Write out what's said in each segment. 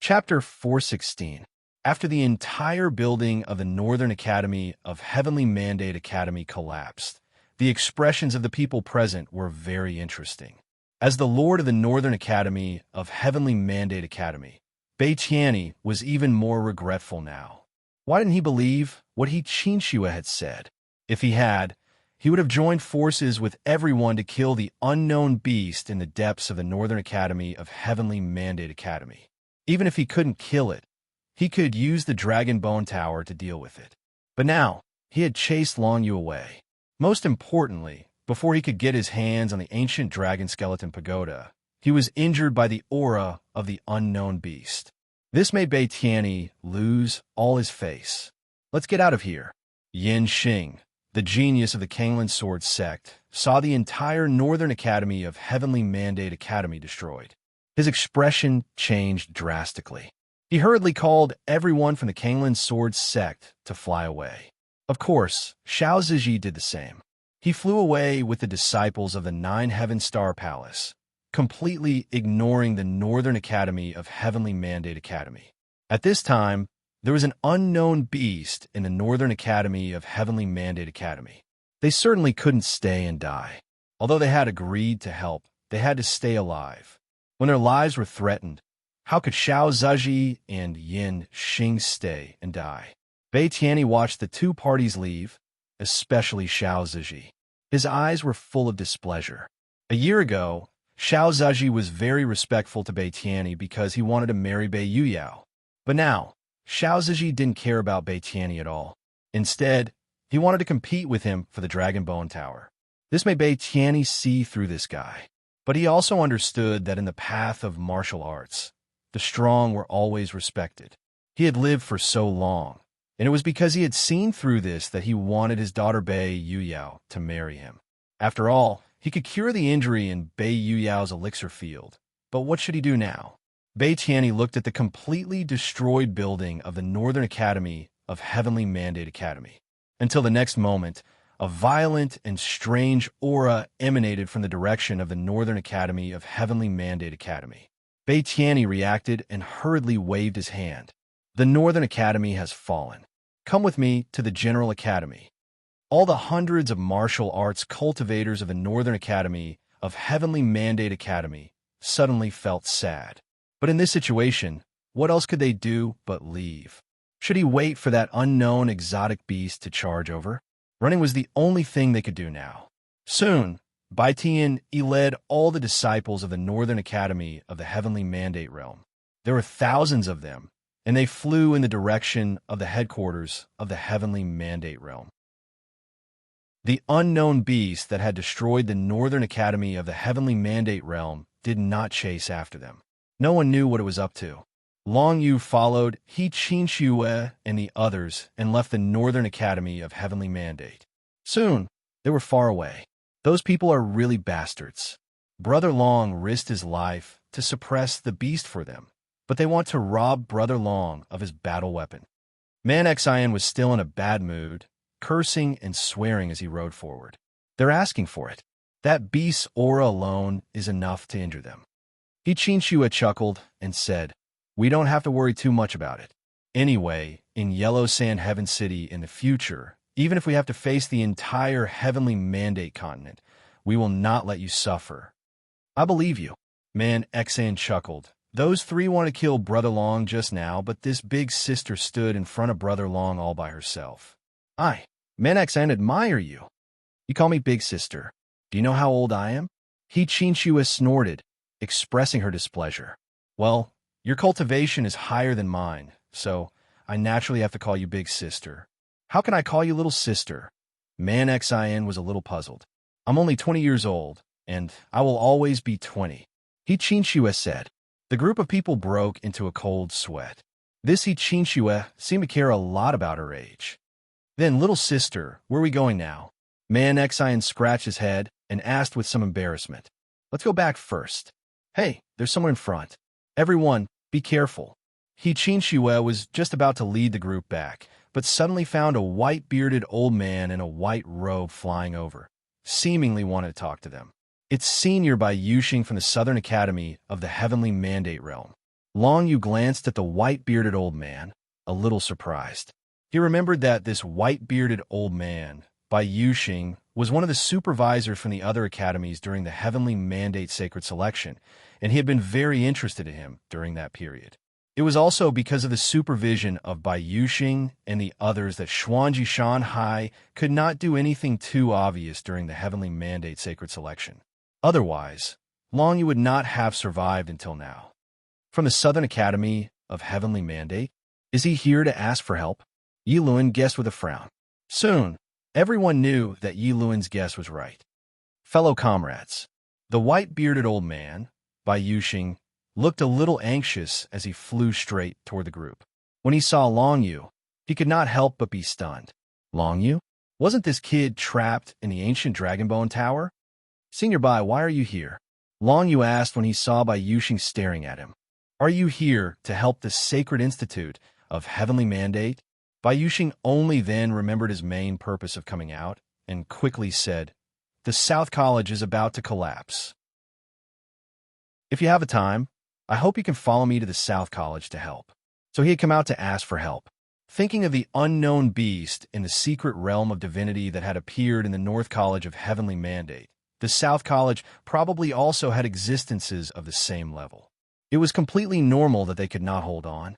Chapter 416. After the entire building of the Northern Academy of Heavenly Mandate Academy collapsed, the expressions of the people present were very interesting. As the Lord of the Northern Academy of Heavenly Mandate Academy, Beitiani was even more regretful now. Why didn't he believe what he Chinchua had said? If he had, he would have joined forces with everyone to kill the unknown beast in the depths of the Northern Academy of Heavenly Mandate Academy. Even if he couldn't kill it, he could use the Dragon Bone Tower to deal with it. But now, he had chased Long Yu away. Most importantly, before he could get his hands on the ancient dragon skeleton pagoda, he was injured by the aura of the unknown beast. This made Beitiani lose all his face. Let's get out of here. Yin Xing, the genius of the Kanglan Sword sect, saw the entire Northern Academy of Heavenly Mandate Academy destroyed. His expression changed drastically. He hurriedly called everyone from the Kanglan Sword sect to fly away. Of course, Xiao Ziji did the same. He flew away with the disciples of the Nine Heaven Star Palace, completely ignoring the Northern Academy of Heavenly Mandate Academy. At this time, there was an unknown beast in the Northern Academy of Heavenly Mandate Academy. They certainly couldn't stay and die. Although they had agreed to help, they had to stay alive. When their lives were threatened, how could Xiao Ziji and Yin Xing stay and die? Beitiani watched the two parties leave, especially Xiao Ziji. His eyes were full of displeasure. A year ago, Xiao Ziji was very respectful to Beitiani because he wanted to marry Bei Yuyao. But now, Xiao Ziji didn't care about Beitiani at all. Instead, he wanted to compete with him for the Dragon Bone Tower. This made Beitiani see through this guy. But he also understood that in the path of martial arts, the strong were always respected. He had lived for so long, and it was because he had seen through this that he wanted his daughter Bei Yuyao to marry him. After all, he could cure the injury in Bei Yuyao's elixir field. But what should he do now? Beitiani looked at the completely destroyed building of the Northern Academy of Heavenly Mandate Academy. Until the next moment, a violent and strange aura emanated from the direction of the Northern Academy of Heavenly Mandate Academy. Beitiani reacted and hurriedly waved his hand. The Northern Academy has fallen. Come with me to the General Academy. All the hundreds of martial arts cultivators of the Northern Academy of Heavenly Mandate Academy suddenly felt sad. But in this situation, what else could they do but leave? Should he wait for that unknown exotic beast to charge over? Running was the only thing they could do now. Soon, Beitian led all the disciples of the Northern Academy of the Heavenly Mandate Realm. There were thousands of them, and they flew in the direction of the headquarters of the Heavenly Mandate Realm. The unknown beast that had destroyed the Northern Academy of the Heavenly Mandate Realm did not chase after them. No one knew what it was up to. Long Yu followed He Qinxue and the others and left the Northern Academy of Heavenly Mandate. Soon, they were far away. Those people are really bastards. Brother Long risked his life to suppress the beast for them, but they want to rob Brother Long of his battle weapon. Man Xian was still in a bad mood, cursing and swearing as he rode forward. They're asking for it. That beast's aura alone is enough to injure them. He Qinxue chuckled and said, "We don't have to worry too much about it. Anyway, in Yellow Sand Heaven City in the future, even if we have to face the entire Heavenly Mandate continent, we will not let you suffer." "I believe you." Man Xian chuckled. Those three want to kill Brother Long just now, but this big sister stood in front of Brother Long all by herself. Man Xian admire you. You call me big sister. Do you know how old I am? He Qinxue snorted, expressing her displeasure. Well, your cultivation is higher than mine, so I naturally have to call you big sister. How can I call you little sister? Man Xian was a little puzzled. I'm only 20 years old, and I will always be 20. He Qinxue said. The group of people broke into a cold sweat. This He Qinxue seemed to care a lot about her age. Then, little sister, where are we going now? Man Xian scratched his head and asked with some embarrassment. Let's go back first. Hey, there's someone in front. Everyone, be careful. He Qinxue was just about to lead the group back, but suddenly found a white-bearded old man in a white robe flying over, seemingly wanted to talk to them. It's Senior by Yuxing from the Southern Academy of the Heavenly Mandate Realm. Long Yu glanced at the white-bearded old man, a little surprised. He remembered that this white-bearded old man, Bai Yuxing, was one of the supervisors from the other academies during the Heavenly Mandate Sacred Selection, and he had been very interested in him during that period. It was also because of the supervision of Bai Yuxing and the others that Xuanji Shanhai could not do anything too obvious during the Heavenly Mandate Sacred Selection. Otherwise, Long Yu would not have survived until now. From the Southern Academy of Heavenly Mandate, is he here to ask for help? Yi Luan guessed with a frown. Soon, everyone knew that Yi Luan's guess was right. Fellow comrades, the white-bearded old man, Bai Yuxing, looked a little anxious as he flew straight toward the group. When he saw Long Yu, he could not help but be stunned. Long Yu? Wasn't this kid trapped in the ancient Dragonbone Tower? Senior Bai, why are you here? Long Yu asked when he saw Bai Yuxing staring at him. Are you here to help the Sacred Institute of Heavenly Mandate? Bai Yuxing only then remembered his main purpose of coming out and quickly said, the South College is about to collapse. If you have a time, I hope you can follow me to the South College to help. So he had come out to ask for help. Thinking of the unknown beast in the secret realm of divinity that had appeared in the North College of Heavenly Mandate, the South College probably also had existences of the same level. It was completely normal that they could not hold on.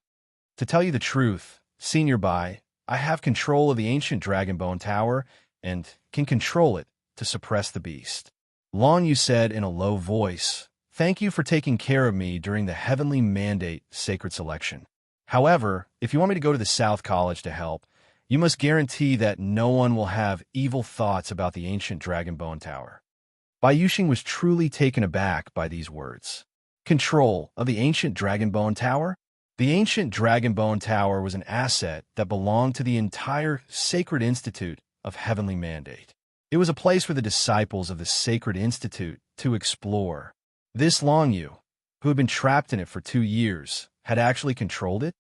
To tell you the truth, Senior Bai, I have control of the ancient Dragonbone Tower and can control it to suppress the beast. Long Yu said in a low voice, thank you for taking care of me during the Heavenly Mandate Sacred Selection. However, if you want me to go to the South College to help, you must guarantee that no one will have evil thoughts about the ancient Dragonbone Tower. Bai Yuxing was truly taken aback by these words. Control of the ancient Dragonbone Tower? The ancient Dragonbone Tower was an asset that belonged to the entire Sacred Institute of Heavenly Mandate. It was a place for the disciples of the Sacred Institute to explore. This Long Yu, who had been trapped in it for 2 years, had actually controlled it?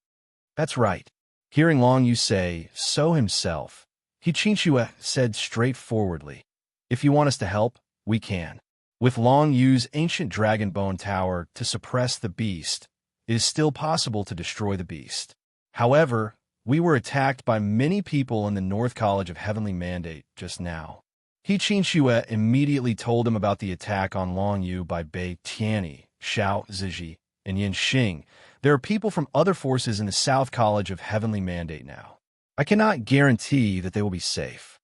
That's right. Hearing Long Yu say so himself, He Qingxue said straightforwardly, if you want us to help, we can. With Long Yu's ancient Dragonbone Tower to suppress the beast, it is still possible to destroy the beast. However, we were attacked by many people in the North College of Heavenly Mandate just now. He Qingxue immediately told him about the attack on Long Yu by Bei Tianyi, Xiao Ziji, and Yin Xing. There are people from other forces in the South College of Heavenly Mandate now. I cannot guarantee that they will be safe.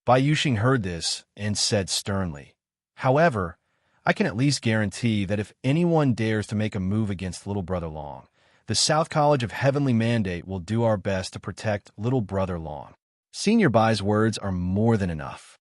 Bai Yuxing heard this and said sternly, however, I can at least guarantee that if anyone dares to make a move against Little Brother Long, the South College of Heavenly Mandate will do our best to protect Little Brother Long. Senior Bai's words are more than enough.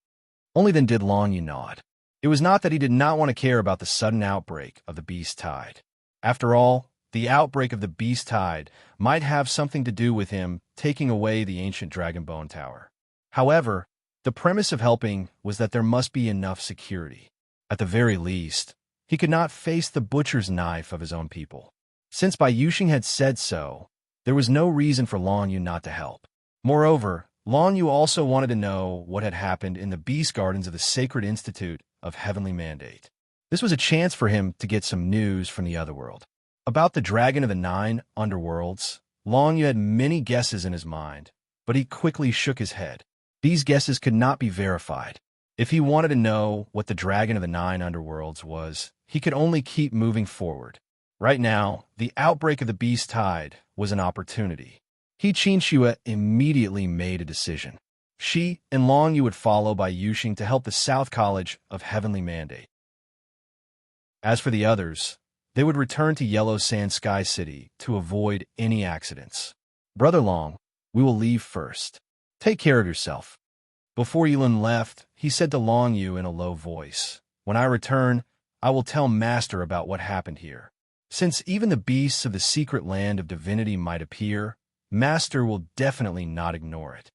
Only then did Long Yu nod. It was not that he did not want to care about the sudden outbreak of the Beast Tide. After all, the outbreak of the Beast Tide might have something to do with him taking away the ancient Dragonbone Tower. However, the premise of helping was that there must be enough security. At the very least, he could not face the butcher's knife of his own people. Since Bai Yuxing had said so, there was no reason for Long Yu not to help. Moreover, Long Yu also wanted to know what had happened in the Beast Gardens of the Sacred Institute of Heavenly Mandate. This was a chance for him to get some news from the otherworld. About the Dragon of the 9 Underworlds, Long Yu had many guesses in his mind, but he quickly shook his head. These guesses could not be verified. If he wanted to know what the Dragon of the 9 Underworlds was, he could only keep moving forward. Right now, the outbreak of the Beast Tide was an opportunity. He Qingxue immediately made a decision. She and Long Yu would follow Bai Yuxing to help the South College of Heavenly Mandate. As for the others, they would return to Yellow Sand Sky City to avoid any accidents. Brother Long, we will leave first. Take care of yourself. Before Yilun left, he said to Long Yu in a low voice, when I return, I will tell Master about what happened here. Since even the beasts of the secret land of divinity might appear, Master will definitely not ignore it.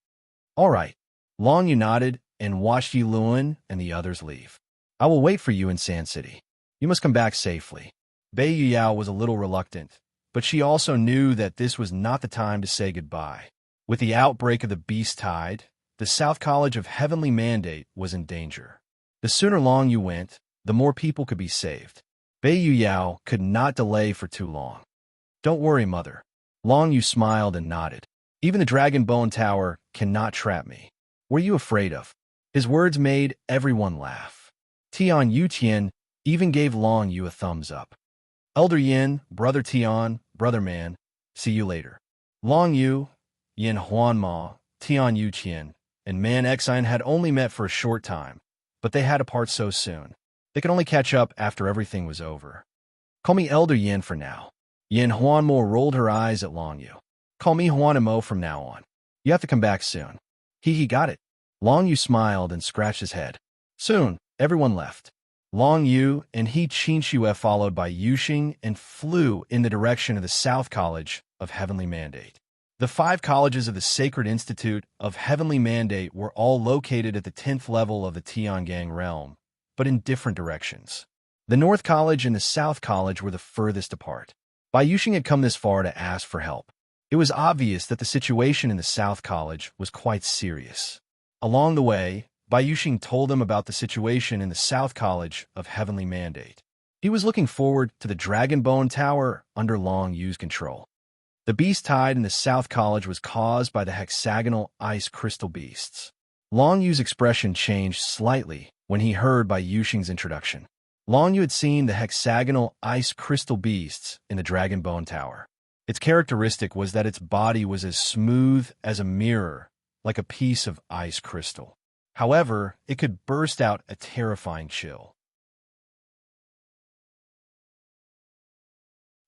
All right. Long Yu nodded and watched Yi Luan and the others leave. I will wait for you in Sand City. You must come back safely. Bei Yuyao was a little reluctant, but she also knew that this was not the time to say goodbye. With the outbreak of the Beast Tide, the South College of Heavenly Mandate was in danger. The sooner Long Yu went, the more people could be saved. Bei Yuyao could not delay for too long. Don't worry, mother. Long Yu smiled and nodded. Even the Dragon Bone Tower cannot trap me. What are you afraid of? His words made everyone laugh. Tian Yutian even gave Long Yu a thumbs up. Elder Yin, Brother Tian, Brother Man, see you later. Long Yu, Yin Huanma, Tian Yutian, and Man Exine had only met for a short time, but they had to part so soon. They could only catch up after everything was over. Call me Elder Yin for now. Yin Huanmo rolled her eyes at Long Yu. Call me Huanmo from now on. You have to come back soon. He got it. Long Yu smiled and scratched his head. Soon, everyone left. Long Yu and He Qinxue followed by Yuxing and flew in the direction of the South College of Heavenly Mandate. The 5 colleges of the Sacred Institute of Heavenly Mandate were all located at the 10th level of the Tiangang realm, but in different directions. The North College and the South College were the furthest apart. Bai Yuxing had come this far to ask for help. It was obvious that the situation in the South College was quite serious. Along the way, Bai Yuxing told them about the situation in the South College of Heavenly Mandate. He was looking forward to the Dragon Bone Tower under Long Yu's control. The beast tide in the South College was caused by the hexagonal ice crystal beasts. Long Yu's expression changed slightly when he heard Bai Yuxing's introduction. Long Yu had seen the hexagonal ice crystal beasts in the Dragon Bone Tower. Its characteristic was that its body was as smooth as a mirror, like a piece of ice crystal. However, it could burst out a terrifying chill.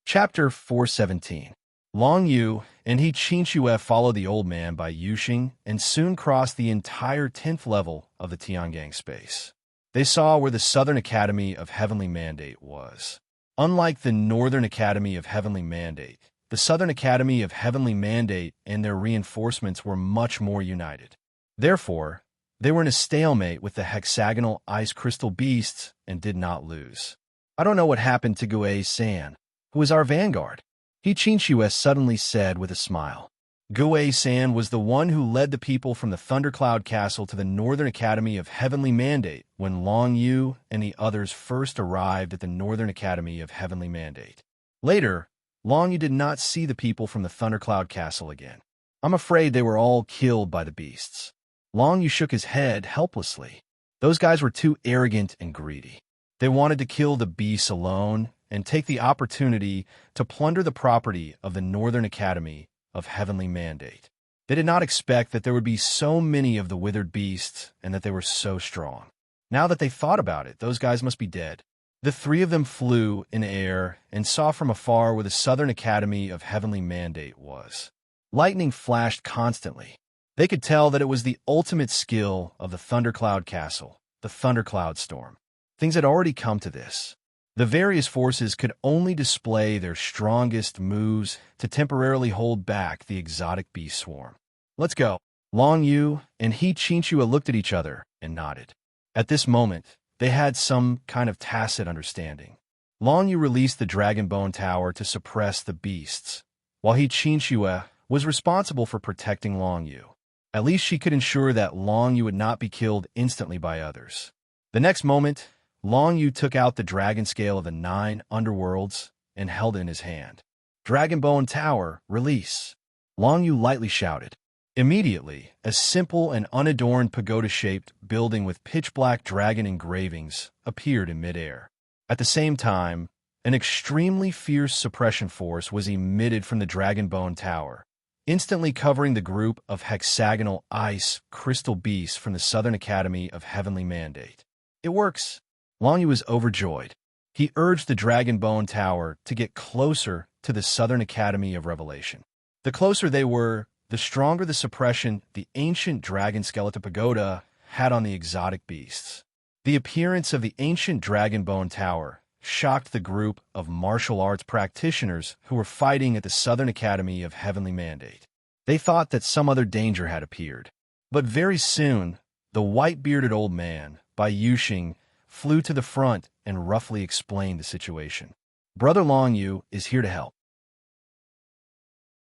Chapter 417. Long Yu and He Qinxue followed the old man Bai Yuxing and soon crossed the entire 10th level of the Tiangang space. They saw where the Southern Academy of Heavenly Mandate was. Unlike the Northern Academy of Heavenly Mandate, the Southern Academy of Heavenly Mandate and their reinforcements were much more united. Therefore, they were in a stalemate with the hexagonal ice crystal beasts and did not lose. I don't know what happened to Gue-san, who is our vanguard, He Qinxue suddenly said with a smile. Gue-san was the one who led the people from the Thundercloud Castle to the Northern Academy of Heavenly Mandate when Long Yu and the others first arrived at the Northern Academy of Heavenly Mandate. Later, Long Yu did not see the people from the Thundercloud Castle again. I'm afraid they were all killed by the beasts. Long Yu shook his head helplessly. Those guys were too arrogant and greedy. They wanted to kill the beasts alone and take the opportunity to plunder the property of the Northern Academy of Heavenly Mandate. They did not expect that there would be so many of the withered beasts and that they were so strong. Now that they thought about it, those guys must be dead. The 3 of them flew in air and saw from afar where the Southern Academy of Heavenly Mandate was. Lightning flashed constantly. They could tell that it was the ultimate skill of the Thundercloud Castle, the Thundercloud Storm. Things had already come to this. The various forces could only display their strongest moves to temporarily hold back the exotic beast swarm. Let's go. Long Yu and He Qinxue looked at each other and nodded. At this moment, they had some kind of tacit understanding. Long Yu released the Dragon Bone Tower to suppress the beasts, while He Qinxue was responsible for protecting Long Yu. At least she could ensure that Long Yu would not be killed instantly by others. The next moment, Long Yu took out the dragon scale of the 9 underworlds and held it in his hand. Dragon Bone Tower, release. Long Yu lightly shouted. Immediately, a simple and unadorned pagoda-shaped building with pitch-black dragon engravings appeared in midair. At the same time, an extremely fierce suppression force was emitted from the Dragon Bone Tower, instantly covering the group of hexagonal ice crystal beasts from the Southern Academy of Heavenly Mandate. It works. Long Yu was overjoyed. He urged the Dragon Bone Tower to get closer to the Southern Academy of Revelation. The closer they were, the stronger the suppression the ancient Dragon Skeleton Pagoda had on the exotic beasts. The appearance of the ancient Dragon Bone Tower shocked the group of martial arts practitioners who were fighting at the Southern Academy of Heavenly Mandate. They thought that some other danger had appeared. But very soon, the white-bearded old man, Bai Yuxing, flew to the front and roughly explained the situation. Brother Long Yu is here to help.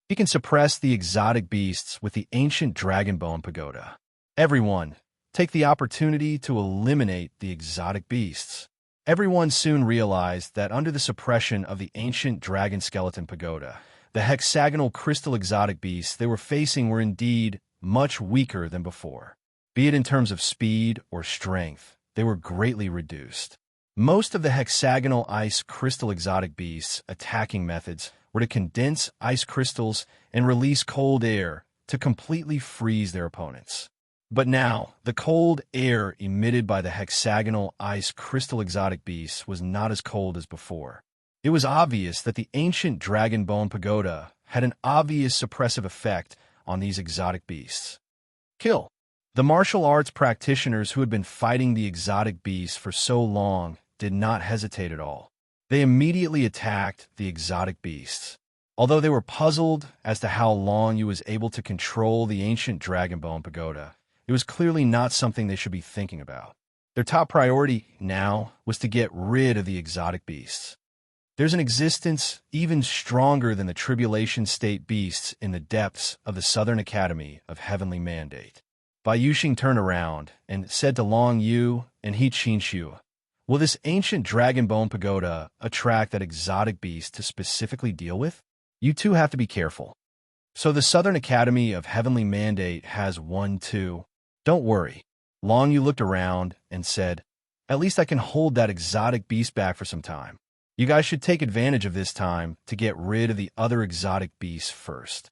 He can suppress the exotic beasts with the ancient Dragon Bone Pagoda. Everyone, take the opportunity to eliminate the exotic beasts. Everyone soon realized that under the suppression of the ancient dragon skeleton pagoda, the hexagonal crystal exotic beasts they were facing were indeed much weaker than before. Be it in terms of speed or strength, they were greatly reduced. Most of the hexagonal ice crystal exotic beasts' attacking methods were to condense ice crystals and release cold air to completely freeze their opponents. But now, the cold air emitted by the hexagonal ice crystal exotic beasts was not as cold as before. It was obvious that the ancient dragon bone pagoda had an obvious suppressive effect on these exotic beasts. Kill. The martial arts practitioners who had been fighting the exotic beasts for so long did not hesitate at all. They immediately attacked the exotic beasts. Although they were puzzled as to how Long Yu was able to control the ancient dragon bone pagoda, it was clearly not something they should be thinking about. Their top priority now was to get rid of the exotic beasts. There's an existence even stronger than the tribulation state beasts in the depths of the Southern Academy of Heavenly Mandate. Bai Yuxing turned around and said to Long Yu and He Qinshu, "Will this ancient dragon bone pagoda attract that exotic beast to specifically deal with? You two have to be careful." So the Southern Academy of Heavenly Mandate has one too. Don't worry. Long Yu looked around and said, "At least I can hold that exotic beast back for some time. You guys should take advantage of this time to get rid of the other exotic beasts first."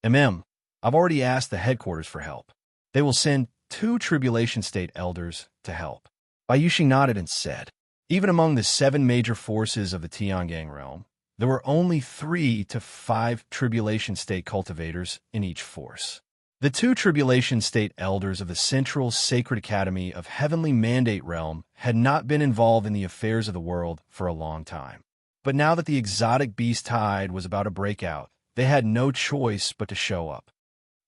I've already asked the headquarters for help. They will send 2 Tribulation State elders to help. Bai Yuxing nodded and said, even among the 7 major forces of the Tiangang realm, there were only 3 to 5 Tribulation State cultivators in each force. The 2 Tribulation State elders of the Central Sacred Academy of Heavenly Mandate realm had not been involved in the affairs of the world for a long time. But now that the exotic beast tide was about to break out, they had no choice but to show up.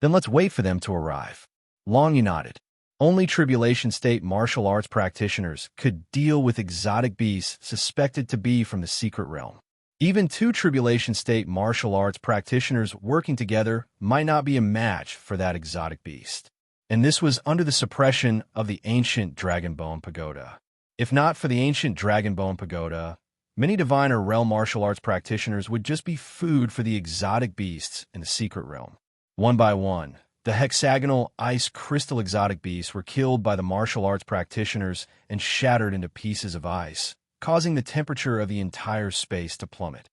Then let's wait for them to arrive. Long Yu nodded. Only Tribulation State martial arts practitioners could deal with exotic beasts suspected to be from the secret realm. Even 2 Tribulation State martial arts practitioners working together might not be a match for that exotic beast. And this was under the suppression of the ancient Dragon Bone Pagoda. If not for the ancient Dragon Bone Pagoda, many divine or realm martial arts practitioners would just be food for the exotic beasts in the secret realm. One by one, the hexagonal ice crystal exotic beasts were killed by the martial arts practitioners and shattered into pieces of ice, causing the temperature of the entire space to plummet.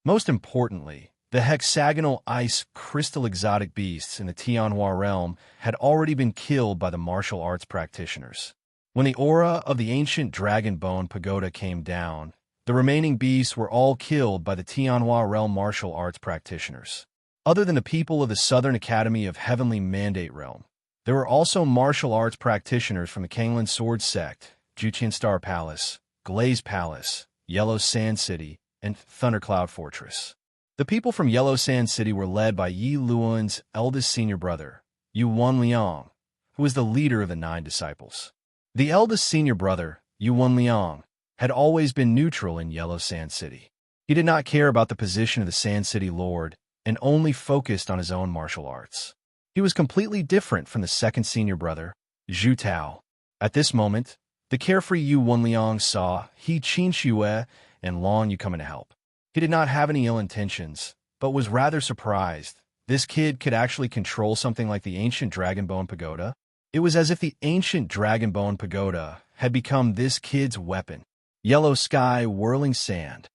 Most importantly, the hexagonal ice crystal exotic beasts in the Tianhua realm had already been killed by the martial arts practitioners. When the aura of the ancient dragon bone pagoda came down, the remaining beasts were all killed by the Tianhua realm martial arts practitioners. Other than the people of the Southern Academy of Heavenly Mandate realm, there were also martial arts practitioners from the Kanglan Sword Sect, Juqian Star Palace, Glaze Palace, Yellow Sand City, and Thundercloud Fortress. The people from Yellow Sand City were led by Yi Luan's eldest senior brother, Yu Wanliang, who was the leader of the 9 disciples. The eldest senior brother, Yu Wanliang, had always been neutral in Yellow Sand City. He did not care about the position of the Sand City Lord and only focused on his own martial arts. He was completely different from the second senior brother, Zhu Tao. At this moment, the carefree Yu Wanliang saw He Qinshu and Long Yu coming to help. He did not have any ill intentions, but was rather surprised. This kid could actually control something like the ancient Dragon Bone Pagoda. It was as if the ancient Dragon Bone Pagoda had become this kid's weapon. Yellow sky, whirling sand.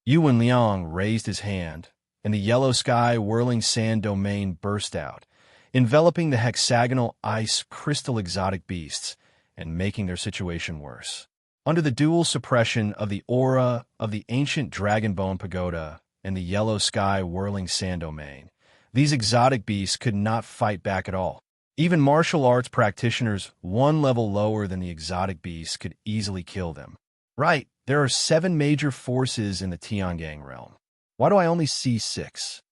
Yu Wanliang raised his hand, and the yellow sky, whirling sand domain burst out, enveloping the hexagonal ice crystal exotic beasts and making their situation worse. Under the dual suppression of the aura of the ancient Dragon Bone Pagoda and the yellow sky whirling sand domain, these exotic beasts could not fight back at all. Even martial arts practitioners 1 level lower than the exotic beasts could easily kill them. Right, there are 7 major forces in the Tiangang realm. Why do I only see 6?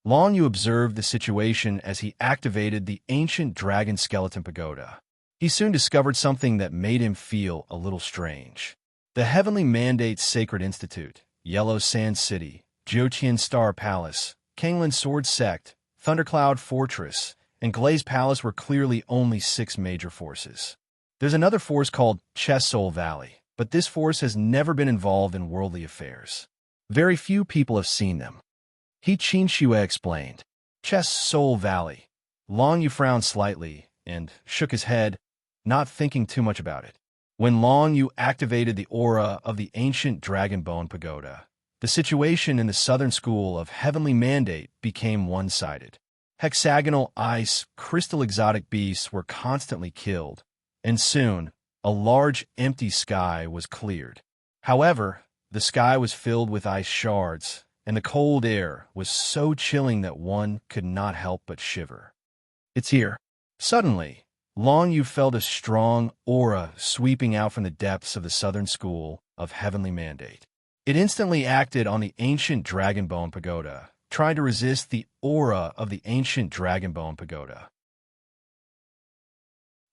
Long Yu observed the situation as he activated the ancient Dragon Skeleton Pagoda. He soon discovered something that made him feel a little strange. The Heavenly Mandate Sacred Institute, Yellow Sand City, Jiuqian Star Palace, Kanglan Sword Sect, Thundercloud Fortress, and Glaze Palace were clearly only 6 major forces. There's another force called Soul Valley, but this force has never been involved in worldly affairs. Very few people have seen them. He Qinshue explained. Soul Valley. Long Yu frowned slightly and shook his head, not thinking too much about it. When Long Yu activated the aura of the ancient Dragon Bone Pagoda, the situation in the Southern School of Heavenly Mandate became one-sided. Hexagonal ice, crystal exotic beasts were constantly killed, and soon, a large empty sky was cleared. However, the sky was filled with ice shards, and the cold air was so chilling that one could not help but shiver. It's here. Suddenly, Long Yu felt a strong aura sweeping out from the depths of the Southern School of Heavenly Mandate. It instantly acted on the ancient Dragon Bone Pagoda, trying to resist the aura of the ancient Dragon Bone Pagoda.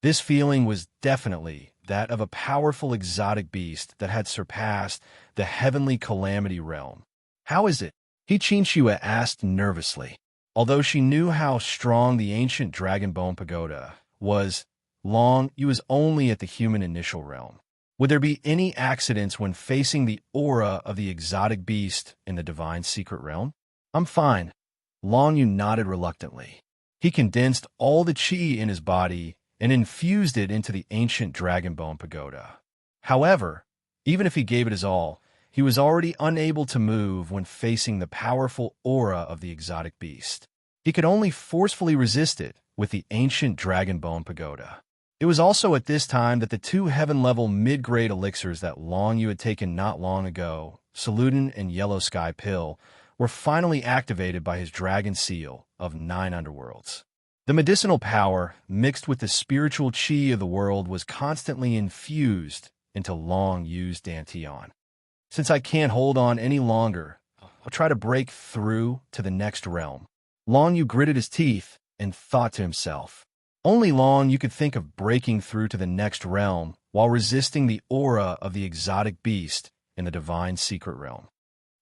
This feeling was definitely that of a powerful exotic beast that had surpassed the heavenly calamity realm. How is it? He Qinshue asked nervously. Although she knew how strong the ancient Dragon Bone Pagoda was, Long Yu was only at the human initial realm. Would there be any accidents when facing the aura of the exotic beast in the divine secret realm? I'm fine. Long Yu nodded reluctantly. He condensed all the qi in his body and infused it into the ancient Dragon Bone Pagoda. However, even if he gave it his all, he was already unable to move when facing the powerful aura of the exotic beast. He could only forcefully resist it with the ancient Dragon Bone Pagoda. It was also at this time that the two heaven-level mid-grade elixirs that Long Yu had taken not long ago, Saludin and Yellow Sky Pill, were finally activated by his dragon seal of 9 underworlds. The medicinal power, mixed with the spiritual qi of the world, was constantly infused into Long Yu's dantian. Since I can't hold on any longer, I'll try to break through to the next realm. Long Yu gritted his teeth and thought to himself. Only Long Yu could think of breaking through to the next realm while resisting the aura of the exotic beast in the divine secret realm.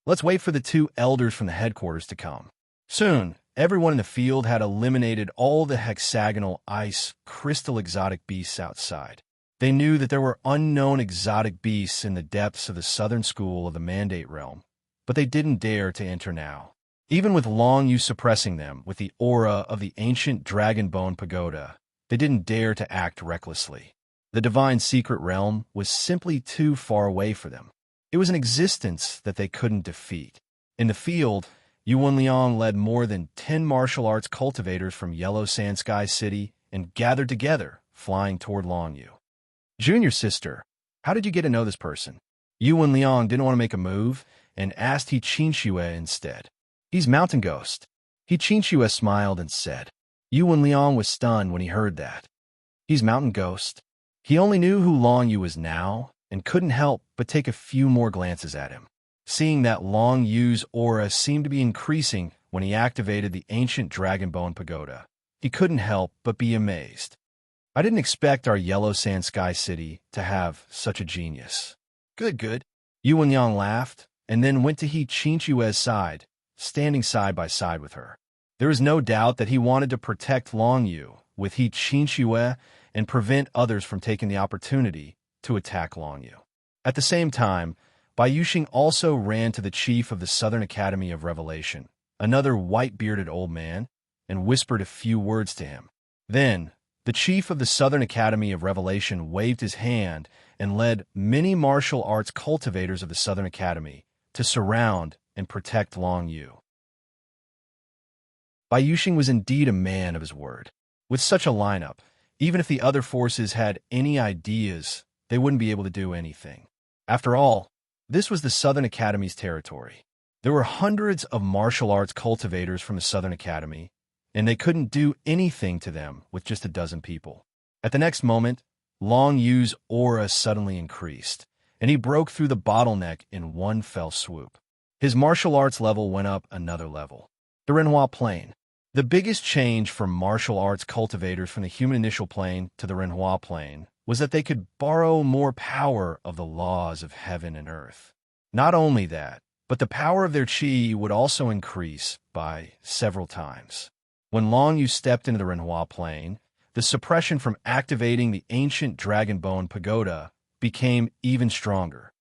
Let's wait for the two elders from the headquarters to come. Soon, everyone in the field had eliminated all the hexagonal ice, crystal exotic beasts outside. They knew that there were unknown exotic beasts in the depths of the Southern School of the Mandate Realm, but they didn't dare to enter now. Even with Long Yu suppressing them with the aura of the ancient Dragon Bone Pagoda, they didn't dare to act recklessly. The divine secret realm was simply too far away for them. It was an existence that they couldn't defeat. In the field, Yuan Liang led more than 10 martial arts cultivators from Yellow Sand Sky City and gathered together, flying toward Long Yu. Junior sister, how did you get to know this person? Yuan Liang didn't want to make a move and asked He Qinshue instead. He's Mountain Ghost. He Qinshue smiled and said. Yuan Liang was stunned when he heard that. He's Mountain Ghost. He only knew who Long Yu was now and couldn't help but take a few more glances at him. Seeing that Long Yu's aura seemed to be increasing when he activated the ancient Dragon Bone Pagoda, he couldn't help but be amazed. I didn't expect our Yellow Sand Sky City to have such a genius. Good. Yuan Yang laughed and then went to He Qinshue's side, standing side by side with her. There was no doubt that he wanted to protect Long Yu with He Qinshue and prevent others from taking the opportunity to attack Long Yu. At the same time, Bai Yuxing also ran to the chief of the Southern Academy of Revelation, another white-bearded old man, and whispered a few words to him. Then, the chief of the Southern Academy of Revelation waved his hand and led many martial arts cultivators of the Southern Academy to surround and protect Long Yu. Bai Yuxing was indeed a man of his word. With such a lineup, even if the other forces had any ideas, they wouldn't be able to do anything. After all, this was the Southern Academy's territory. There were hundreds of martial arts cultivators from the Southern Academy, and they couldn't do anything to them with just a dozen people. At the next moment, Long Yu's aura suddenly increased, and he broke through the bottleneck in one fell swoop. His martial arts level went up another level. The Renhua Plane. The biggest change from martial arts cultivators from the human initial plane to the Renhua Plane was that they could borrow more power of the laws of heaven and earth. Not only that, but the power of their qi would also increase by several times. When Long Yu stepped into the Renhua Plane, the suppression from activating the ancient Dragon Bone Pagoda became even stronger.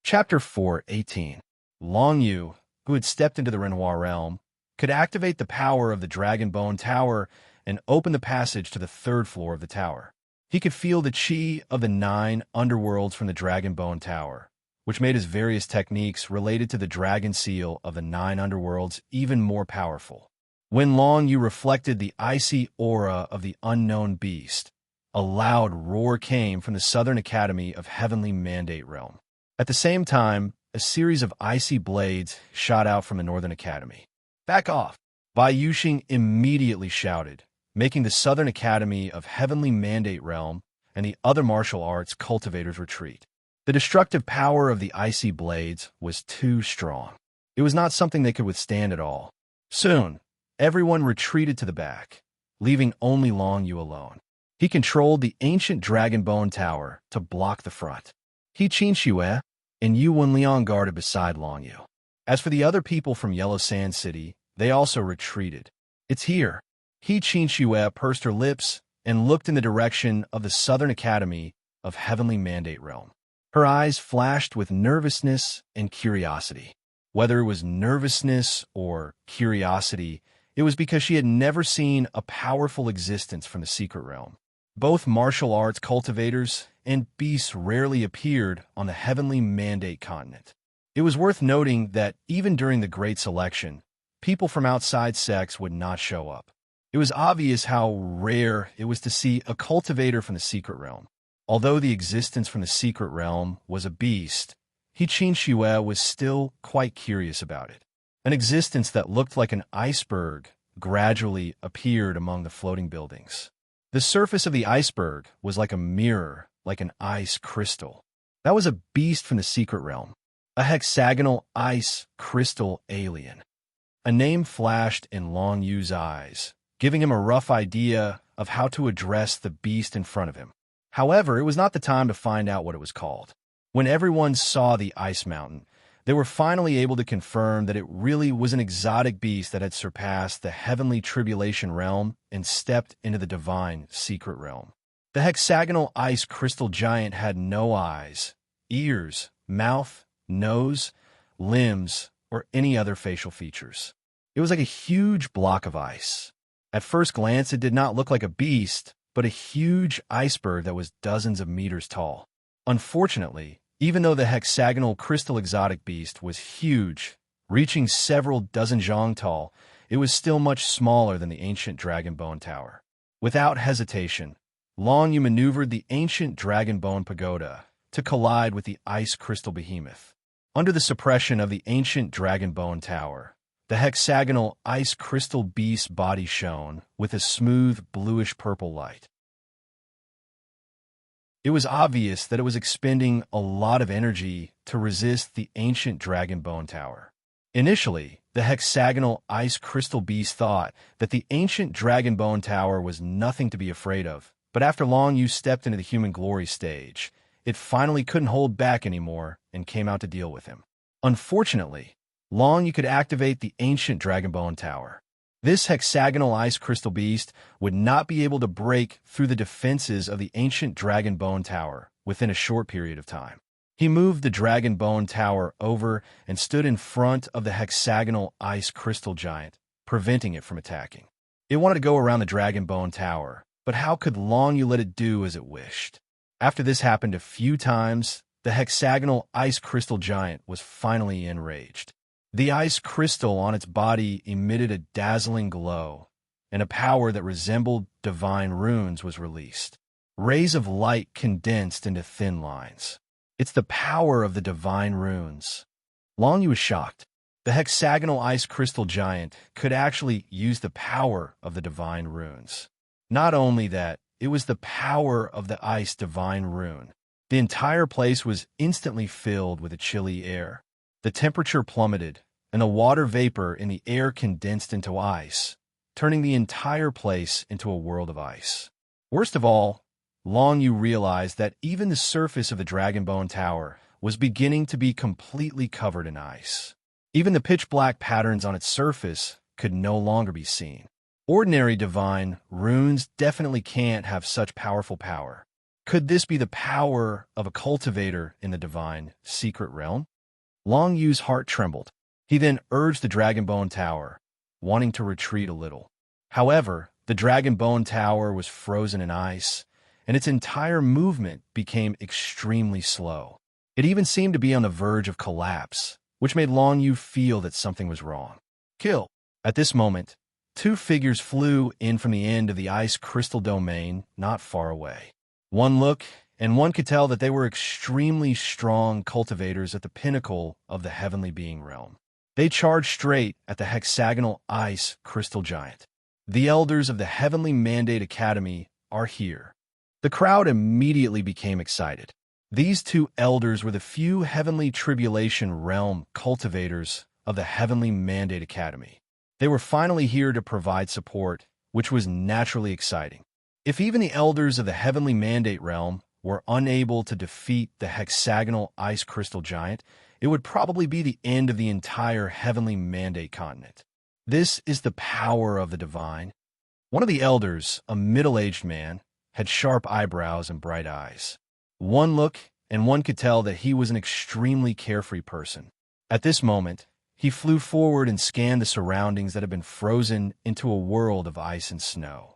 Chapter 4:18. Long Yu, who had stepped into the Renoir realm, could activate the power of the Dragon Bone Tower and open the passage to the third floor of the tower. He could feel the chi of the 9 underworlds from the Dragon Bone Tower, which made his various techniques related to the dragon seal of the 9 underworlds even more powerful. When Long Yu reflected the icy aura of the unknown beast, a loud roar came from the Southern Academy of Heavenly Mandate Realm. At the same time, a series of icy blades shot out from the Northern Academy. "Back off!" Bai Yuxing immediately shouted, making the Southern Academy of Heavenly Mandate Realm and the other martial arts cultivators retreat. The destructive power of the icy blades was too strong. It was not something they could withstand at all. Soon, everyone retreated to the back, leaving only Long Yu alone. He controlled the ancient Dragon Bone Tower to block the front. He Qin Xue and Yu Wenliang guarded beside Long Yu. As for the other people from Yellow Sand City, they also retreated. "It's here." He Qin Xue pursed her lips and looked in the direction of the Southern Academy of Heavenly Mandate Realm. Her eyes flashed with nervousness and curiosity. Whether it was nervousness or curiosity, it was because she had never seen a powerful existence from the secret realm. Both martial arts cultivators and beasts rarely appeared on the Heavenly Mandate continent. It was worth noting that even during the Great Selection, people from outside sects would not show up. It was obvious how rare it was to see a cultivator from the secret realm. Although the existence from the secret realm was a beast, He Qin Xue was still quite curious about it. An existence that looked like an iceberg gradually appeared among the floating buildings. The surface of the iceberg was like a mirror, like an ice crystal. That was a beast from the secret realm, a hexagonal ice crystal alien. A name flashed in Long Yu's eyes, giving him a rough idea of how to address the beast in front of him. However, it was not the time to find out what it was called. When everyone saw the ice mountain, they were finally able to confirm that it really was an exotic beast that had surpassed the heavenly tribulation realm and stepped into the divine secret realm. The hexagonal ice crystal giant had no eyes, ears, mouth, nose, limbs, or any other facial features. It was like a huge block of ice. At first glance, it did not look like a beast, but a huge iceberg that was dozens of meters tall. Unfortunately, even though the hexagonal crystal exotic beast was huge, reaching several dozen zhang tall, it was still much smaller than the ancient Dragon Bone Tower. Without hesitation, Long Yu maneuvered the ancient Dragon Bone Pagoda to collide with the ice crystal behemoth. Under the suppression of the ancient Dragon Bone Tower, the hexagonal ice crystal beast's body shone with a smooth bluish-purple light. It was obvious that it was expending a lot of energy to resist the ancient Dragon Bone Tower. Initially, the hexagonal ice crystal beast thought that the ancient Dragon Bone Tower was nothing to be afraid of, but after Long Yu stepped into the human glory stage, it finally couldn't hold back anymore and came out to deal with him. Unfortunately, Long Yu could activate the ancient Dragon Bone Tower. This hexagonal ice crystal beast would not be able to break through the defenses of the ancient Dragon Bone Tower within a short period of time. He moved the Dragon Bone Tower over and stood in front of the hexagonal ice crystal giant, preventing it from attacking. It wanted to go around the Dragon Bone Tower, but how could Long Yu let it do as it wished? After this happened a few times, the hexagonal ice crystal giant was finally enraged. The ice crystal on its body emitted a dazzling glow, and a power that resembled divine runes was released. Rays of light condensed into thin lines. It's the power of the divine runes. Long Yu was shocked. The hexagonal ice crystal giant could actually use the power of the divine runes. Not only that, it was the power of the ice divine rune. The entire place was instantly filled with a chilly air. The temperature plummeted, and the water vapor in the air condensed into ice, turning the entire place into a world of ice. Worst of all, Long Yu realized that even the surface of the Dragon Bone Tower was beginning to be completely covered in ice. Even the pitch-black patterns on its surface could no longer be seen. Ordinary divine runes definitely can't have such powerful power. Could this be the power of a cultivator in the divine secret realm? Long Yu's heart trembled. He then urged the Dragonbone Tower, wanting to retreat a little. However, the Dragonbone Tower was frozen in ice, and its entire movement became extremely slow. It even seemed to be on the verge of collapse, which made Long Yu feel that something was wrong. Kill! At this moment, two figures flew in from the end of the ice crystal domain not far away. One look, and one could tell that they were extremely strong cultivators at the pinnacle of the heavenly being realm. They charged straight at the hexagonal ice crystal giant. The elders of the Heavenly Mandate Academy are here. The crowd immediately became excited. These two elders were the few Heavenly Tribulation Realm cultivators of the Heavenly Mandate Academy. They were finally here to provide support, which was naturally exciting. If even the elders of the Heavenly Mandate Realm were unable to defeat the hexagonal ice crystal giant, it would probably be the end of the entire Heavenly Mandate continent. This is the power of the divine. One of the elders, a middle-aged man, had sharp eyebrows and bright eyes. One look, and one could tell that he was an extremely carefree person. At this moment, he flew forward and scanned the surroundings that had been frozen into a world of ice and snow.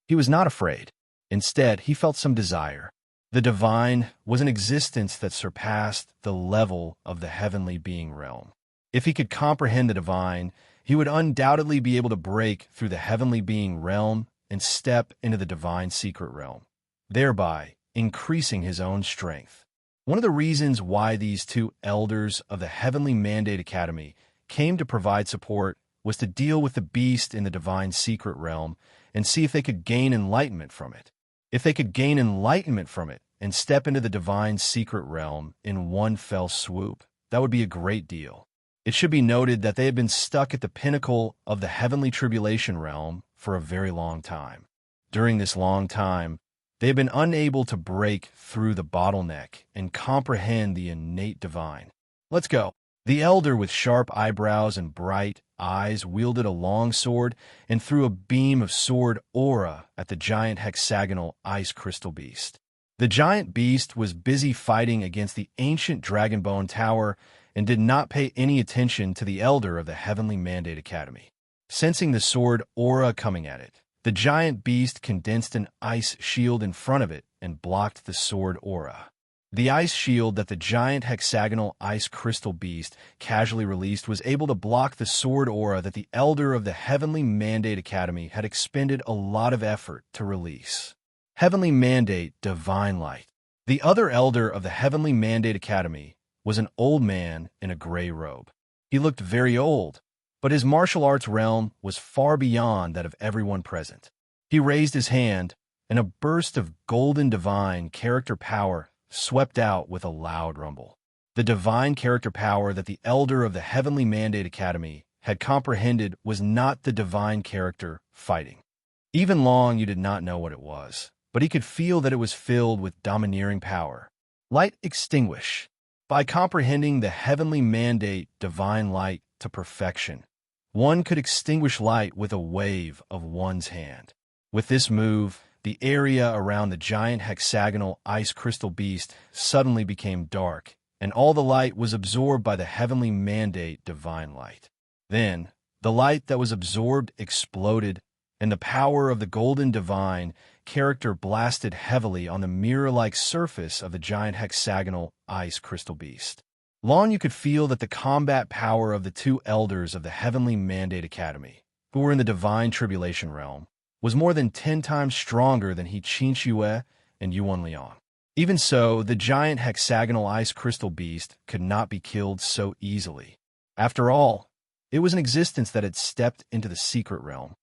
He was not afraid. Instead, he felt some desire. The divine was an existence that surpassed the level of the heavenly being realm. If he could comprehend the divine, he would undoubtedly be able to break through the heavenly being realm and step into the divine secret realm, thereby increasing his own strength. One of the reasons why these two elders of the Heavenly Mandate Academy came to provide support was to deal with the beast in the divine secret realm and see if they could gain enlightenment from it. If they could gain enlightenment from it and step into the divine secret realm in one fell swoop, that would be a great deal. It should be noted that they had been stuck at the pinnacle of the Heavenly Tribulation realm for a very long time. During this long time, they had been unable to break through the bottleneck and comprehend the innate divine. Let's go. The elder with sharp eyebrows and bright eyes wielded a long sword and threw a beam of sword aura at the giant hexagonal ice crystal beast. The giant beast was busy fighting against the ancient Dragonbone Tower and did not pay any attention to the elder of the Heavenly Mandate Academy. Sensing the sword aura coming at it, the giant beast condensed an ice shield in front of it and blocked the sword aura. The ice shield that the giant hexagonal ice crystal beast casually released was able to block the sword aura that the elder of the Heavenly Mandate Academy had expended a lot of effort to release. Heavenly Mandate Divine Light. The other elder of the Heavenly Mandate Academy was an old man in a gray robe. He looked very old, but his martial arts realm was far beyond that of everyone present. He raised his hand, and a burst of golden divine character power swept out with a loud rumble. The divine character power that the elder of the Heavenly Mandate Academy had comprehended was not the divine character fighting. Even Long Yu did not know what it was, but he could feel that it was filled with domineering power. Light extinguish. By comprehending the Heavenly Mandate Divine Light to perfection, one could extinguish light with a wave of one's hand. With this move, the area around the giant hexagonal ice crystal beast suddenly became dark, and all the light was absorbed by the Heavenly Mandate Divine Light. Then, the light that was absorbed exploded, and the power of the golden divine character blasted heavily on the mirror-like surface of the giant hexagonal ice crystal beast. Long Yu could feel that the combat power of the two elders of the Heavenly Mandate Academy, who were in the divine tribulation realm, was more than 10 times stronger than He Qin Yue and Yuan Liang. Even so, the giant hexagonal ice crystal beast could not be killed so easily. After all, it was an existence that had stepped into the secret realm.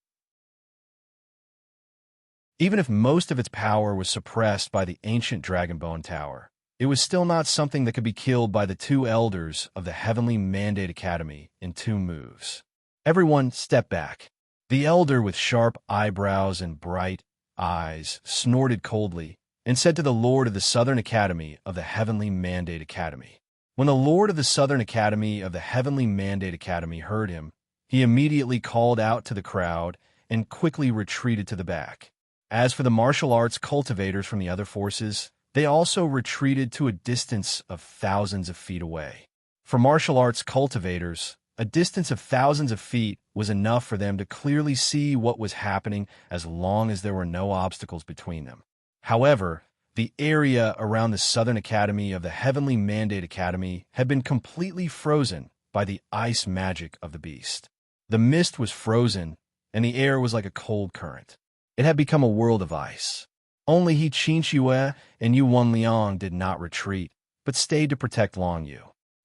Even if most of its power was suppressed by the ancient Dragonbone Tower, it was still not something that could be killed by the two elders of the Heavenly Mandate Academy in 2 moves. Everyone stepped back. The elder with sharp eyebrows and bright eyes snorted coldly and said to the Lord of the Southern Academy of the Heavenly Mandate Academy, When the Lord of the Southern Academy of the Heavenly Mandate Academy heard him, he immediately called out to the crowd and quickly retreated to the back. As for the martial arts cultivators from the other forces, they also retreated to a distance of thousands of feet away. For martial arts cultivators, a distance of thousands of feet was enough for them to clearly see what was happening as long as there were no obstacles between them. However, the area around the Southern Academy of the Heavenly Mandate Academy had been completely frozen by the ice magic of the beast. The mist was frozen, and the air was like a cold current. It had become a world of ice. Only He Qinxue and Yuan Liang did not retreat, but stayed to protect Long Yu.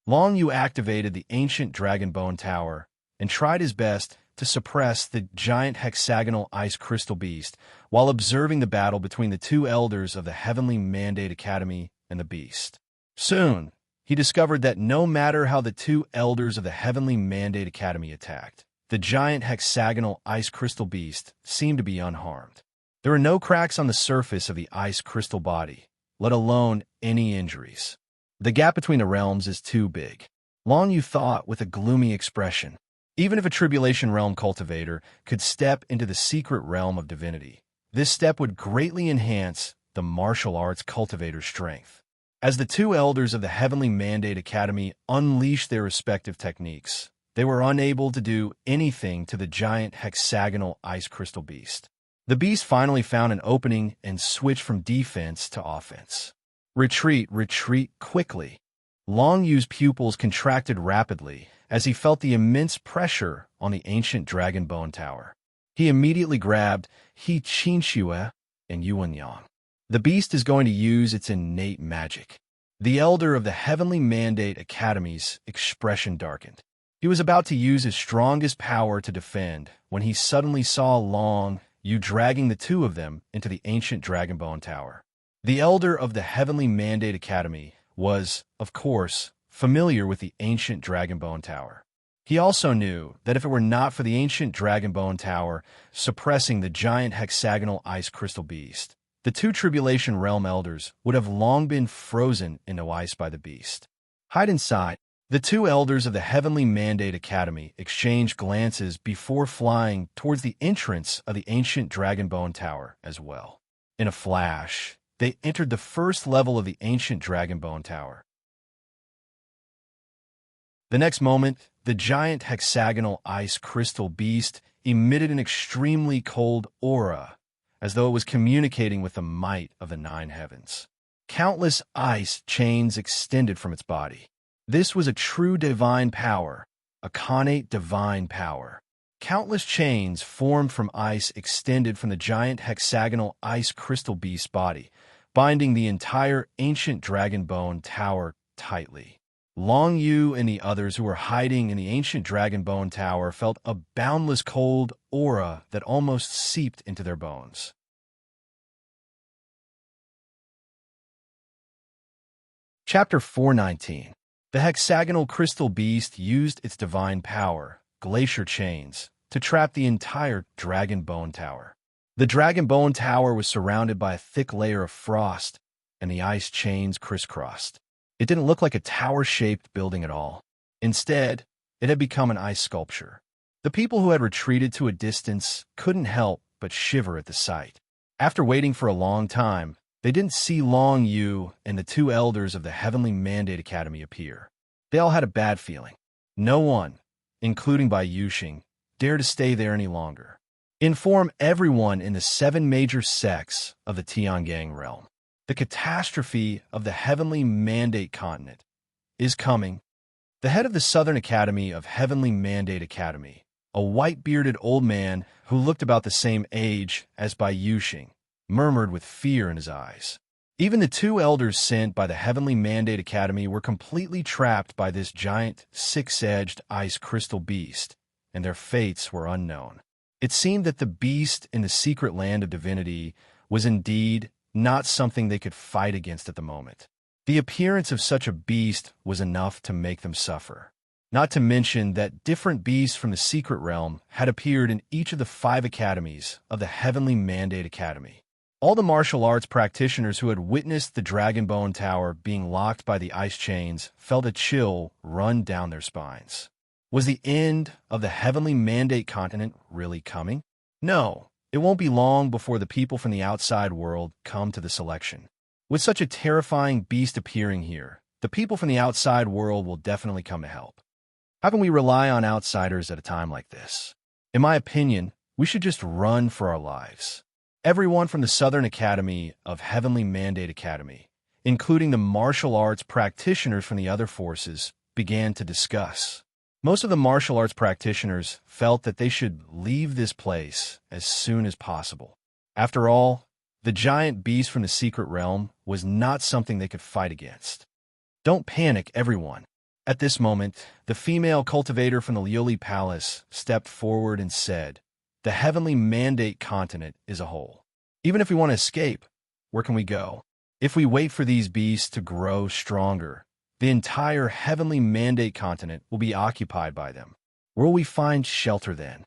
Long Yu activated the ancient Dragon Bone Tower and tried his best to suppress the giant hexagonal ice crystal beast while observing the battle between the two elders of the Heavenly Mandate Academy and the beast. Soon, he discovered that no matter how the two elders of the Heavenly Mandate Academy attacked, the giant hexagonal ice crystal beast seemed to be unharmed. There were no cracks on the surface of the ice crystal body, let alone any injuries. The gap between the realms is too big. Long Yu thought with a gloomy expression. Even if a Tribulation Realm cultivator could step into the secret realm of divinity, this step would greatly enhance the martial arts cultivator's strength. As the two elders of the Heavenly Mandate Academy unleashed their respective techniques, they were unable to do anything to the giant hexagonal ice crystal beast. The beast finally found an opening and switched from defense to offense. Retreat, retreat quickly. Long Yu's pupils contracted rapidly as he felt the immense pressure on the ancient Dragon Bone Tower. He immediately grabbed He Qinxue and Yuan Yang. The beast is going to use its innate magic. The elder of the Heavenly Mandate Academy's expression darkened. He was about to use his strongest power to defend when he suddenly saw Long Yu dragging the two of them into the ancient Dragon Bone Tower. The elder of the Heavenly Mandate Academy was, of course, familiar with the ancient Dragon Bone Tower. He also knew that if it were not for the ancient Dragon Bone Tower suppressing the giant hexagonal ice crystal beast, the two Tribulation Realm elders would have long been frozen into ice by the beast. Hide inside. The two elders of the Heavenly Mandate Academy exchanged glances before flying towards the entrance of the ancient Dragon Bone Tower as well. In a flash, they entered the first level of the ancient Dragon Bone Tower. The next moment, the giant hexagonal ice crystal beast emitted an extremely cold aura, as though it was communicating with the might of the nine heavens. Countless ice chains extended from its body. This was a true divine power, a connate divine power. Countless chains formed from ice extended from the giant hexagonal ice crystal beast's body, binding the entire ancient Dragon Bone Tower tightly. Long Yu and the others who were hiding in the ancient Dragon Bone Tower felt a boundless cold aura that almost seeped into their bones. Chapter 419. The hexagonal crystal beast used its divine power, glacier chains, to trap the entire Dragon Bone Tower. The Dragon Bone Tower was surrounded by a thick layer of frost, and the ice chains crisscrossed. It didn't look like a tower-shaped building at all. Instead, it had become an ice sculpture. The people who had retreated to a distance couldn't help but shiver at the sight. After waiting for a long time, they didn't see Long Yu and the two elders of the Heavenly Mandate Academy appear. They all had a bad feeling. No one, including Bai Yuxing, dared to stay there any longer. Inform everyone in the 7 major sects of the Tiangang realm. The catastrophe of the Heavenly Mandate continent is coming. The head of the Southern Academy of Heavenly Mandate Academy, a white-bearded old man who looked about the same age as Bai Yuxing, murmured with fear in his eyes. Even the two elders sent by the Heavenly Mandate Academy were completely trapped by this giant, six-edged ice crystal beast, and their fates were unknown. It seemed that the beast in the secret land of divinity was indeed not something they could fight against at the moment. The appearance of such a beast was enough to make them suffer. Not to mention that different beasts from the secret realm had appeared in each of the 5 academies of the Heavenly Mandate Academy. All the martial arts practitioners who had witnessed the Dragonbone Tower being locked by the ice chains felt a chill run down their spines. Was the end of the Heavenly Mandate continent really coming? No, it won't be long before the people from the outside world come to the selection. With such a terrifying beast appearing here, the people from the outside world will definitely come to help. How can we rely on outsiders at a time like this? In my opinion, we should just run for our lives. Everyone from the Southern Academy of Heavenly Mandate Academy, including the martial arts practitioners from the other forces, began to discuss. Most of the martial arts practitioners felt that they should leave this place as soon as possible. After all, the giant beast from the secret realm was not something they could fight against. Don't panic, everyone. At this moment, the female cultivator from the Lioli Palace stepped forward and said, "The Heavenly Mandate continent is a whole. Even if we want to escape, where can we go? If we wait for these beasts to grow stronger, the entire Heavenly Mandate continent will be occupied by them. Where will we find shelter then?"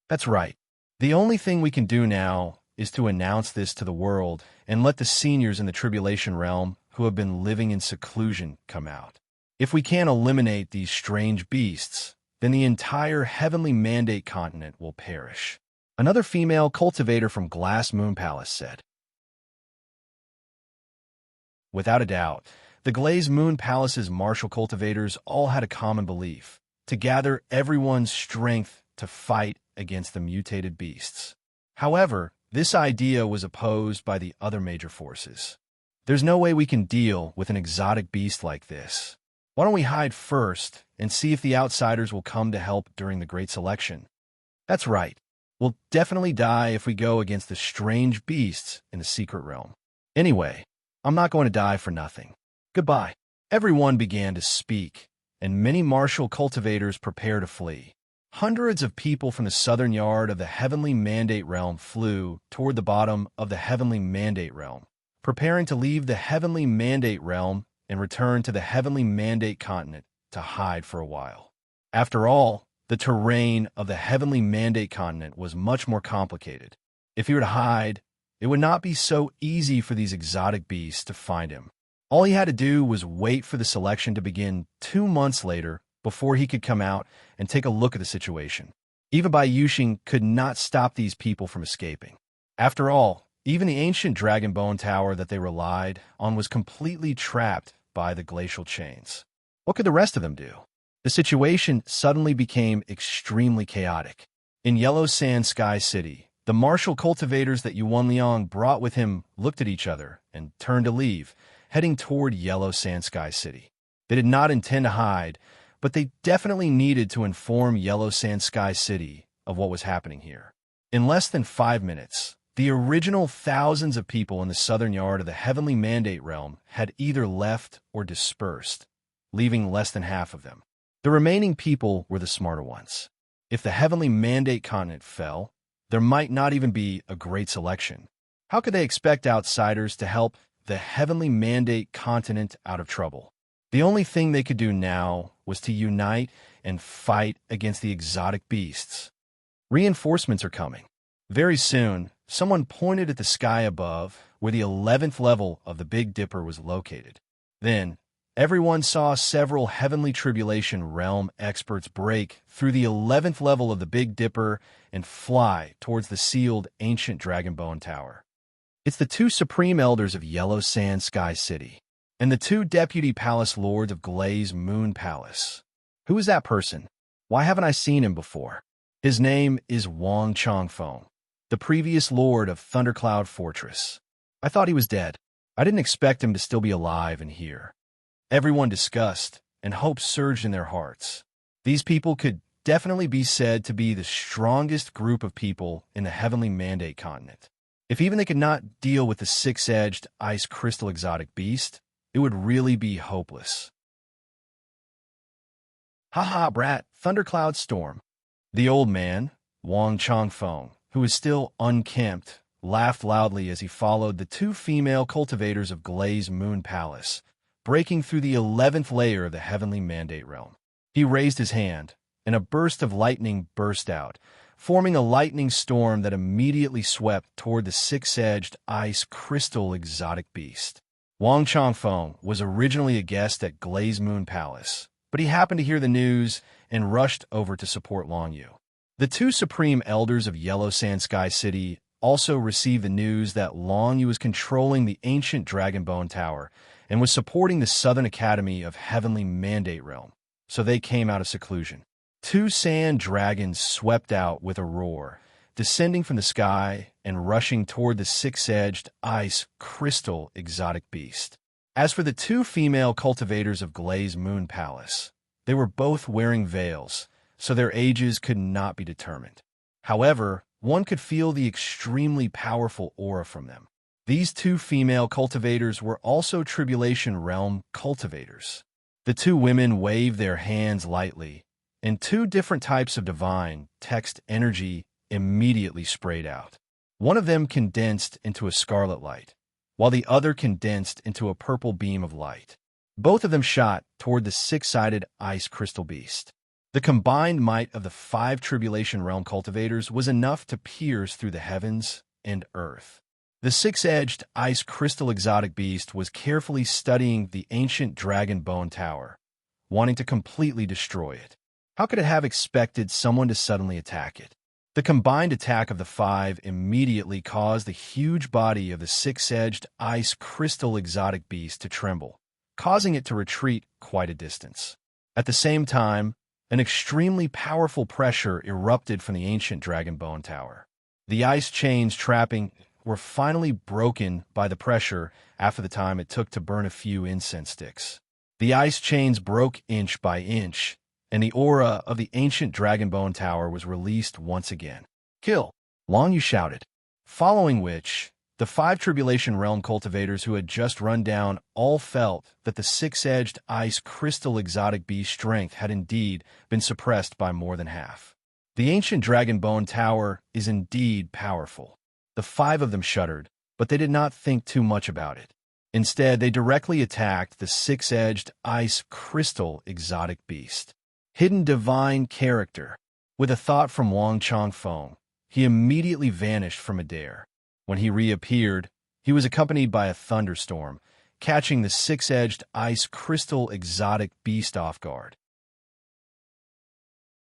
That's right. The only thing we can do now is to announce this to the world and let the seniors in the Tribulation Realm who have been living in seclusion come out. If we can't eliminate these strange beasts, then the entire Heavenly Mandate continent will perish. Another female cultivator from Glass Moon Palace said. Without a doubt, the Glaze Moon Palace's martial cultivators all had a common belief: to gather everyone's strength to fight against the mutated beasts. However, this idea was opposed by the other major forces. There's no way we can deal with an exotic beast like this. Why don't we hide first and see if the outsiders will come to help during the Great Selection? That's right. We'll definitely die if we go against the strange beasts in the secret realm. Anyway, I'm not going to die for nothing. Goodbye. Everyone began to speak, and many martial cultivators prepared to flee. Hundreds of people from the southern yard of the Heavenly Mandate Realm flew toward the bottom of the Heavenly Mandate Realm, preparing to leave the Heavenly Mandate Realm and return to the Heavenly Mandate continent to hide for a while. After all, the terrain of the Heavenly Mandate continent was much more complicated. If he were to hide, it would not be so easy for these exotic beasts to find him. All he had to do was wait for the selection to begin 2 months later before he could come out and take a look at the situation. Even Bai Yuxing could not stop these people from escaping. After all, even the ancient Dragonbone Tower that they relied on was completely trapped by the glacial chains. What could the rest of them do? The situation suddenly became extremely chaotic. In Yellow Sand Sky City, the martial cultivators that Yuan Liang brought with him looked at each other and turned to leave, heading toward Yellow Sand Sky City. They did not intend to hide, but they definitely needed to inform Yellow Sand Sky City of what was happening here. In less than 5 minutes, the original thousands of people in the southern yard of the Heavenly Mandate Realm had either left or dispersed, leaving less than half of them. The remaining people were the smarter ones. If the Heavenly Mandate continent fell, there might not even be a great selection. How could they expect outsiders to help the Heavenly Mandate continent out of trouble? The only thing they could do now was to unite and fight against the exotic beasts. Reinforcements are coming. Very soon, someone pointed at the sky above where the 11th level of the Big Dipper was located. Then, everyone saw several Heavenly Tribulation Realm experts break through the 11th level of the Big Dipper and fly towards the sealed ancient Dragonbone Tower. It's the 2 Supreme Elders of Yellow Sand Sky City and the 2 Deputy Palace Lords of Glaze Moon Palace. Who is that person? Why haven't I seen him before? His name is Wang Changfeng, the previous Lord of Thundercloud Fortress. I thought he was dead. I didn't expect him to still be alive and here. Everyone discussed, and hope surged in their hearts. These people could definitely be said to be the strongest group of people in the Heavenly Mandate continent. If even they could not deal with the 6-edged ice crystal exotic beast, it would really be hopeless. "Ha-ha, brat, Thundercloud Storm." The old man, Wang Changfeng, who was still unkempt, laughed loudly as he followed the 2 female cultivators of Glaze Moon Palace, breaking through the 11th layer of the Heavenly Mandate Realm. He raised his hand, and a burst of lightning burst out, forming a lightning storm that immediately swept toward the six-edged ice crystal exotic beast. Wang Changfeng was originally a guest at Glaze Moon Palace, but he happened to hear the news and rushed over to support Long Yu. The two supreme elders of Yellow Sand Sky City also received the news that Long Yu was controlling the ancient Dragonbone Tower and was supporting the Southern Academy of Heavenly Mandate Realm, so they came out of seclusion. Two sand dragons swept out with a roar, descending from the sky and rushing toward the six-edged ice crystal exotic beast. As for the two female cultivators of Glaze Moon Palace, they were both wearing veils, so their ages could not be determined. However, one could feel the extremely powerful aura from them. These two female cultivators were also Tribulation Realm cultivators. The two women waved their hands lightly, and two different types of divine text energy immediately sprayed out. One of them condensed into a scarlet light, while the other condensed into a purple beam of light. Both of them shot toward the six-sided ice crystal beast. The combined might of the 5 Tribulation Realm cultivators was enough to pierce through the heavens and earth. The six-edged ice crystal exotic beast was carefully studying the ancient Dragon Bone Tower, wanting to completely destroy it. How could it have expected someone to suddenly attack it? The combined attack of the 5 immediately caused the huge body of the six-edged ice crystal exotic beast to tremble, causing it to retreat quite a distance. At the same time, an extremely powerful pressure erupted from the ancient Dragon Bone Tower. The ice chains trapping were finally broken by the pressure after the time it took to burn a few incense sticks. The ice chains broke inch by inch, and the aura of the ancient Dragonbone Tower was released once again. "Kill!" Long Yu shouted, following which, the 5 Tribulation Realm cultivators who had just run down all felt that the six-edged ice crystal exotic beast strength had indeed been suppressed by more than half. The ancient Dragonbone Tower is indeed powerful. The 5 of them shuddered, but they did not think too much about it. Instead, they directly attacked the six-edged ice crystal exotic beast. Hidden divine character. With a thought from Wang Changfeng, he immediately vanished from Adair. When he reappeared, he was accompanied by a thunderstorm, catching the six-edged ice crystal exotic beast off guard.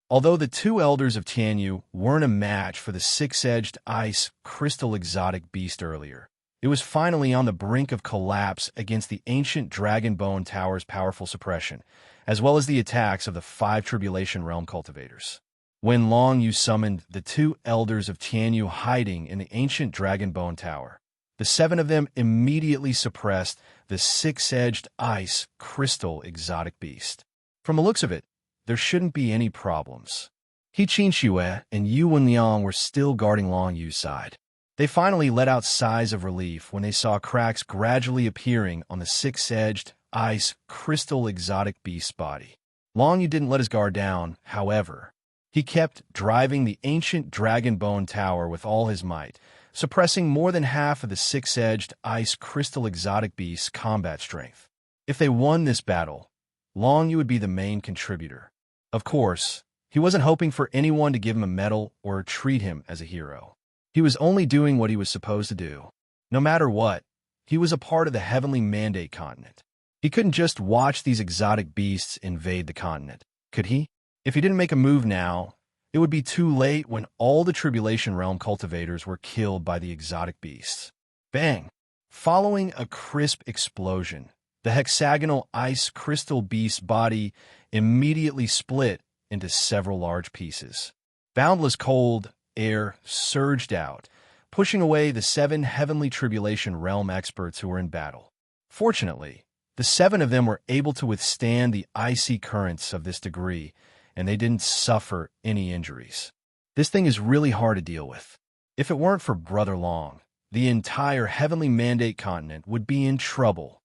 Although the 2 elders of Tianyu weren't a match for the six-edged ice crystal exotic beast earlier, it was finally on the brink of collapse against the ancient Dragonbone Tower's powerful suppression, as well as the attacks of the 5 Tribulation Realm cultivators. When Long Yu summoned the 2 elders of Tianyu hiding in the ancient Dragonbone Tower, the 7 of them immediately suppressed the six-edged ice crystal exotic beast. From the looks of it, there shouldn't be any problems. He Qin Xue and Yu Wenliang were still guarding Long Yu's side. They finally let out sighs of relief when they saw cracks gradually appearing on the six-edged ice crystal exotic beast's body. Long Yu didn't let his guard down, however. He kept driving the ancient Dragonbone Tower with all his might, suppressing more than half of the six-edged ice crystal exotic beast's combat strength. If they won this battle, Long Yu would be the main contributor. Of course, he wasn't hoping for anyone to give him a medal or treat him as a hero. He was only doing what he was supposed to do. No matter what, he was a part of the Heavenly Mandate continent. He couldn't just watch these exotic beasts invade the continent, could he? If he didn't make a move now, it would be too late when all the Tribulation Realm cultivators were killed by the exotic beasts. Bang! Following a crisp explosion, the hexagonal ice crystal beast's body immediately split into several large pieces. Boundless cold air surged out, pushing away the 7 Heavenly Tribulation Realm experts who were in battle. Fortunately, the 7 of them were able to withstand the icy currents of this degree, and they didn't suffer any injuries. This thing is really hard to deal with. If it weren't for Brother Long, the entire Heavenly Mandate continent would be in trouble.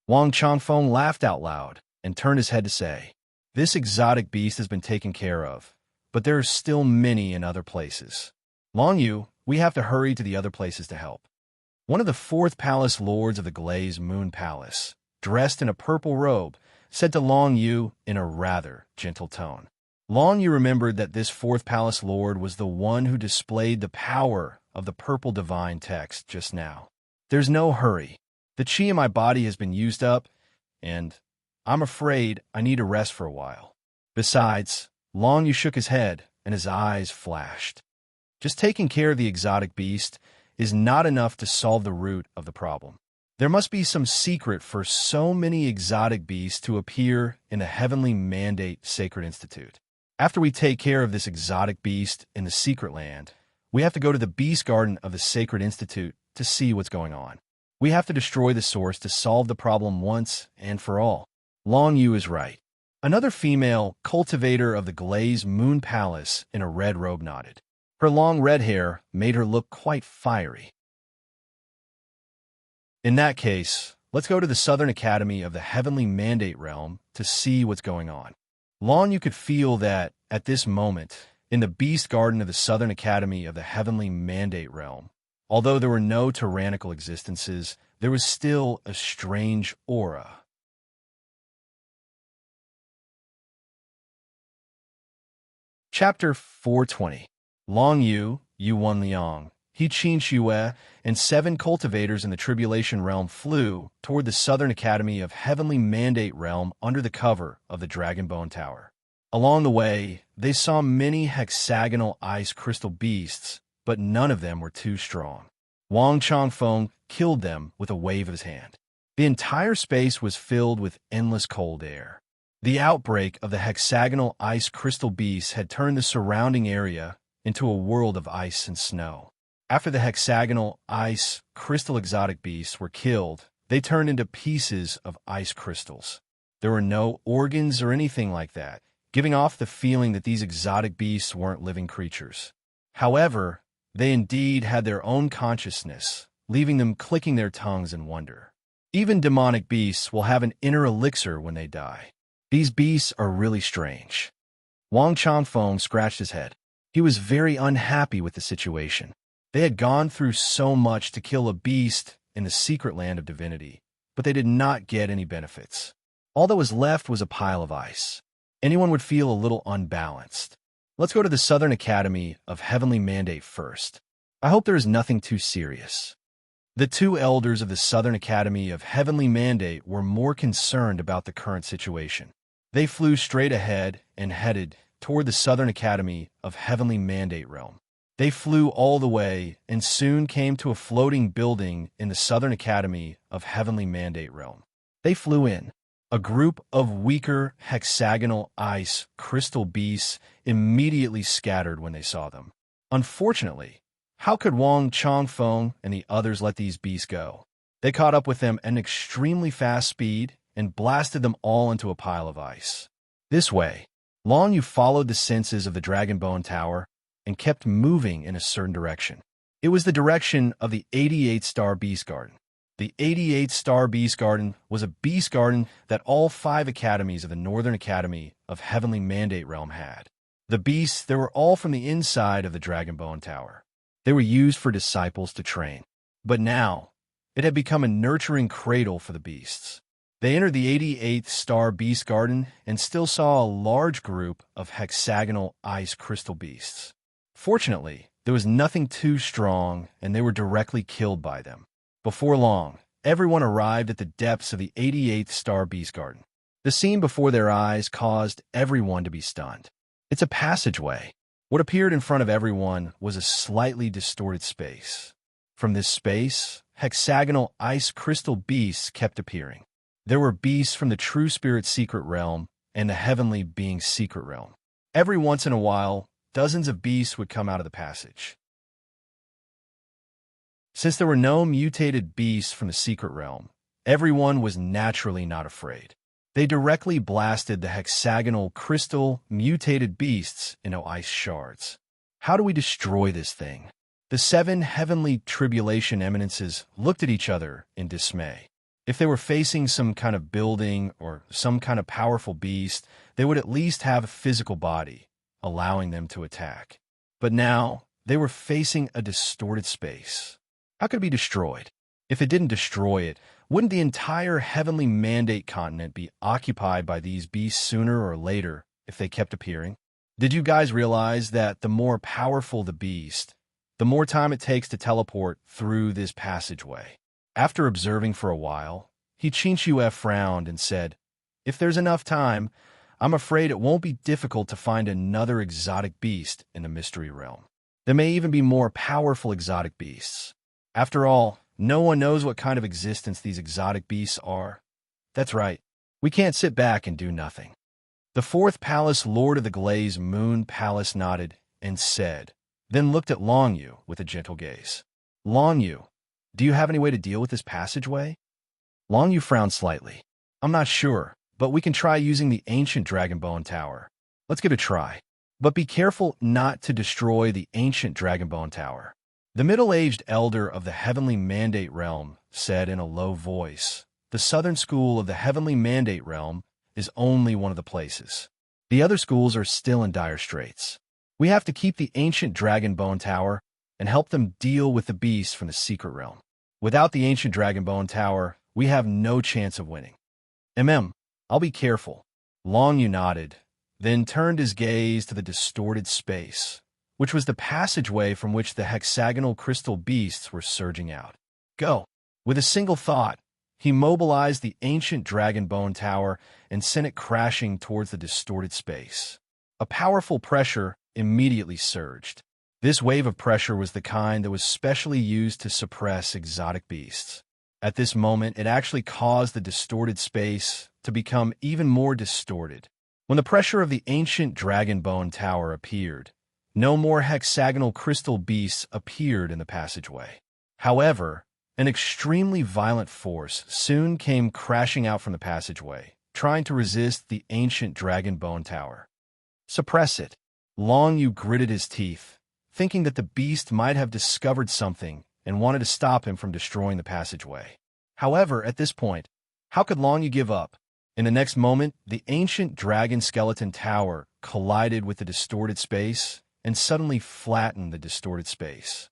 Wang Changfeng laughed out loud and turned his head to say, "This exotic beast has been taken care of, but there are still many in other places. Long Yu, we have to hurry to the other places to help." One of the 4th Palace Lords of the Glaze Moon Palace, dressed in a purple robe, said to Long Yu in a rather gentle tone, Long you remembered that this fourth palace lord was the one who displayed the power of the purple divine text just now. There's no hurry. The chi in my body has been used up, and I'm afraid I need a rest for a while. Besides, Long Yu shook his head, and his eyes flashed. Just taking care of the exotic beast is not enough to solve the root of the problem. There must be some secret for so many exotic beasts to appear in the Heavenly Mandate Sacred Institute. After we take care of this exotic beast in the secret land, we have to go to the Beast Garden of the Sacred Institute to see what's going on. We have to destroy the source to solve the problem once and for all. Long Yu is right. Another female cultivator of the Glazed Moon Palace in a red robe nodded. Her long red hair made her look quite fiery. In that case, let's go to the Southern Academy of the Heavenly Mandate Realm to see what's going on. Long you could feel that, at this moment, in the Beast Garden of the Southern Academy of the Heavenly Mandate Realm, although there were no tyrannical existences, there was still a strange aura. Chapter 420. Long Yu, Yuan Liang, He Qin Xue, and 7 cultivators in the Tribulation Realm flew toward the Southern Academy of Heavenly Mandate Realm under the cover of the Dragonbone Tower. Along the way, they saw many hexagonal ice crystal beasts, but none of them were too strong. Wang Changfeng killed them with a wave of his hand. The entire space was filled with endless cold air. The outbreak of the hexagonal ice crystal beasts had turned the surrounding area into a world of ice and snow. After the hexagonal ice crystal exotic beasts were killed, they turned into pieces of ice crystals. There were no organs or anything like that, giving off the feeling that these exotic beasts weren't living creatures. However, they indeed had their own consciousness, leaving them clicking their tongues in wonder. Even demonic beasts will have an inner elixir when they die. These beasts are really strange. Wang Changfeng scratched his head. He was very unhappy with the situation. They had gone through so much to kill a beast in the secret land of divinity, but they did not get any benefits. All that was left was a pile of ice. Anyone would feel a little unbalanced. Let's go to the Southern Academy of Heavenly Mandate first. I hope there is nothing too serious. The 2 elders of the Southern Academy of Heavenly Mandate were more concerned about the current situation. They flew straight ahead and headed toward the Southern Academy of Heavenly Mandate Realm. They flew all the way and soon came to a floating building in the Southern Academy of Heavenly Mandate Realm. They flew in. A group of weaker hexagonal ice crystal beasts immediately scattered when they saw them. Unfortunately, how could Wang Changfeng and the others let these beasts go? They caught up with them at an extremely fast speed and blasted them all into a pile of ice. This way, Long Yu followed the senses of the Dragonbone Tower and kept moving in a certain direction. It was the direction of the 88-star Beast Garden. The 88-star Beast Garden was a beast garden that all 5 academies of the Northern Academy of Heavenly Mandate Realm had. The beasts, they were all from the inside of the Dragonbone Tower. They were used for disciples to train. But now, it had become a nurturing cradle for the beasts. They entered the 88th-star Beast Garden and still saw a large group of hexagonal ice crystal beasts. Fortunately, there was nothing too strong, and they were directly killed by them. Before long, everyone arrived at the depths of the 88th-star Beast Garden. The scene before their eyes caused everyone to be stunned. It's a passageway. What appeared in front of everyone was a slightly distorted space. From this space, hexagonal ice crystal beasts kept appearing. There were beasts from the True Spirit Secret Realm and the Heavenly Being Secret Realm. Every once in a while, dozens of beasts would come out of the passage. Since there were no mutated beasts from the Secret Realm, everyone was naturally not afraid. They directly blasted the hexagonal crystal mutated beasts into ice shards. How do we destroy this thing? The 7 heavenly tribulation eminences looked at each other in dismay. If they were facing some kind of building or some kind of powerful beast, they would at least have a physical body, allowing them to attack. But now, they were facing a distorted space. How could it be destroyed? If it didn't destroy it, wouldn't the entire Heavenly Mandate continent be occupied by these beasts sooner or later if they kept appearing? Did you guys realize that the more powerful the beast, the more time it takes to teleport through this passageway? After observing for a while, Chinchue frowned and said, "If there's enough time, I'm afraid it won't be difficult to find another exotic beast in the mystery realm. There may even be more powerful exotic beasts. After all, no one knows what kind of existence these exotic beasts are. That's right, we can't sit back and do nothing." The fourth palace lord of the Glaze Moon Palace nodded and said, then looked at Long Yu with a gentle gaze. "Long Yu, do you have any way to deal with this passageway?" Long Yu frowned slightly. "I'm not sure, but we can try using the ancient Dragon Bone Tower. Let's give it a try. But be careful not to destroy the ancient Dragon Bone Tower." The middle-aged elder of the Heavenly Mandate Realm said in a low voice, "The southern school of the Heavenly Mandate Realm is only one of the places. The other schools are still in dire straits. We have to keep the ancient Dragon Bone Tower and help them deal with the beasts from the secret realm. Without the ancient Dragon Bone Tower, we have no chance of winning." I'll be careful." Long Yu nodded, then turned his gaze to the distorted space, which was the passageway from which the hexagonal crystal beasts were surging out. "Go." With a single thought, he mobilized the ancient Dragon Bone Tower and sent it crashing towards the distorted space. A powerful pressure immediately surged. This wave of pressure was the kind that was specially used to suppress exotic beasts. At this moment, it actually caused the distorted space to become even more distorted. When the pressure of the ancient Dragon Bone Tower appeared, no more hexagonal crystal beasts appeared in the passageway. However, an extremely violent force soon came crashing out from the passageway, trying to resist the ancient Dragon Bone Tower. "Suppress it." Long Yu gritted his teeth, thinking that the beast might have discovered something and wanted to stop him from destroying the passageway. However, at this point, how could Long Yu give up? In the next moment, the ancient Dragon Skeleton Tower collided with the distorted space and suddenly flattened the distorted space.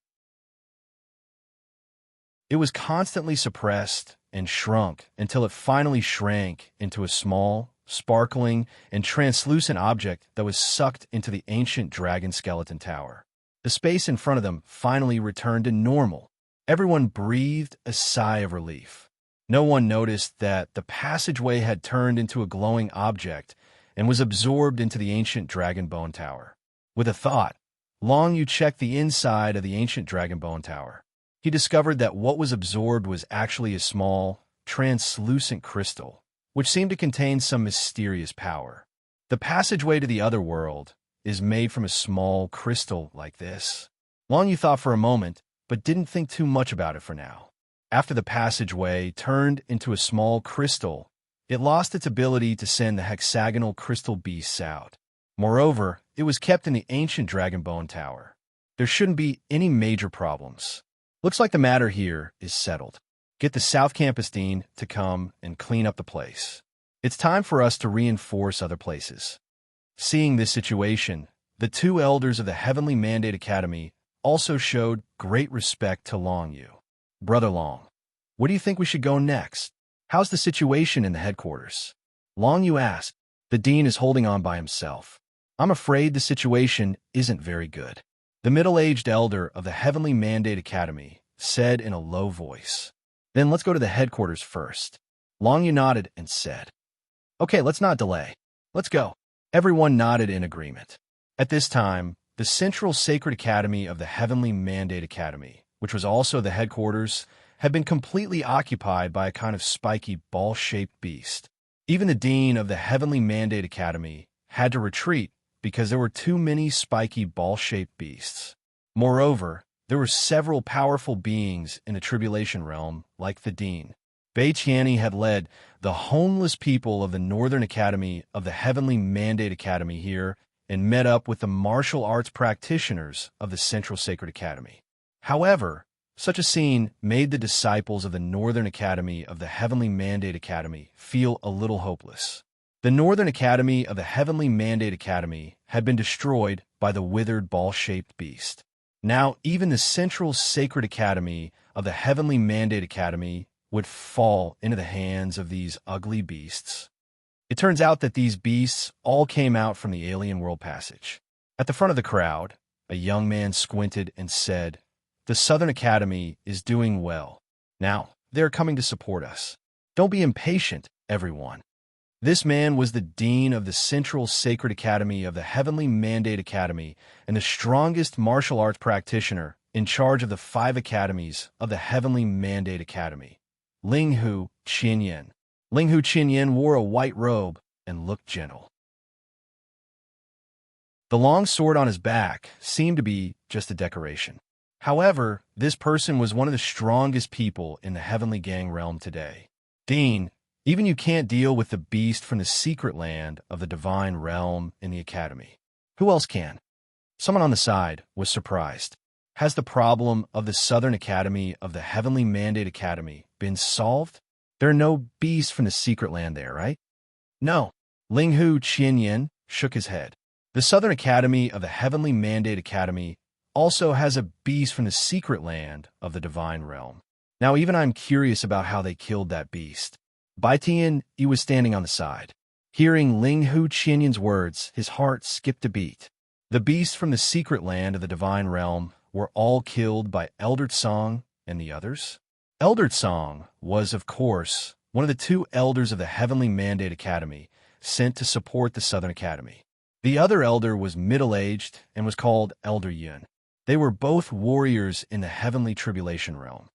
It was constantly suppressed and shrunk until it finally shrank into a small, sparkling, and translucent object that was sucked into the ancient Dragon Skeleton Tower. The space in front of them finally returned to normal. Everyone breathed a sigh of relief. No one noticed that the passageway had turned into a glowing object and was absorbed into the ancient Dragon Bone Tower. With a thought, Long Yu checked the inside of the ancient Dragon Bone Tower. He discovered that what was absorbed was actually a small, translucent crystal, which seemed to contain some mysterious power. The passageway to the other world is made from a small crystal like this. Long Yu thought for a moment, but didn't think too much about it for now. After the passageway turned into a small crystal, it lost its ability to send the hexagonal crystal beasts out. Moreover, it was kept in the ancient Dragon Bone Tower. There shouldn't be any major problems. Looks like the matter here is settled. Get the South Campus Dean to come and clean up the place. It's time for us to reinforce other places. Seeing this situation, the two elders of the Heavenly Mandate Academy also showed great respect to Long Yu. "Brother Long, where do you think we should go next? How's the situation in the headquarters?" Long Yu asked. "The dean is holding on by himself. I'm afraid the situation isn't very good." The middle-aged elder of the Heavenly Mandate Academy said in a low voice. "Then let's go to the headquarters first." Long Yu nodded and said, "Okay, let's not delay. Let's go." Everyone nodded in agreement. At this time, the Central Sacred Academy of the Heavenly Mandate Academy, which was also the headquarters, had been completely occupied by a kind of spiky ball-shaped beast. Even the dean of the Heavenly Mandate Academy had to retreat because there were too many spiky ball-shaped beasts. Moreover, there were several powerful beings in the Tribulation Realm, like the Dean. Bei Qiani had led the homeless people of the Northern Academy of the Heavenly Mandate Academy here and met up with the martial arts practitioners of the Central Sacred Academy. However, such a scene made the disciples of the Northern Academy of the Heavenly Mandate Academy feel a little hopeless. The Northern Academy of the Heavenly Mandate Academy had been destroyed by the withered ball-shaped beast. Now, even the Central Sacred Academy of the Heavenly Mandate Academy would fall into the hands of these ugly beasts. It turns out that these beasts all came out from the alien world passage. At the front of the crowd, a young man squinted and said, "The Southern Academy is doing well. Now, they're coming to support us. Don't be impatient, everyone." This man was the dean of the Central Sacred Academy of the Heavenly Mandate Academy and the strongest martial arts practitioner in charge of the 5 academies of the Heavenly Mandate Academy, Linghu Qinyan. Linghu Qinyan wore a white robe and looked gentle. The long sword on his back seemed to be just a decoration. However, this person was one of the strongest people in the Heavenly Gang realm today. "Dean, even you can't deal with the beast from the secret land of the divine realm in the academy. Who else can?" Someone on the side was surprised. Has the problem of the Southern Academy of the Heavenly Mandate Academy been solved? There are no beasts from the secret land there, right? No. Linghu Qinyan shook his head. The Southern Academy of the Heavenly Mandate Academy also has a beast from the secret land of the divine realm. Now even I'm curious about how they killed that beast. Baitian, he was standing on the side. Hearing Linghu Qinyan's words, his heart skipped a beat. The beasts from the secret land of the divine realm were all killed by Elder Tsong and the others? Elder Tsong was, of course, one of the 2 elders of the Heavenly Mandate Academy sent to support the Southern Academy. The other elder was middle-aged and was called Elder Yun. They were both warriors in the Heavenly Tribulation realm.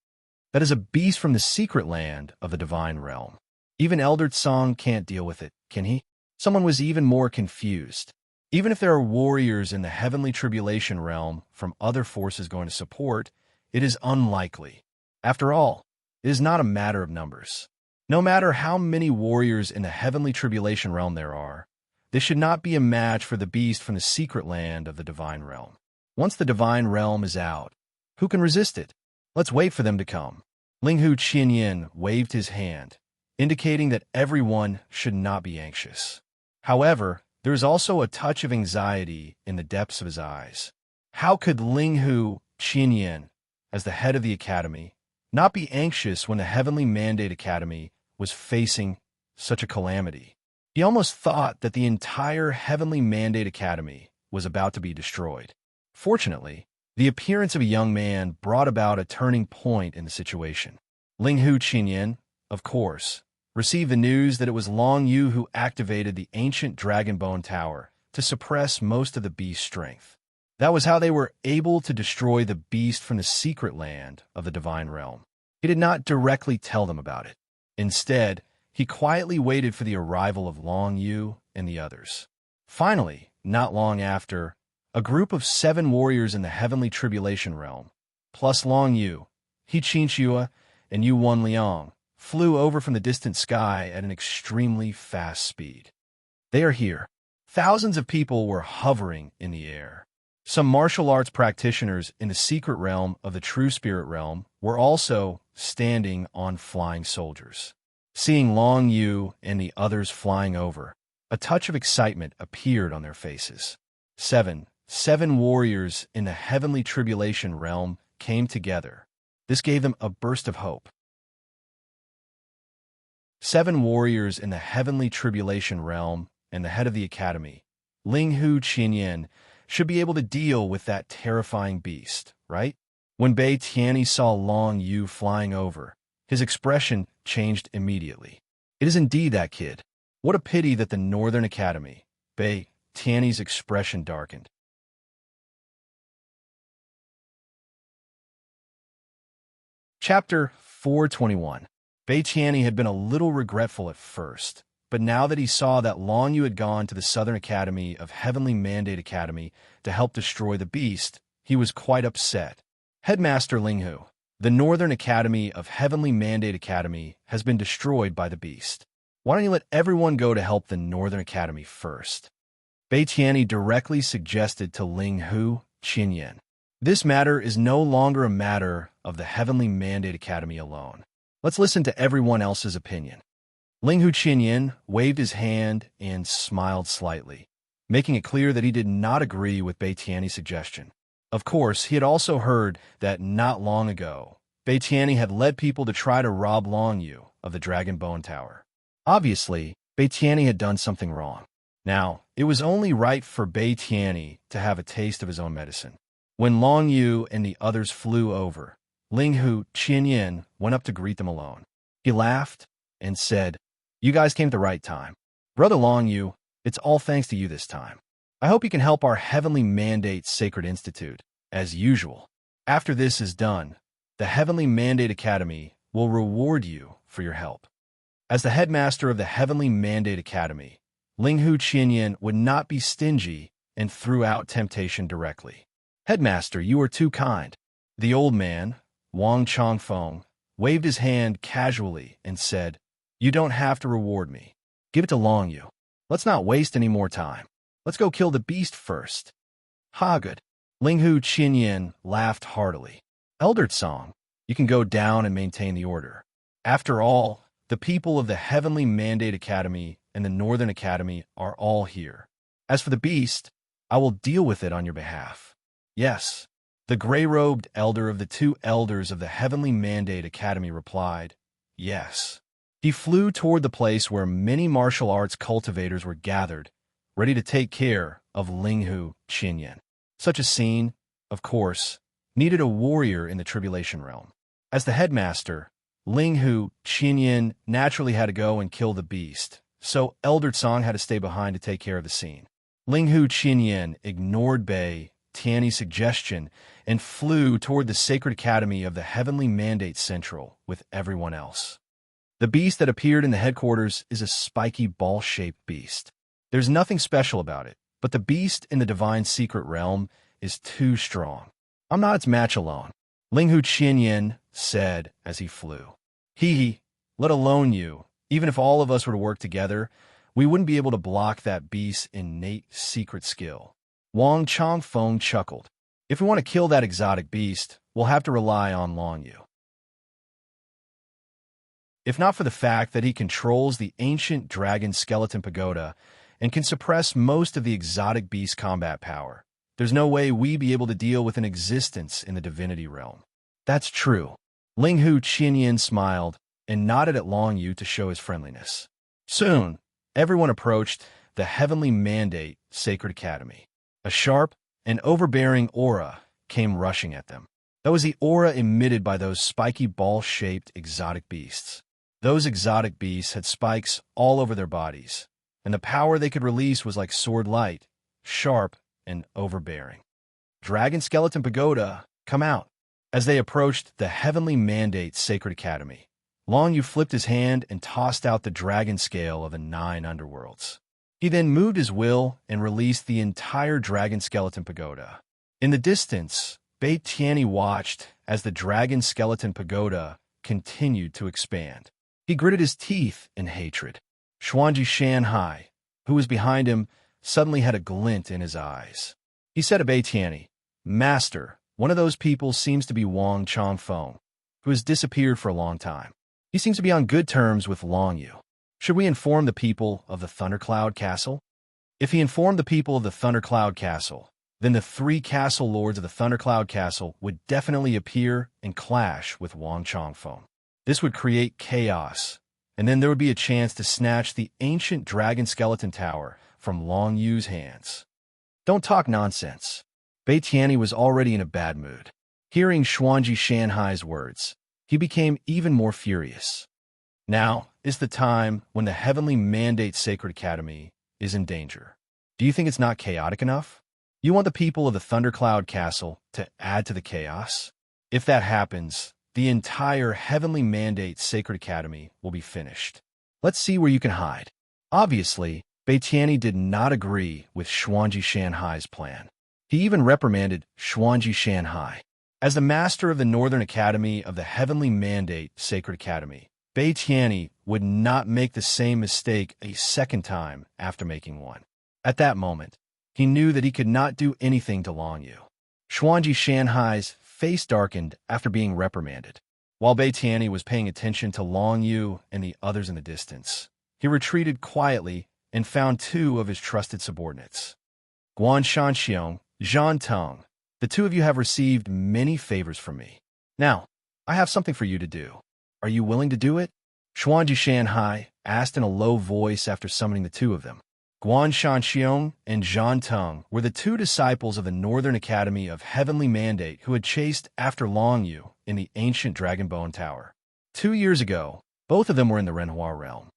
That is a beast from the secret land of the divine realm. Even Elder Tsong can't deal with it, can he? Someone was even more confused. Even if there are warriors in the Heavenly Tribulation realm from other forces going to support, it is unlikely. After all, it is not a matter of numbers. No matter how many warriors in the Heavenly Tribulation realm there are, this should not be a match for the beast from the secret land of the divine realm. Once the divine realm is out, who can resist it? Let's wait for them to come. Linghu Qinyan waved his hand, indicating that everyone should not be anxious. However, there is also a touch of anxiety in the depths of his eyes. How could Linghu Qinyan, as the head of the academy, not be anxious when the Heavenly Mandate Academy was facing such a calamity? He almost thought that the entire Heavenly Mandate Academy was about to be destroyed. Fortunately, the appearance of a young man brought about a turning point in the situation. Linghu Qinyan, of course, received the news that it was Long Yu who activated the ancient Dragon Bone Tower to suppress most of the beast's strength. That was how they were able to destroy the beast from the secret land of the divine realm. He did not directly tell them about it. Instead, he quietly waited for the arrival of Long Yu and the others. Finally, not long after, a group of 7 warriors in the Heavenly Tribulation realm, plus Long Yu, He Qinxua, and Yu Wan Liang, flew over from the distant sky at an extremely fast speed. They are here. Thousands of people were hovering in the air. Some martial arts practitioners in the secret realm of the true spirit realm were also standing on flying soldiers. Seeing Long Yu and the others flying over, a touch of excitement appeared on their faces. Seven warriors in the Heavenly Tribulation realm came together. This gave them a burst of hope. 7 warriors in the Heavenly Tribulation realm and the head of the academy, Linghu Qinyan, should be able to deal with that terrifying beast, right? When Bei Tianyi saw Long Yu flying over, his expression changed immediately. It is indeed that kid. What a pity that the Northern Academy, Bei Tianyi's expression darkened. Chapter 421. Bei Tianyi had been a little regretful at first, but now that he saw that Long Yu had gone to the Southern Academy of Heavenly Mandate Academy to help destroy the beast, he was quite upset. Headmaster Linghu, the Northern Academy of Heavenly Mandate Academy has been destroyed by the beast. Why don't you let everyone go to help the Northern Academy first? Bei Tianyi directly suggested to Linghu Qinyan. This matter is no longer a matter of the Heavenly Mandate Academy alone. Let's listen to everyone else's opinion. Linghu Qinyan waved his hand and smiled slightly, making it clear that he did not agree with Bei Tianyi's suggestion. Of course, he had also heard that not long ago, Bei Tianyi had led people to try to rob Long Yu of the Dragon Bone Tower. Obviously, Bei Tianyi had done something wrong. Now, it was only right for Bei Tianyi to have a taste of his own medicine. When Long Yu and the others flew over, Ling Hu Qianyin went up to greet them alone. He laughed and said, "You guys came at the right time. Brother Long Yu, it's all thanks to you this time. I hope you can help our Heavenly Mandate Sacred Institute, as usual. After this is done, the Heavenly Mandate Academy will reward you for your help." As the headmaster of the Heavenly Mandate Academy, Ling Hu Qianyin would not be stingy and threw out temptation directly. "Headmaster, you are too kind." The old man, Wang Chongfeng, waved his hand casually and said, "You don't have to reward me. Give it to Long Yu. Let's not waste any more time. Let's go kill the beast first." "Ha, good." Ling Hu Qianyin laughed heartily. "Elder Song, you can go down and maintain the order. After all, the people of the Heavenly Mandate Academy and the Northern Academy are all here. As for the beast, I will deal with it on your behalf." "Yes." The gray-robed elder of the two elders of the Heavenly Mandate Academy replied, "Yes." He flew toward the place where many martial arts cultivators were gathered, ready to take care of Ling Hu Qianyin. Such a scene, of course, needed a warrior in the Tribulation Realm. As the headmaster, Ling Hu Qianyin naturally had to go and kill the beast, so Elder Tsang had to stay behind to take care of the scene. Ling Hu Qianyin ignored Bei Tianyi's suggestion and flew toward the Sacred Academy of the Heavenly Mandate Central with everyone else. The beast that appeared in the headquarters is a spiky ball-shaped beast. There's nothing special about it, but the beast in the Divine Secret Realm is too strong. I'm not its match alone, Ling Hu Qianyin said as he flew. He, let alone you, even if all of us were to work together, we wouldn't be able to block that beast's innate secret skill. Wang Chongfeng chuckled. If we want to kill that exotic beast, we'll have to rely on Long Yu. If not for the fact that he controls the ancient dragon skeleton pagoda and can suppress most of the exotic beast combat power, there's no way we'd be able to deal with an existence in the divinity realm. That's true. Ling Hu Qianyin smiled and nodded at Long Yu to show his friendliness. Soon, everyone approached the Heavenly Mandate Sacred Academy. A sharp and overbearing aura came rushing at them. That was the aura emitted by those spiky ball-shaped exotic beasts. Those exotic beasts had spikes all over their bodies, and the power they could release was like sword light, sharp and overbearing. Dragon Skeleton Pagoda, come out. As they approached the Heavenly Mandate Sacred Academy, Long Yu flipped his hand and tossed out the dragon scale of the 9 underworlds. He then moved his will and released the entire Dragon Skeleton Pagoda. In the distance, Bei Tianyi watched as the Dragon Skeleton Pagoda continued to expand. He gritted his teeth in hatred. Xuanji Shanhai, who was behind him, suddenly had a glint in his eyes. He said to Bei Tianyi, "Master, one of those people seems to be Wang Chongfeng, who has disappeared for a long time. He seems to be on good terms with Long Yu. Should we inform the people of the Thundercloud Castle?" If he informed the people of the Thundercloud Castle, then the 3 castle lords of the Thundercloud Castle would definitely appear and clash with Wang Chongfeng. This would create chaos, and then there would be a chance to snatch the ancient Dragon Skeleton Tower from Long Yu's hands. Don't talk nonsense. Bei Tianyi was already in a bad mood. Hearing Xuanji Shanhai's words, he became even more furious. Now is the time when the Heavenly Mandate Sacred Academy is in danger. Do you think it's not chaotic enough? You want the people of the Thundercloud Castle to add to the chaos? If that happens, the entire Heavenly Mandate Sacred Academy will be finished. Let's see where you can hide. Obviously, Bei Tianyi did not agree with Xuanji Shanhai's plan. He even reprimanded Xuanji Shanhai. As the master of the Northern Academy of the Heavenly Mandate Sacred Academy, Bei Tianyi would not make the same mistake a second time after making one. At that moment, he knew that he could not do anything to Long Yu. Xuanji Shanhai's face darkened after being reprimanded. While Bei Tianyi was paying attention to Long Yu and the others in the distance, he retreated quietly and found 2 of his trusted subordinates. Guan Shanxiong, Zhan Tong, the 2 of you have received many favors from me. Now, I have something for you to do. Are you willing to do it? Xuanji Shanhai asked in a low voice after summoning the two of them. Guan Shanxiong and Zhan Teng were the two disciples of the Northern Academy of Heavenly Mandate who had chased after Long Yu in the ancient Dragonbone Tower. 2 years ago, both of them were in the Renhua realm.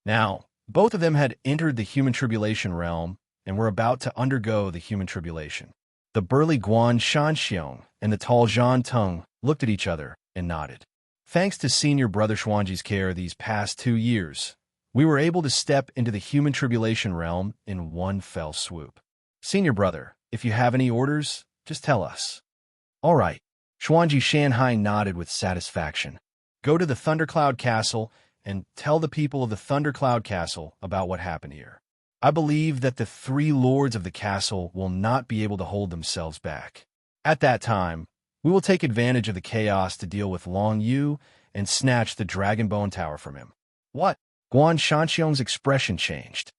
Now, both of them had entered the human tribulation realm and were about to undergo the human tribulation. The burly Guan Shanxiong and the tall Zhan Teng looked at each other and nodded. Thanks to senior brother Xuanji's care these past 2 years, we were able to step into the human tribulation realm in one fell swoop. Senior brother, if you have any orders, just tell us. All right. Xuanji Shanhai nodded with satisfaction. Go to the Thundercloud Castle and tell the people of the Thundercloud Castle about what happened here. I believe that the 3 lords of the castle will not be able to hold themselves back. At that time, we will take advantage of the chaos to deal with Long Yu and snatch the Dragonbone Tower from him. What? Guan Shanxiong's expression changed.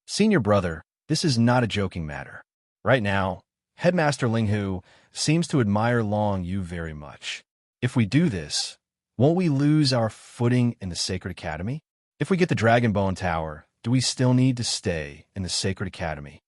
Senior brother, this is not a joking matter. Right now, Headmaster Linghu seems to admire Long Yu very much. If we do this, won't we lose our footing in the Sacred Academy? If we get the Dragonbone Tower, do we still need to stay in the Sacred Academy?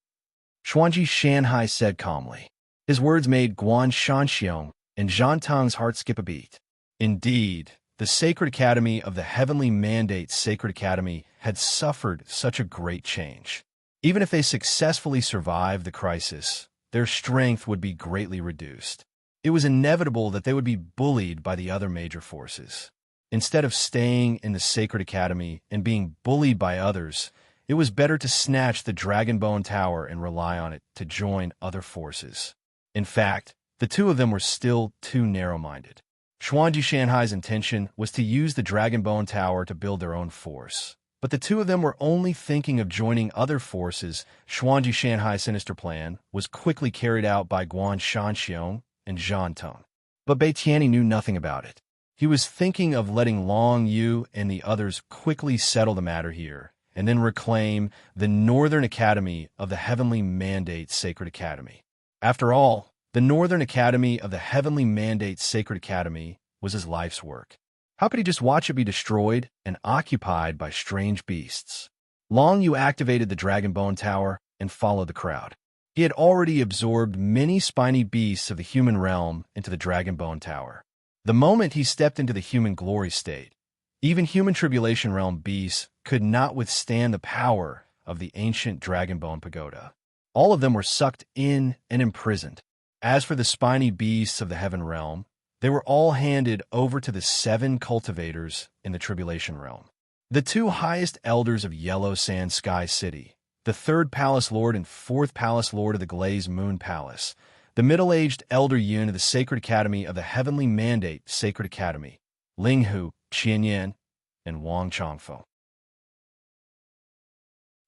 Xuanji Shanhai said calmly. His words made Guan Shanxiong and Zhan Teng's heart skip a beat. Indeed, the Sacred Academy of the Heavenly Mandate Sacred Academy had suffered such a great change. Even if they successfully survived the crisis, their strength would be greatly reduced. It was inevitable that they would be bullied by the other major forces. Instead of staying in the Sacred Academy and being bullied by others, it was better to snatch the Dragonbone Tower and rely on it to join other forces. In fact, the two of them were still too narrow-minded. Xuanji Shanhai's intention was to use the Dragonbone Tower to build their own force. But the two of them were only thinking of joining other forces. Xuanji Shanhai's sinister plan was quickly carried out by Guan Shanxiong and Zhan Teng. But Bai Tianyi knew nothing about it. He was thinking of letting Long Yu and the others quickly settle the matter here, and then reclaim the Northern Academy of the Heavenly Mandate Sacred Academy. After all, the Northern Academy of the Heavenly Mandate Sacred Academy was his life's work. How could he just watch it be destroyed and occupied by strange beasts? Long Yu activated the Dragonbone Tower and followed the crowd. He had already absorbed many spiny beasts of the human realm into the Dragonbone Tower. The moment he stepped into the human glory state, even human tribulation realm beasts could not withstand the power of the ancient Dragonbone Pagoda. All of them were sucked in and imprisoned. As for the spiny beasts of the heaven realm, they were all handed over to the 7 cultivators in the tribulation realm. The 2 highest elders of Yellow Sand Sky City, the 3rd Palace Lord and 4th Palace Lord of the Glazed Moon Palace, the middle-aged Elder Yun of the Sacred Academy of the Heavenly Mandate Sacred Academy, Linghu, Qianyan, and Wang Chongfo.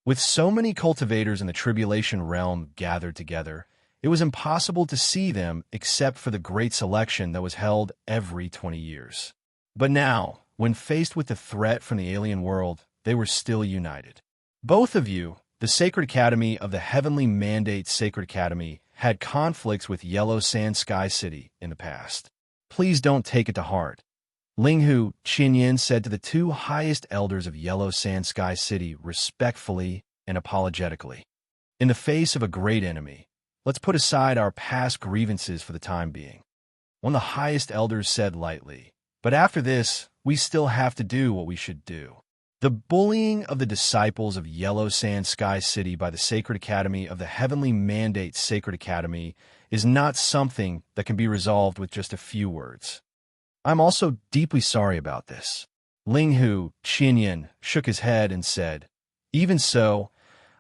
With so many cultivators in the tribulation realm gathered together, it was impossible to see them except for the great selection that was held every 20 years. But now, when faced with the threat from the alien world, they were still united. Both of you, the Sacred Academy of the Heavenly Mandate Sacred Academy, had conflicts with Yellow Sand Sky City in the past. Please don't take it to heart. Linghu Qinyan said to the 2 highest elders of Yellow Sand Sky City respectfully and apologetically. In the face of a great enemy, let's put aside our past grievances for the time being. One of the highest elders said lightly, but after this, we still have to do what we should do. The bullying of the disciples of Yellow Sand Sky City by the Sacred Academy of the Heavenly Mandate Sacred Academy is not something that can be resolved with just a few words. I'm also deeply sorry about this. Linghu Qinyan shook his head and said, even so,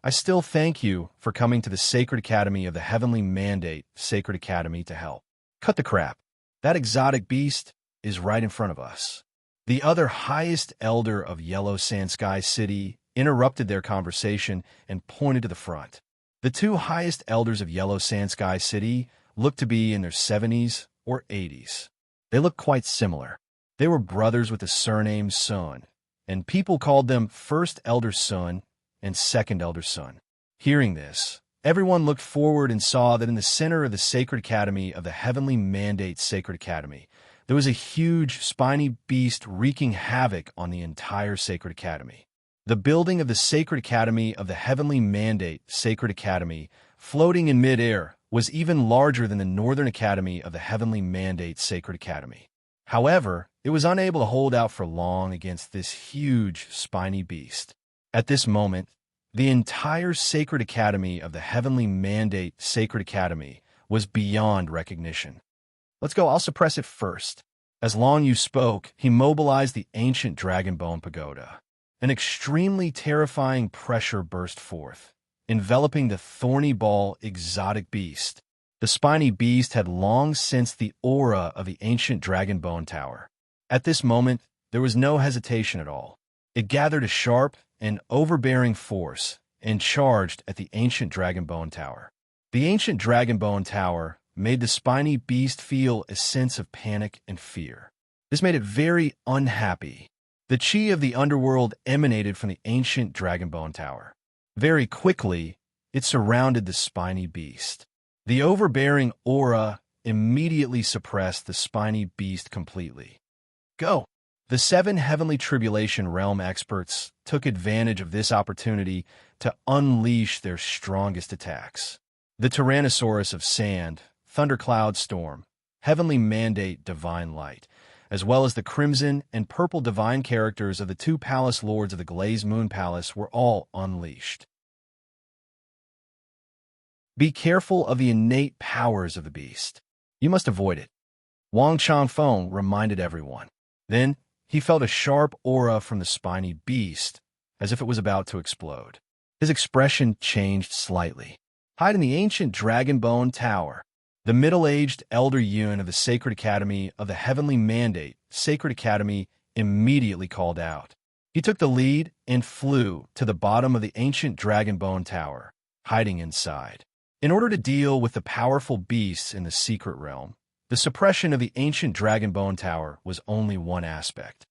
I still thank you for coming to the Sacred Academy of the Heavenly Mandate Sacred Academy to help. Cut the crap. That exotic beast is right in front of us. The other highest elder of Yellow Sand Sky City interrupted their conversation and pointed to the front. The 2 highest elders of Yellow Sand Sky City looked to be in their 70s or 80s. They looked quite similar. They were brothers with the surname Sun, and people called them First Elder Sun and Second Elder Sun. Hearing this, everyone looked forward and saw that in the center of the Sacred Academy of the Heavenly Mandate Sacred Academy, there was a huge, spiny beast wreaking havoc on the entire Sacred Academy. The building of the Sacred Academy of the Heavenly Mandate Sacred Academy, floating in mid-air, was even larger than the Northern Academy of the Heavenly Mandate Sacred Academy. However, it was unable to hold out for long against this huge, spiny beast. At this moment, the entire Sacred Academy of the Heavenly Mandate Sacred Academy was beyond recognition. Let's go, I'll suppress it first. As Long Yu spoke, he mobilized the ancient Dragonbone Pagoda. An extremely terrifying pressure burst forth, enveloping the thorny ball exotic beast. The spiny beast had long sensed the aura of the ancient Dragonbone Tower. At this moment, there was no hesitation at all. It gathered a sharp and overbearing force and charged at the ancient Dragonbone Tower. The ancient Dragonbone Tower made the spiny beast feel a sense of panic and fear. This made it very unhappy. The chi of the underworld emanated from the ancient Dragonbone Tower. Very quickly, it surrounded the spiny beast. The overbearing aura immediately suppressed the spiny beast completely. Go! The 7 Heavenly Tribulation Realm experts took advantage of this opportunity to unleash their strongest attacks. The Tyrannosaurus of Sand, Thundercloud Storm, Heavenly Mandate Divine Light, as well as the Crimson and Purple Divine characters of the 2 Palace Lords of the Glazed Moon Palace were all unleashed. Be careful of the innate powers of the beast. You must avoid it. Wang Changfeng reminded everyone. Then, he felt a sharp aura from the spiny beast, as if it was about to explode. His expression changed slightly. Hide in the ancient Dragonbone Tower. The middle-aged Elder Yun of the Sacred Academy of the Heavenly Mandate Sacred Academy immediately called out. He took the lead and flew to the bottom of the ancient Dragonbone Tower, hiding inside. In order to deal with the powerful beasts in the secret realm, the suppression of the ancient Dragonbone Tower was only one aspect.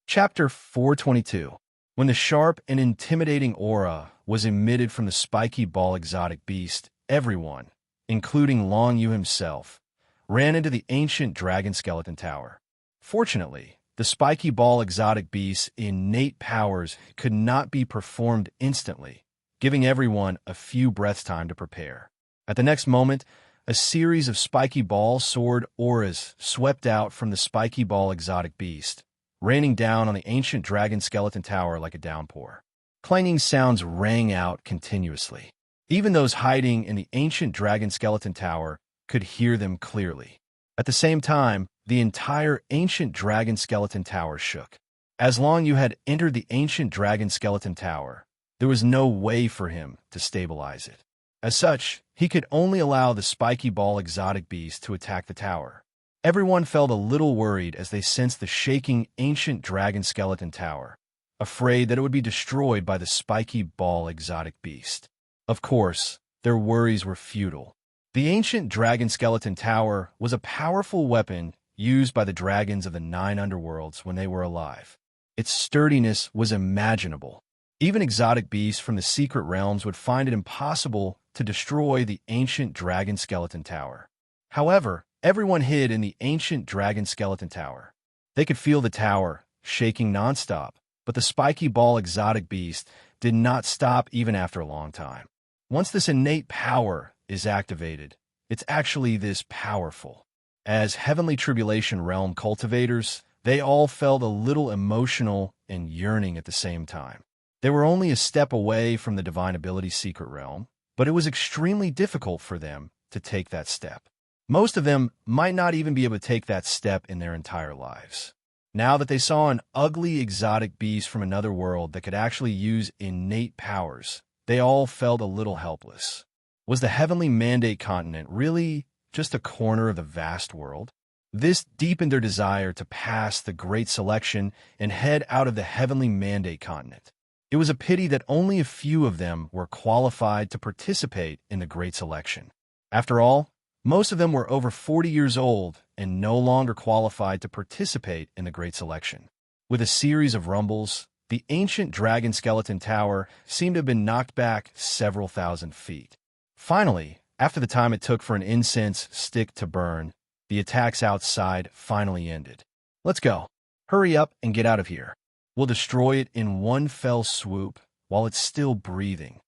Chapter 422. When the sharp and intimidating aura was emitted from the spiky ball exotic beast, everyone, including Long Yu himself, ran into the ancient Dragon Skeleton Tower. Fortunately, the spiky ball exotic beast's innate powers could not be performed instantly, giving everyone a few breaths' time to prepare. At the next moment, a series of spiky ball sword auras swept out from the spiky ball exotic beast, raining down on the ancient Dragon Skeleton Tower like a downpour. Clanging sounds rang out continuously. Even those hiding in the ancient Dragon Skeleton Tower could hear them clearly. At the same time, the entire ancient Dragon Skeleton Tower shook. As Long Yu had entered the ancient Dragon Skeleton Tower, there was no way for him to stabilize it. As such, he could only allow the spiky ball exotic beast to attack the tower. Everyone felt a little worried as they sensed the shaking ancient Dragon Skeleton Tower, afraid that it would be destroyed by the spiky ball exotic beast. Of course, their worries were futile. The ancient Dragon Skeleton Tower was a powerful weapon used by the dragons of the 9 underworlds when they were alive. Its sturdiness was unimaginable. Even exotic beasts from the secret realms would find it impossible to destroy the ancient Dragon Skeleton Tower. However, everyone hid in the ancient Dragon Skeleton Tower. They could feel the tower shaking nonstop, but the spiky ball exotic beast did not stop even after a long time. Once this innate power is activated, it's actually this powerful. As Heavenly Tribulation Realm cultivators, they all felt a little emotional and yearning at the same time. They were only a step away from the Divine Ability Secret Realm, but it was extremely difficult for them to take that step. Most of them might not even be able to take that step in their entire lives. Now that they saw an ugly exotic beast from another world that could actually use innate powers, they all felt a little helpless. Was the Heavenly Mandate continent really just a corner of the vast world? This deepened their desire to pass the Great Selection and head out of the Heavenly Mandate continent. It was a pity that only a few of them were qualified to participate in the Great Selection. After all, most of them were over 40 years old and no longer qualified to participate in the Great Selection. With a series of rumbles, the ancient Dragon Skeleton Tower seemed to have been knocked back several thousand feet. Finally, after the time it took for an incense stick to burn, the attacks outside finally ended. Let's go. Hurry up and get out of here. We'll destroy it in one fell swoop while it's still breathing.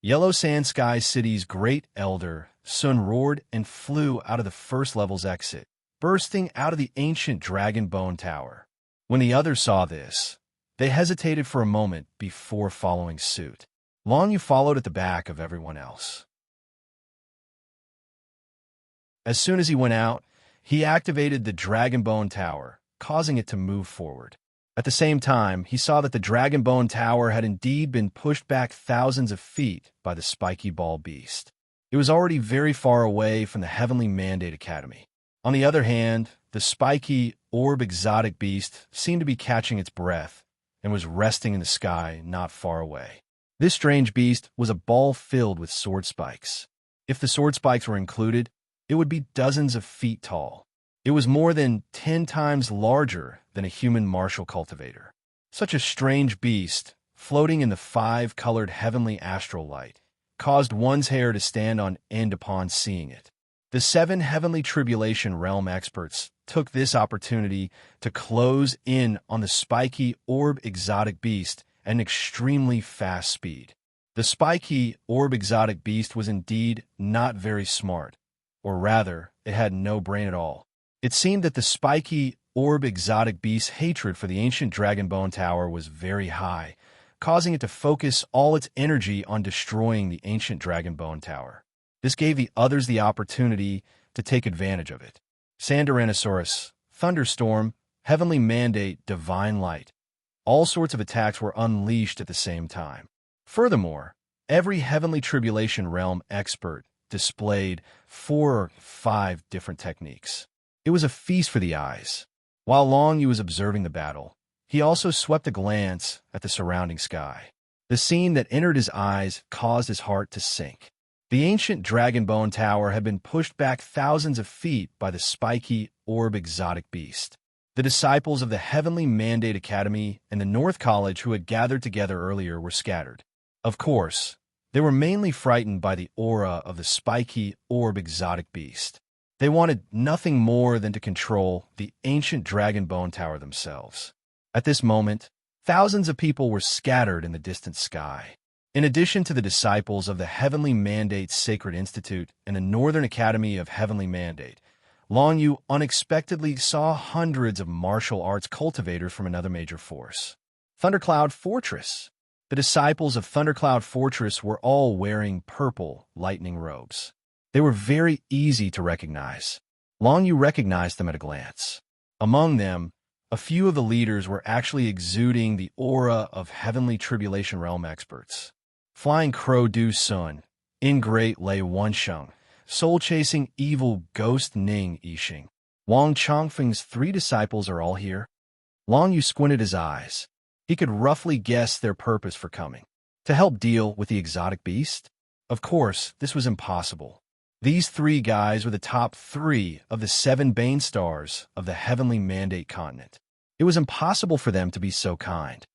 Yellow Sand Sky City's great elder, Sun, roared and flew out of the first level's exit, bursting out of the ancient dragon bone tower. When the others saw this, they hesitated for a moment before following suit. Long Yu followed at the back of everyone else. As soon as he went out, he activated the Dragon Bone Tower, causing it to move forward. At the same time, he saw that the Dragon Bone Tower had indeed been pushed back thousands of feet by the spiky ball beast. It was already very far away from the Heavenly Mandate Academy. On the other hand, the spiky orb exotic beast seemed to be catching its breath and was resting in the sky not far away. This strange beast was a ball filled with sword spikes. If the sword spikes were included, it would be dozens of feet tall. It was more than 10 times larger than a human martial cultivator. Such a strange beast, floating in the 5-colored heavenly astral light, caused one's hair to stand on end upon seeing it. The 7 Heavenly Tribulation Realm experts took this opportunity to close in on the spiky orb exotic beast at an extremely fast speed. The spiky orb exotic beast was indeed not very smart, or rather, it had no brain at all. It seemed that the spiky orb exotic beast's hatred for the ancient Dragon Bone Tower was very high, causing it to focus all its energy on destroying the ancient Dragon Bone Tower. This gave the others the opportunity to take advantage of it. Sandaranosaurus, Thunderstorm, Heavenly Mandate, Divine Light. All sorts of attacks were unleashed at the same time. Furthermore, every Heavenly Tribulation Realm expert displayed 4 or 5 different techniques. It was a feast for the eyes. While Long Yu was observing the battle, he also swept a glance at the surrounding sky. The scene that entered his eyes caused his heart to sink. The ancient Dragon Bone Tower had been pushed back thousands of feet by the spiky orb exotic beast. The disciples of the Heavenly Mandate Academy and the North College who had gathered together earlier were scattered. Of course, they were mainly frightened by the aura of the spiky orb exotic beast. They wanted nothing more than to control the ancient Dragon Bone Tower themselves. At this moment, thousands of people were scattered in the distant sky. In addition to the disciples of the Heavenly Mandate Sacred Institute and the Northern Academy of Heavenly Mandate, Long Yu unexpectedly saw hundreds of martial arts cultivators from another major force. Thundercloud Fortress. The disciples of Thundercloud Fortress were all wearing purple lightning robes. They were very easy to recognize. Long Yu recognized them at a glance. Among them, a few of the leaders were actually exuding the aura of Heavenly Tribulation Realm experts. Flying Crow Du Sun, Ingrate Lei Wensheng, Soul-Chasing Evil Ghost Ning Yixing. Wang Chongfeng's 3 disciples are all here. Long Yu squinted his eyes. He could roughly guess their purpose for coming. To help deal with the exotic beast? Of course, this was impossible. These 3 guys were the top 3 of the 7 Bane Stars of the Heavenly Mandate continent. It was impossible for them to be so kind.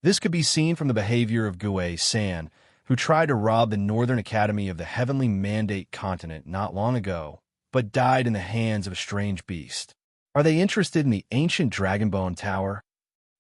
This could be seen from the behavior of Gue San, who tried to rob the Northern Academy of the Heavenly Mandate continent not long ago, but died in the hands of a strange beast. Are they interested in the ancient Dragon Bone Tower?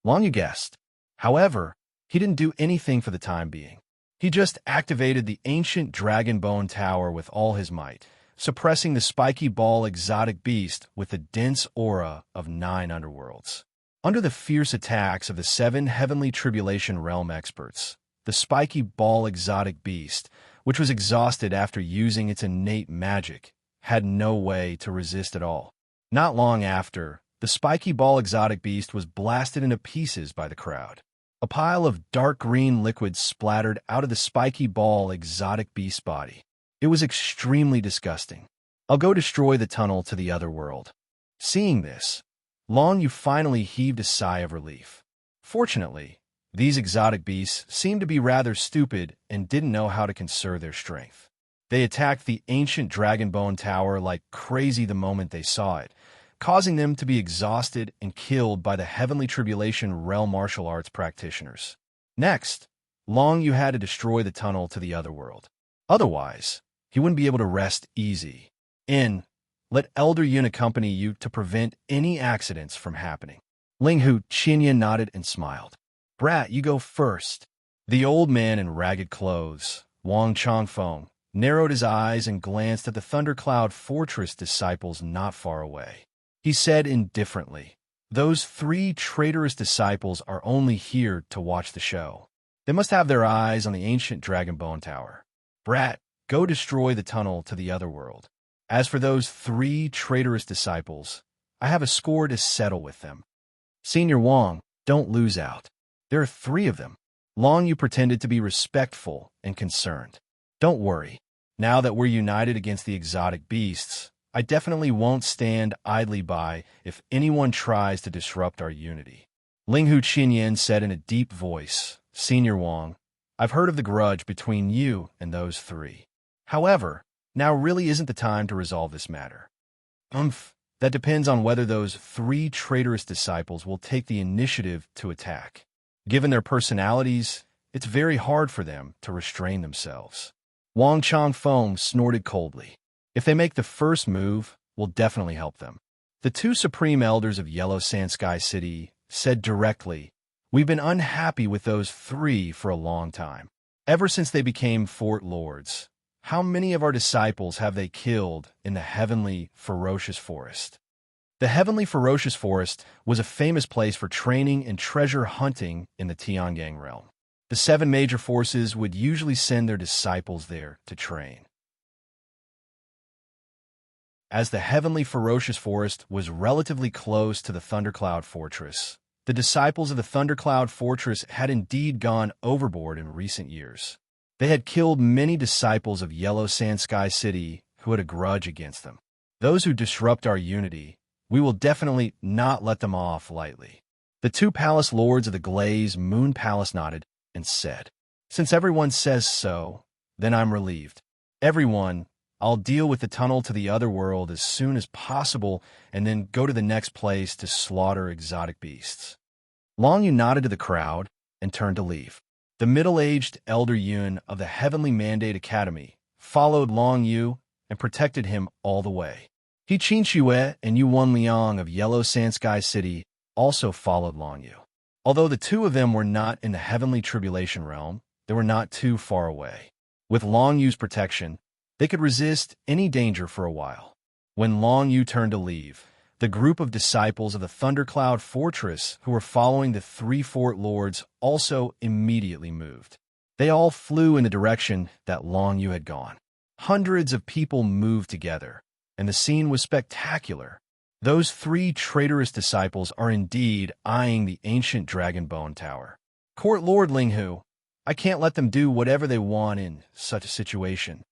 Long Yu guessed. However, he didn't do anything for the time being. He just activated the ancient Dragon Bone Tower with all his might, suppressing the spiky ball exotic beast with the dense aura of 9 underworlds. Under the fierce attacks of the 7 Heavenly Tribulation Realm experts, the spiky ball exotic beast, which was exhausted after using its innate magic, had no way to resist at all. Not long after, the spiky ball exotic beast was blasted into pieces by the crowd. A pile of dark green liquid splattered out of the spiky ball exotic beast's body. It was extremely disgusting. I'll go destroy the tunnel to the other world. Seeing this, Long Yu finally heaved a sigh of relief. Fortunately, these exotic beasts seemed to be rather stupid and didn't know how to conserve their strength. They attacked the ancient Dragon Bone Tower like crazy the moment they saw it, causing them to be exhausted and killed by the Heavenly Tribulation Realm martial arts practitioners. Next, Long Yu had to destroy the tunnel to the other world. Otherwise, he wouldn't be able to rest easy. Let Elder Yun accompany you to prevent any accidents from happening. Ling Hu Qinyan nodded and smiled. Brat, you go first. The old man in ragged clothes, Wang Chongfeng, narrowed his eyes and glanced at the Thundercloud Fortress disciples not far away. He said indifferently, "Those 3 traitorous disciples are only here to watch the show. They must have their eyes on the ancient Dragon Bone Tower. Brat, go destroy the tunnel to the other world. As for those 3 traitorous disciples, I have a score to settle with them. Senior Wang, don't lose out. There are 3 of them." Long Yu pretended to be respectful and concerned. "Don't worry. Now that we're united against the exotic beasts, I definitely won't stand idly by if anyone tries to disrupt our unity." Ling Hu Qinyan said in a deep voice, "Senior Wang, I've heard of the grudge between you and those 3. However, now really isn't the time to resolve this matter. That depends on whether those 3 traitorous disciples will take the initiative to attack. Given their personalities, it's very hard for them to restrain themselves." Wang Chongfeng snorted coldly. "If they make the first move, we'll definitely help them." The 2 supreme elders of Yellow Sand Sky City said directly, "We've been unhappy with those 3 for a long time. Ever since they became Fort Lords, how many of our disciples have they killed in the Heavenly Ferocious Forest?" The Heavenly Ferocious Forest was a famous place for training and treasure hunting in the Tiangang realm. The 7 major forces would usually send their disciples there to train. As the Heavenly Ferocious Forest was relatively close to the Thundercloud Fortress, the disciples of the Thundercloud Fortress had indeed gone overboard in recent years. They had killed many disciples of Yellow Sand Sky City who had a grudge against them. Those who disrupt our unity, we will definitely not let them off lightly. The 2 palace lords of the Glaze Moon Palace nodded and said, "Since everyone says so, then I'm relieved. Everyone, I'll deal with the tunnel to the other world as soon as possible and then go to the next place to slaughter exotic beasts." Long Yu nodded to the crowd and turned to leave. The middle-aged Elder Yun of the Heavenly Mandate Academy followed Long Yu and protected him all the way. He Qin Xue and Yu Wanliang of Yellow Sand Sky City also followed Long Yu. Although the 2 of them were not in the Heavenly Tribulation Realm, they were not too far away. With Long Yu's protection, they could resist any danger for a while. When Long Yu turned to leave, the group of disciples of the Thundercloud Fortress who were following the 3 Fort Lords also immediately moved. They all flew in the direction that Long Yu had gone. Hundreds of people moved together, and the scene was spectacular. Those 3 traitorous disciples are indeed eyeing the ancient Dragon Bone Tower. "Court Lord Ling Hu, I can't let them do whatever they want in such a situation."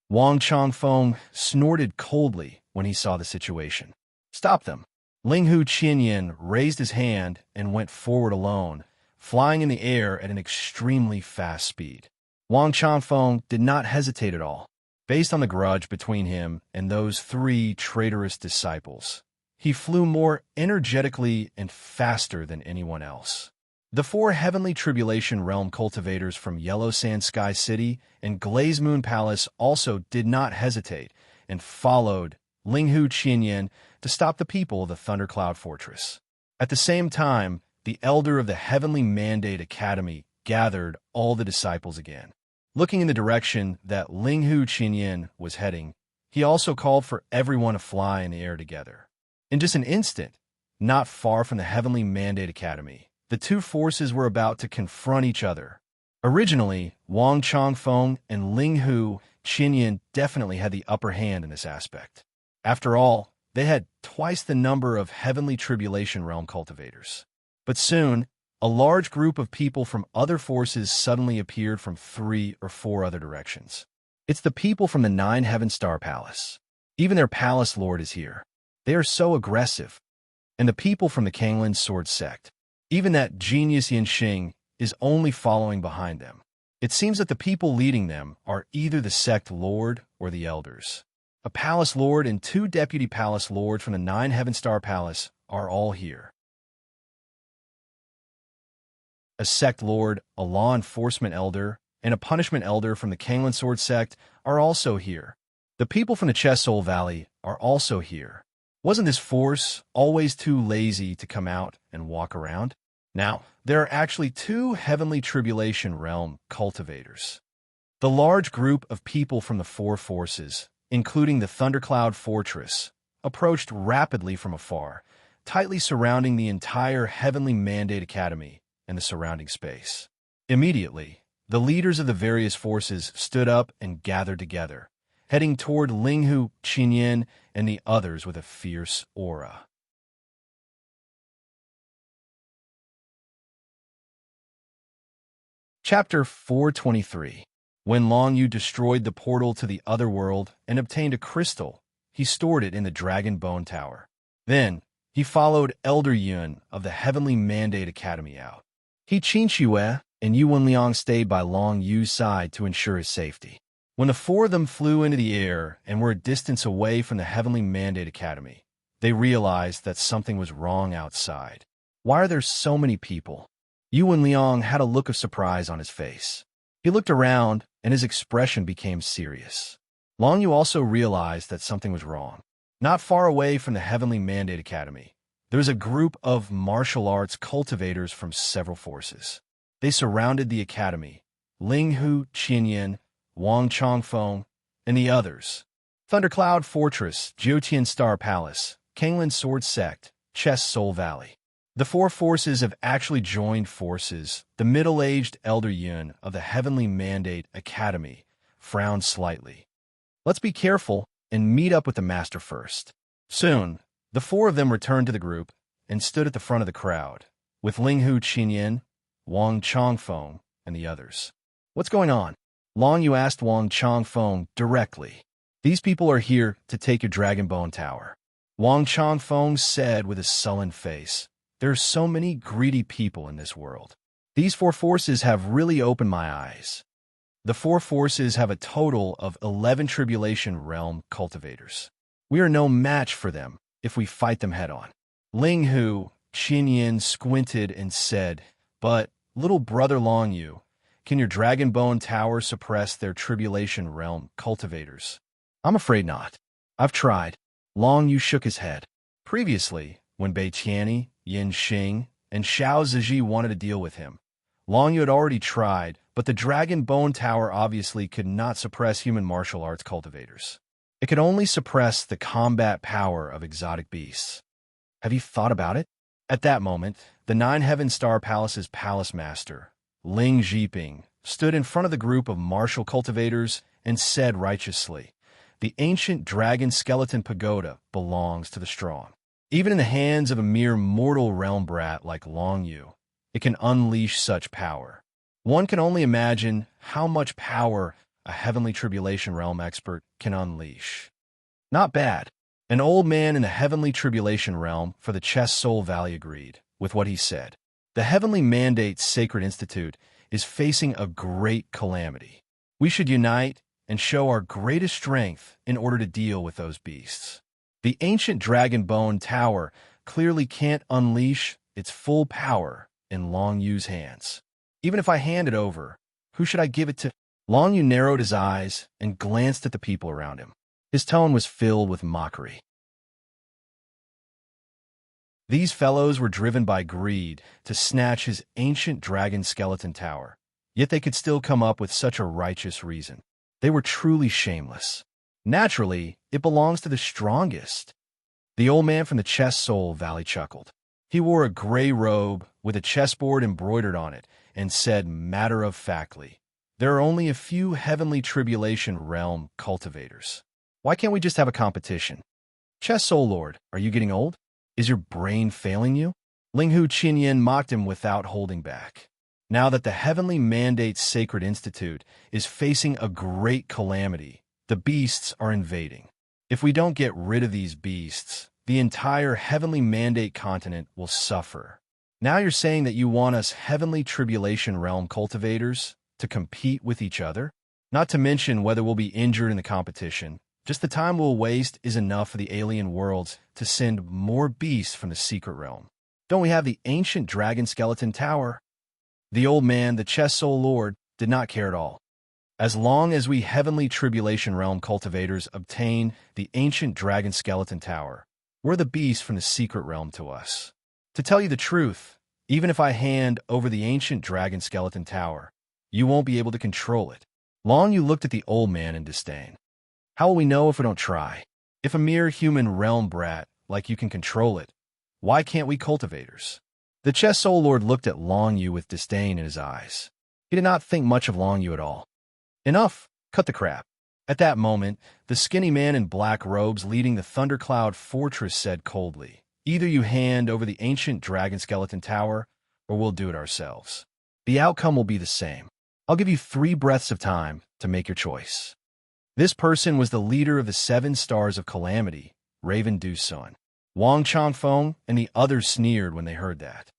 Wang Chongfeng snorted coldly when he saw the situation. "Stop them." Ling Hu Qinyan raised his hand and went forward alone, flying in the air at an extremely fast speed. Wang Chongfeng did not hesitate at all. Based on the grudge between him and those 3 traitorous disciples, he flew more energetically and faster than anyone else. The 4 Heavenly Tribulation Realm cultivators from Yellow Sand Sky City and Glaze Moon Palace also did not hesitate and followed Ling Hu Qinyan to stop the people of the Thundercloud Fortress. At the same time, the elder of the Heavenly Mandate Academy gathered all the disciples again. Looking in the direction that Ling Hu Qinyan was heading, he also called for everyone to fly in the air together. In just an instant, not far from the Heavenly Mandate Academy, the 2 forces were about to confront each other. Originally, Wang Chongfeng and Ling Hu Qinyan definitely had the upper hand in this aspect. After all, they had twice the number of Heavenly Tribulation Realm cultivators. But soon, a large group of people from other forces suddenly appeared from 3 or 4 other directions. It's the people from the 9 Heaven Star Palace. Even their palace lord is here. They are so aggressive. And the people from the Kanglan Sword Sect. Even that genius Yanxing is only following behind them. It seems that the people leading them are either the sect lord or the elders. A palace lord and 2 deputy palace lords from the 9 Heaven Star Palace are all here. a sect lord, a law enforcement elder, and a punishment elder from the Kanglan Sword sect are also here. The people from the Chesol Valley are also here. Wasn't this force always too lazy to come out and walk around? Now, there are actually two Heavenly Tribulation Realm cultivators. The large group of people from the four forces, including the Thundercloud Fortress, approached rapidly from afar, tightly surrounding the entire Heavenly Mandate Academy and the surrounding space. Immediately, the leaders of the various forces stood up and gathered together, heading toward Linghu, Qinyan, and the others with a fierce aura. Chapter 423. When Long Yu destroyed the portal to the other world and obtained a crystal, he stored it in the Dragon Bone Tower. Then, he followed Elder Yun of the Heavenly Mandate Academy out. He Qin Shue and Yu Wenliang stayed by Long Yu's side to ensure his safety. When the four of them flew into the air and were a distance away from the Heavenly Mandate Academy, they realized that something was wrong outside. Why are there so many people? Yu Wenliang had a look of surprise on his face. He looked around, and his expression became serious. Long Yu also realized that something was wrong. Not far away from the Heavenly Mandate Academy, there was a group of martial arts cultivators from several forces. They surrounded the academy, Linghu, Qinyan, Wang Chongfeng, and the others. Thundercloud Fortress, Jiutian Star Palace, Kanglan Sword Sect, Chess Soul Valley. The four forces have actually joined forces. The middle-aged Elder Yun of the Heavenly Mandate Academy frowned slightly. Let's be careful and meet up with the master first. Soon, the four of them returned to the group and stood at the front of the crowd, with Linghu Qinyan, Wang Chongfeng, and the others. What's going on? Long Yu asked Wang Chongfeng directly. These people are here to take your Dragon Bone Tower. Wang Chongfeng said with a sullen face. There are so many greedy people in this world. These four forces have really opened my eyes. The four forces have a total of 11 Tribulation Realm cultivators. We are no match for them if we fight them head-on. Linghu, Qinyan squinted and said, but, little brother Long Yu, can your Dragon Bone Tower suppress their Tribulation Realm cultivators? I'm afraid not. I've tried. Long Yu shook his head. Previously, when Bei Tianyi, Yin Xing, and Xiao Ziji wanted to deal with him, Long Yu had already tried, but the Dragon Bone Tower obviously could not suppress human martial arts cultivators. It could only suppress the combat power of exotic beasts. Have you thought about it? At that moment, the Nine Heaven Star Palace's palace master, Ling Jiping, stood in front of the group of martial cultivators and said righteously, the ancient dragon skeleton pagoda belongs to the strong. Even in the hands of a mere mortal realm brat like Long Yu, it can unleash such power. One can only imagine how much power a Heavenly Tribulation Realm expert can unleash. Not bad. An old man in the Heavenly Tribulation Realm for the Chess Soul Valley agreed with what he said. The Heavenly Mandate Sacred Institute is facing a great calamity. We should unite and show our greatest strength in order to deal with those beasts. The ancient Dragon Bone Tower clearly can't unleash its full power in Long Yu's hands. Even if I hand it over, who should I give it to? Long Yu narrowed his eyes and glanced at the people around him. His tone was filled with mockery. These fellows were driven by greed to snatch his ancient dragon skeleton tower, yet they could still come up with such a righteous reason. They were truly shameless. Naturally, it belongs to the strongest. The old man from the Chess Soul Valley chuckled. He wore a gray robe with a chessboard embroidered on it and said matter-of-factly, there are only a few Heavenly Tribulation Realm cultivators. Why can't we just have a competition? Chess Soul Lord, are you getting old? Is your brain failing you? Linghu Qinyan mocked him without holding back. Now that the Heavenly Mandate Sacred Institute is facing a great calamity, the beasts are invading. If we don't get rid of these beasts, the entire Heavenly Mandate continent will suffer. Now you're saying that you want us Heavenly Tribulation Realm cultivators to compete with each other? Not to mention whether we'll be injured in the competition. Just the time we'll waste is enough for the alien worlds to send more beasts from the secret realm. Don't we have the ancient dragon skeleton tower? The old man, the chest soul lord, did not care at all. As long as we heavenly tribulation realm cultivators obtain the ancient dragon skeleton tower, we're the beast from the secret realm to us. To tell you the truth, even if I hand over the ancient dragon skeleton tower, you won't be able to control it. Long you looked at the old man in disdain. How will we know if we don't try? If a mere human realm brat like you can control it, why can't we cultivators? The chest soul lord looked at Long Yu with disdain in his eyes. He did not think much of Long Yu at all. Enough! Cut the crap. At that moment, the skinny man in black robes leading the Thundercloud Fortress said coldly, "Either you hand over the ancient dragon skeleton tower, or we'll do it ourselves. The outcome will be the same. I'll give you 3 breaths of time to make your choice." This person was the leader of the 7 Stars of Calamity, Raven Du's son. Wang Changfeng and the others sneered when they heard that.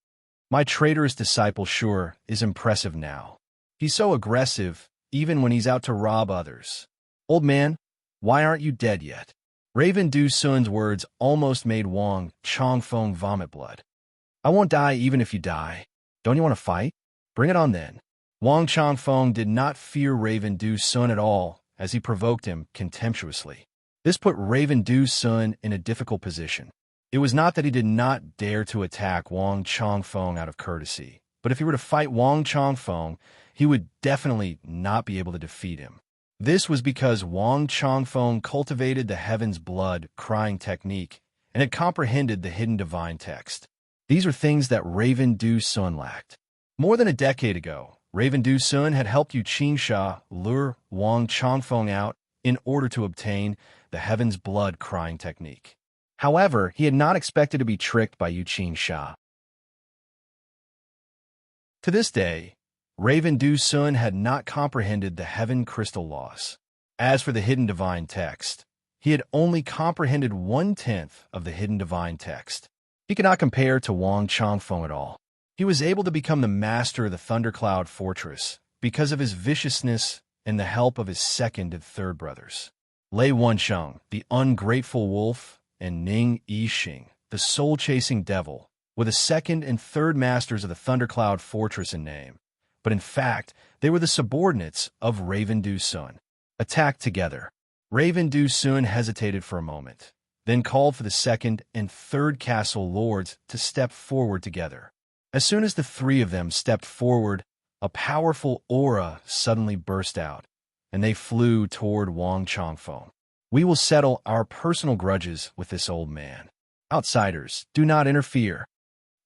My traitorous disciple sure is impressive now. He's so aggressive, even when he's out to rob others. Old man, why aren't you dead yet? Raven Du Sun's words almost made Wang Changfeng vomit blood. I won't die even if you die. Don't you want to fight? Bring it on then. Wang Changfeng did not fear Raven Du Sun at all, as he provoked him contemptuously. This put Raven Du Sun in a difficult position. It was not that he did not dare to attack Wang Changfeng out of courtesy, but if he were to fight Wang Changfeng, he would definitely not be able to defeat him. This was because Wang Changfeng cultivated the heaven's blood crying technique and had comprehended the hidden divine text. These are things that Raven Du Sun lacked. More than a decade ago, Raven Du Sun had helped Yu Qingsha lure Wang Changfeng out in order to obtain the heaven's blood crying technique. However, he had not expected to be tricked by Yu Qingsha. To this day, Raven Du Sun had not comprehended the heaven crystal laws. As for the hidden divine text, he had only comprehended 1/10 of the hidden divine text. He could not compare to Wang Changfeng at all. He was able to become the master of the Thundercloud Fortress because of his viciousness and the help of his second and third brothers. Lei Wensheng, the ungrateful wolf, and Ning Yixing, the soul-chasing devil, were the second and third masters of the Thundercloud Fortress in name, but in fact, they were the subordinates of Raven Du Sun. Attacked together, Raven Du Sun hesitated for a moment, then called for the second and third castle lords to step forward together. As soon as the 3 of them stepped forward, a powerful aura suddenly burst out, and they flew toward Wang Changfeng. We will settle our personal grudges with this old man. Outsiders, do not interfere.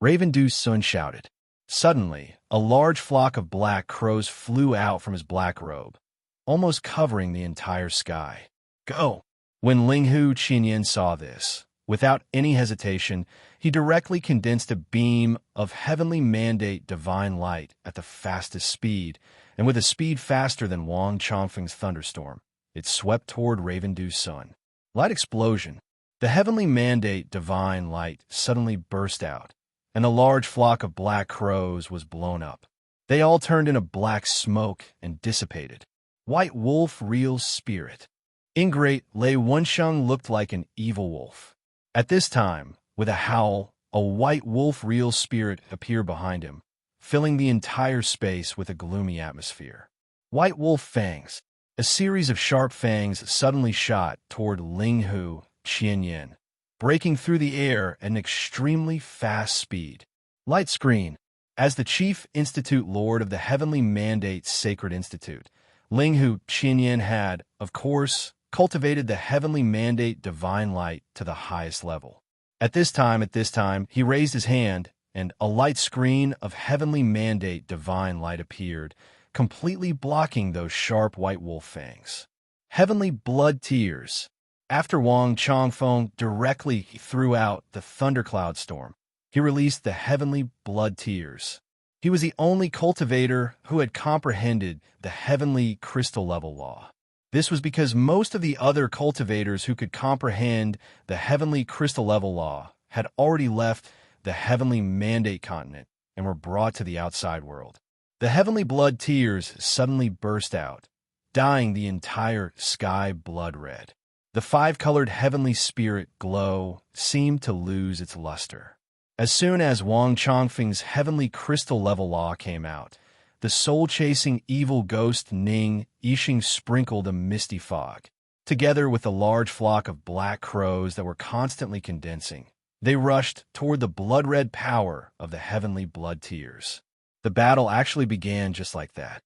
Raven Du Sun shouted. Suddenly, a large flock of black crows flew out from his black robe, almost covering the entire sky. Go! When Linghu Qinyan saw this, without any hesitation, he directly condensed a beam of heavenly mandate divine light at the fastest speed, and with a speed faster than Wang Changfeng's thunderstorm. It swept toward Raven Du Sun. Light explosion. The heavenly mandate divine light suddenly burst out, and a large flock of black crows was blown up. They all turned into black smoke and dissipated. White wolf real spirit. Ingrate Lei Wensheng looked like an evil wolf. At this time, with a howl, a white wolf real spirit appeared behind him, filling the entire space with a gloomy atmosphere. White wolf fangs. A series of sharp fangs suddenly shot toward Linghu Qinyan, breaking through the air at an extremely fast speed. Light screen. As the chief institute lord of the Heavenly Mandate Sacred Institute, Linghu Qinyan had, of course, cultivated the Heavenly Mandate Divine Light to the highest level. At this time, he raised his hand, and a light screen of Heavenly Mandate Divine Light appeared, completely blocking those sharp white wolf fangs. Heavenly blood tears. After Wang Changfeng directly threw out the thundercloud storm, he released the heavenly blood tears. He was the only cultivator who had comprehended the heavenly crystal level law. This was because most of the other cultivators who could comprehend the heavenly crystal level law had already left the heavenly mandate continent and were brought to the outside world. The heavenly blood tears suddenly burst out, dyeing the entire sky blood red. The 5-colored heavenly spirit glow seemed to lose its luster. As soon as Wang Chongfeng's heavenly crystal level law came out, the soul-chasing evil ghost Ning Yixing sprinkled a misty fog. Together with a large flock of black crows that were constantly condensing, they rushed toward the blood-red power of the heavenly blood tears. The battle actually began just like that.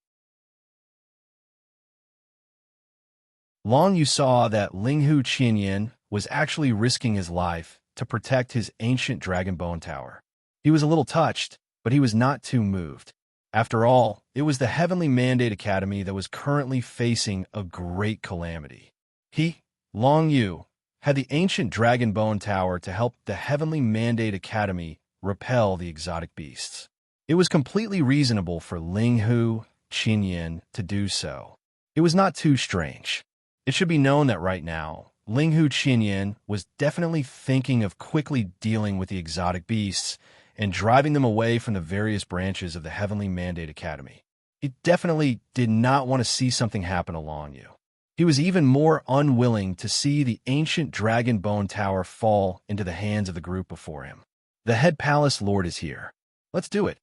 Long Yu saw that Linghu Qinyan was actually risking his life to protect his ancient dragon bone tower. He was a little touched, but he was not too moved. After all, it was the Heavenly Mandate Academy that was currently facing a great calamity. He, Long Yu, had the ancient dragon bone tower to help the Heavenly Mandate Academy repel the exotic beasts. It was completely reasonable for Linghu Qinyan to do so. It was not too strange. It should be known that right now, Linghu Qinyan was definitely thinking of quickly dealing with the exotic beasts and driving them away from the various branches of the Heavenly Mandate Academy. He definitely did not want to see something happen to Long Yu. He was even more unwilling to see the ancient Dragon Bone Tower fall into the hands of the group before him. The head palace lord is here. Let's do it.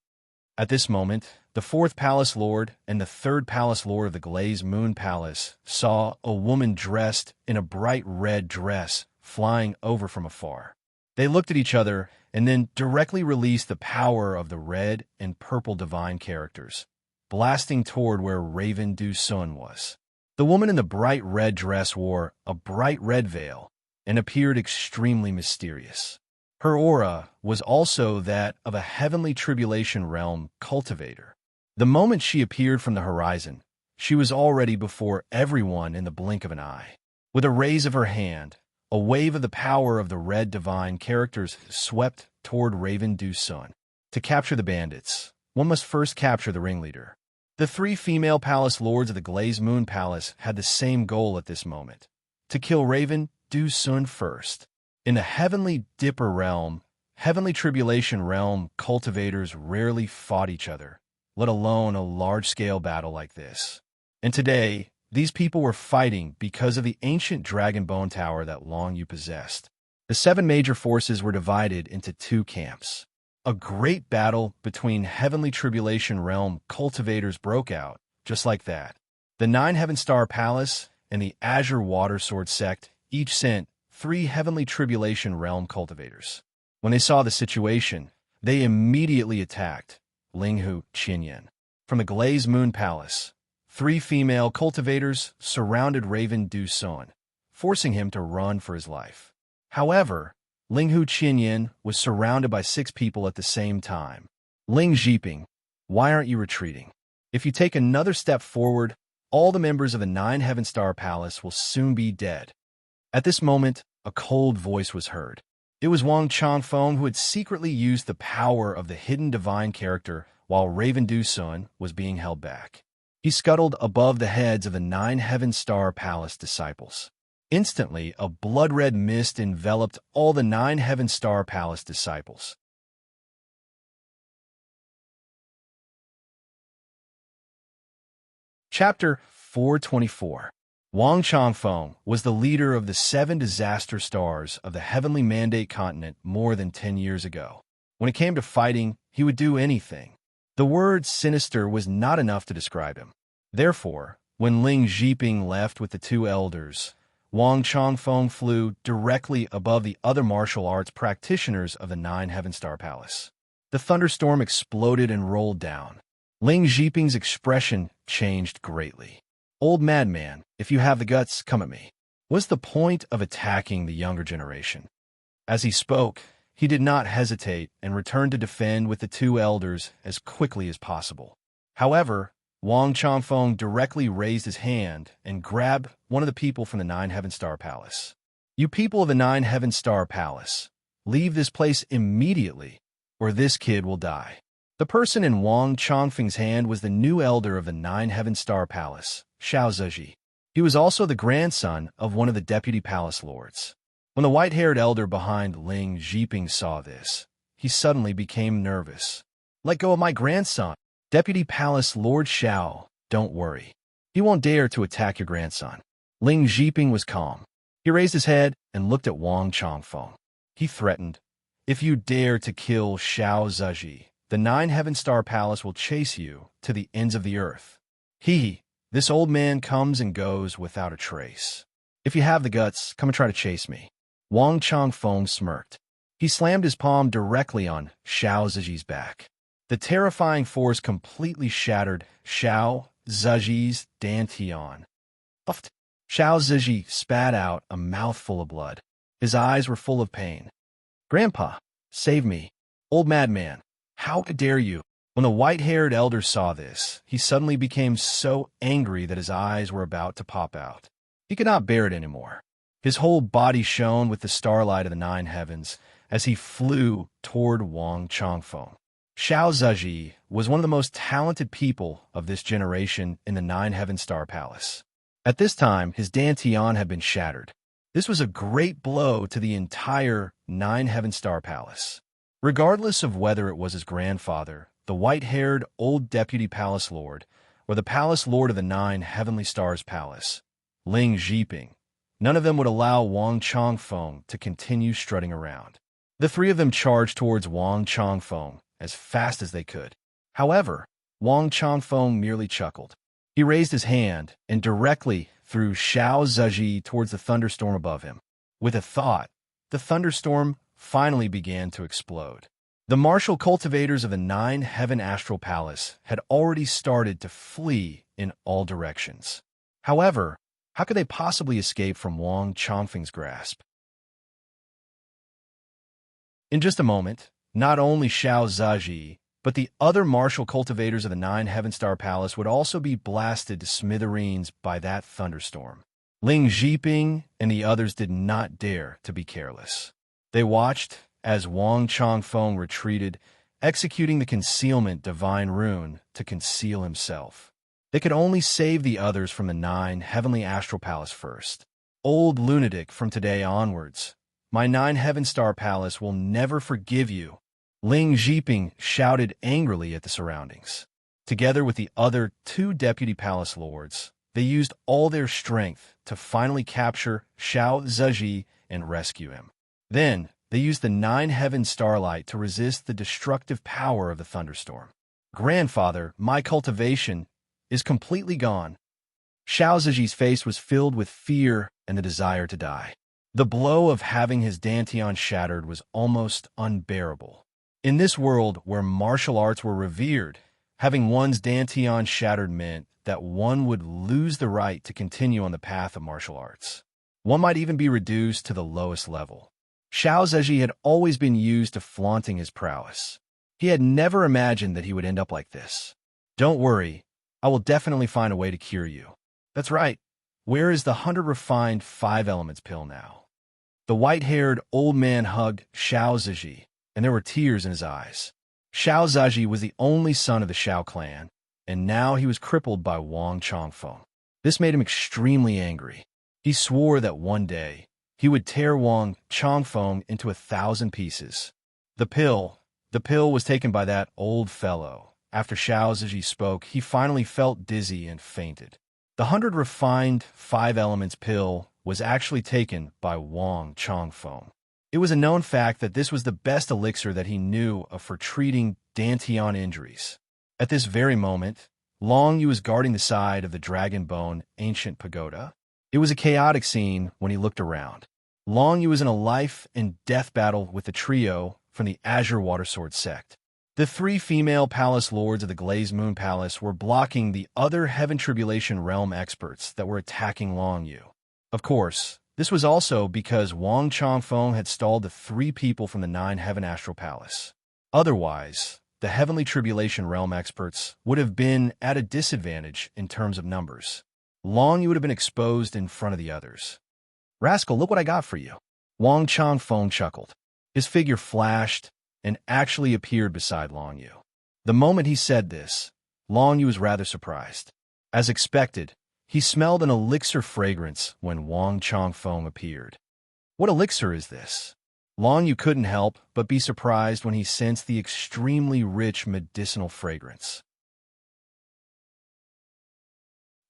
At this moment, the fourth palace lord and the third palace lord of the Glazed Moon Palace saw a woman dressed in a bright red dress flying over from afar. They looked at each other and then directly released the power of the red and purple divine characters, blasting toward where Raven Du Sun was. The woman in the bright red dress wore a bright red veil and appeared extremely mysterious. Her aura was also that of a heavenly tribulation realm cultivator. The moment she appeared from the horizon, she was already before everyone in the blink of an eye. With a raise of her hand, a wave of the power of the red divine characters swept toward Raven Du Sun. To capture the bandits, one must first capture the ringleader. The three female palace lords of the Glazed Moon Palace had the same goal at this moment: to kill Raven Du Sun first. In the Heavenly Dipper realm, Heavenly Tribulation realm cultivators rarely fought each other, let alone a large-scale battle like this. And today, these people were fighting because of the ancient Dragon Bone Tower that Long Yu possessed. The 7 major forces were divided into 2 camps. A great battle between Heavenly Tribulation realm cultivators broke out, just like that. The 9 Heaven Star Palace and the Azure Water Sword sect each sent 3 Heavenly Tribulation realm cultivators. When they saw the situation, they immediately attacked Linghu Qinyan. From the Glazed Moon Palace, 3 female cultivators surrounded Raven Du Sun, forcing him to run for his life. However, Linghu Qinyan was surrounded by 6 people at the same time. Ling Zhiping, why aren't you retreating? If you take another step forward, all the members of the 9 Heaven Star Palace will soon be dead. At this moment, a cold voice was heard. It was Wang Chongfeng who had secretly used the power of the hidden divine character while Raven Du Sun was being held back. He scuttled above the heads of the 9 Heaven Star Palace disciples. Instantly, a blood-red mist enveloped all the 9 Heaven Star Palace disciples. Chapter 424. Wang Chongfeng was the leader of the 7 disaster stars of the Heavenly Mandate continent more than 10 years ago. When it came to fighting, he would do anything. The word sinister was not enough to describe him. Therefore, when Ling Zhiping left with the 2 elders, Wang Chongfeng flew directly above the other martial arts practitioners of the 9 Heaven Star Palace. The thunderstorm exploded and rolled down. Ling Zhiping's expression changed greatly. "Old madman, if you have the guts, come at me." What's the point of attacking the younger generation? As he spoke, he did not hesitate and returned to defend with the 2 elders as quickly as possible. However, Wang Chongfeng directly raised his hand and grabbed one of the people from the 9 Heaven Star Palace. "You people of the 9 Heaven Star Palace, leave this place immediately, or this kid will die." The person in Wang Chongfeng's hand was the new elder of the 9 Heaven Star Palace, Xiao Ziji. He was also the grandson of one of the deputy palace lords. When the white-haired elder behind Ling Zhiping saw this, he suddenly became nervous. "Let go of my grandson. Deputy Palace Lord Xiao, don't worry. He won't dare to attack your grandson." Ling Zhiping was calm. He raised his head and looked at Wang Chongfeng. He threatened, If you dare to kill Xiao Ziji, the 9 Heaven-Star Palace will chase you to the ends of the earth. This old man comes and goes without a trace. If you have the guts, come and try to chase me." Wang Changfeng smirked. He slammed his palm directly on Xiao Ziji's back. The terrifying force completely shattered Xiao Ziji's dantian. Puffed. Xiao Ziji spat out a mouthful of blood. His eyes were full of pain. "Grandpa, save me. Old madman, how dare you?" When the white-haired elder saw this, he suddenly became so angry that his eyes were about to pop out. He could not bear it anymore. His whole body shone with the starlight of the 9 heavens as he flew toward Wang Changfeng. Xiao Ziji was one of the most talented people of this generation in the 9 Heaven-Star Palace. At this time, his dantian had been shattered. This was a great blow to the entire 9 Heaven-Star Palace. Regardless of whether it was his grandfather, the white-haired old deputy palace lord, or the palace lord of the 9 Heavenly Stars Palace, Ling Zhiping, none of them would allow Wang Changfeng to continue strutting around. The three of them charged towards Wang Changfeng as fast as they could. However, Wang Changfeng merely chuckled. He raised his hand and directly threw Xiao Ziji towards the thunderstorm above him. With a thought, the thunderstorm finally began to explode. The martial cultivators of the 9 Heaven Astral Palace had already started to flee in all directions. However, how could they possibly escape from Wang Changfeng's grasp? In just a moment, not only Xiao Ziji, but the other martial cultivators of the 9 Heaven-Star Palace would also be blasted to smithereens by that thunderstorm. Ling Zhiping and the others did not dare to be careless. They watched as Wang Changfeng retreated, executing the concealment divine rune to conceal himself. They could only save the others from the 9 Heavenly Astral Palace first. Old lunatic, from today onwards, my 9 Heaven-Star Palace will never forgive you. Ling Zhiping shouted angrily at the surroundings. Together with the other 2 deputy palace lords, they used all their strength to finally capture Xiao Ziji and rescue him. Then, they used the 9 Heaven starlight to resist the destructive power of the thunderstorm. "Grandfather, my cultivation is completely gone." Xiao Ziji's face was filled with fear and the desire to die. The blow of having his dantian shattered was almost unbearable. In this world where martial arts were revered, having one's dantian shattered meant that one would lose the right to continue on the path of martial arts. One might even be reduced to the lowest level. Xiao Ziji had always been used to flaunting his prowess. He had never imagined that he would end up like this. "Don't worry, I will definitely find a way to cure you." "That's right. Where is the 100 refined 5 elements pill now?" The white-haired old man hugged Xiao Ziji, and there were tears in his eyes. Xiao Ziji was the only son of the Xiao clan, and now he was crippled by Wang Changfeng. This made him extremely angry. He swore that one day he would tear Wang Changfeng into 1,000 pieces. The pill was taken by that old fellow. After Xiao Ziji spoke, he finally felt dizzy and fainted. The 100 refined 5 elements pill was actually taken by Wang Changfeng. It was a known fact that this was the best elixir that he knew of for treating dantian injuries. At this very moment, Long Yu was guarding the side of the Dragon Bone ancient pagoda. It was a chaotic scene when he looked around. Long Yu was in a life and death battle with the trio from the Azure Watersword sect. The 3 female palace lords of the Glazed Moon Palace were blocking the other Heaven Tribulation Realm experts that were attacking Long Yu. Of course, this was also because Wang Changfeng had stalled the 3 people from the 9 Heaven Astral Palace. Otherwise, the Heavenly Tribulation Realm experts would have been at a disadvantage in terms of numbers. Long Yu would have been exposed in front of the others. "Rascal, look what I got for you." Wang Changfeng chuckled. His figure flashed and actually appeared beside Long Yu. The moment he said this, Long Yu was rather surprised. As expected, he smelled an elixir fragrance when Wang Changfeng appeared. "What elixir is this?" Long Yu couldn't help but be surprised when he sensed the extremely rich medicinal fragrance.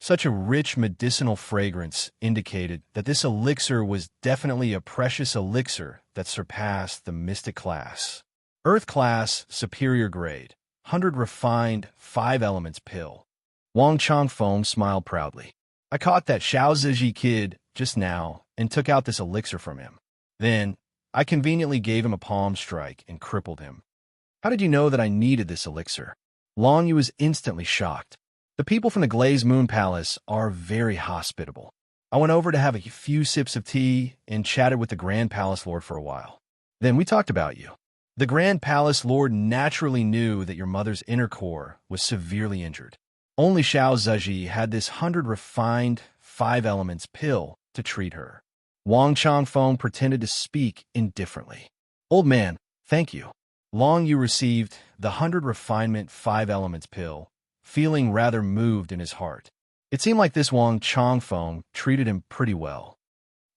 Such a rich medicinal fragrance indicated that this elixir was definitely a precious elixir that surpassed the mystic class. Earth class, superior grade, 100 refined, 5 elements pill. Wang Changfeng smiled proudly. I caught that Xiao Ziji kid just now and took out this elixir from him. Then, I conveniently gave him a palm strike and crippled him. How did you know that I needed this elixir? Long Yu was instantly shocked. The people from the Glazed Moon Palace are very hospitable. I went over to have a few sips of tea and chatted with the Grand Palace Lord for a while. Then we talked about you. The Grand Palace Lord naturally knew that your mother's inner core was severely injured. Only Xiao Ziji had this 100 refined, 5 elements pill to treat her. Wang Changfeng pretended to speak indifferently. Old man, thank you. Long Yu received the 100 refinement 5 elements pill, feeling rather moved in his heart. It seemed like this Wang Changfeng treated him pretty well.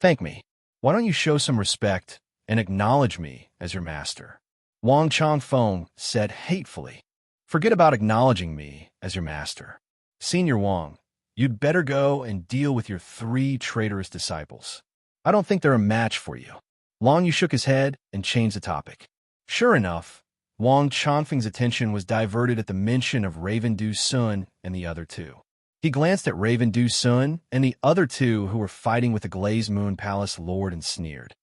Thank me. Why don't you show some respect and acknowledge me as your master? Wang Changfeng said hatefully. Forget about acknowledging me as your master. Senior Wang, you'd better go and deal with your 3 traitorous disciples. I don't think they're a match for you. Long Yu shook his head and changed the topic. Sure enough, Wang Changfeng's attention was diverted at the mention of Raven Du Sun and the other 2. He glanced at Raven Du Sun and the other 2 who were fighting with the Glazed Moon Palace Lord and sneered.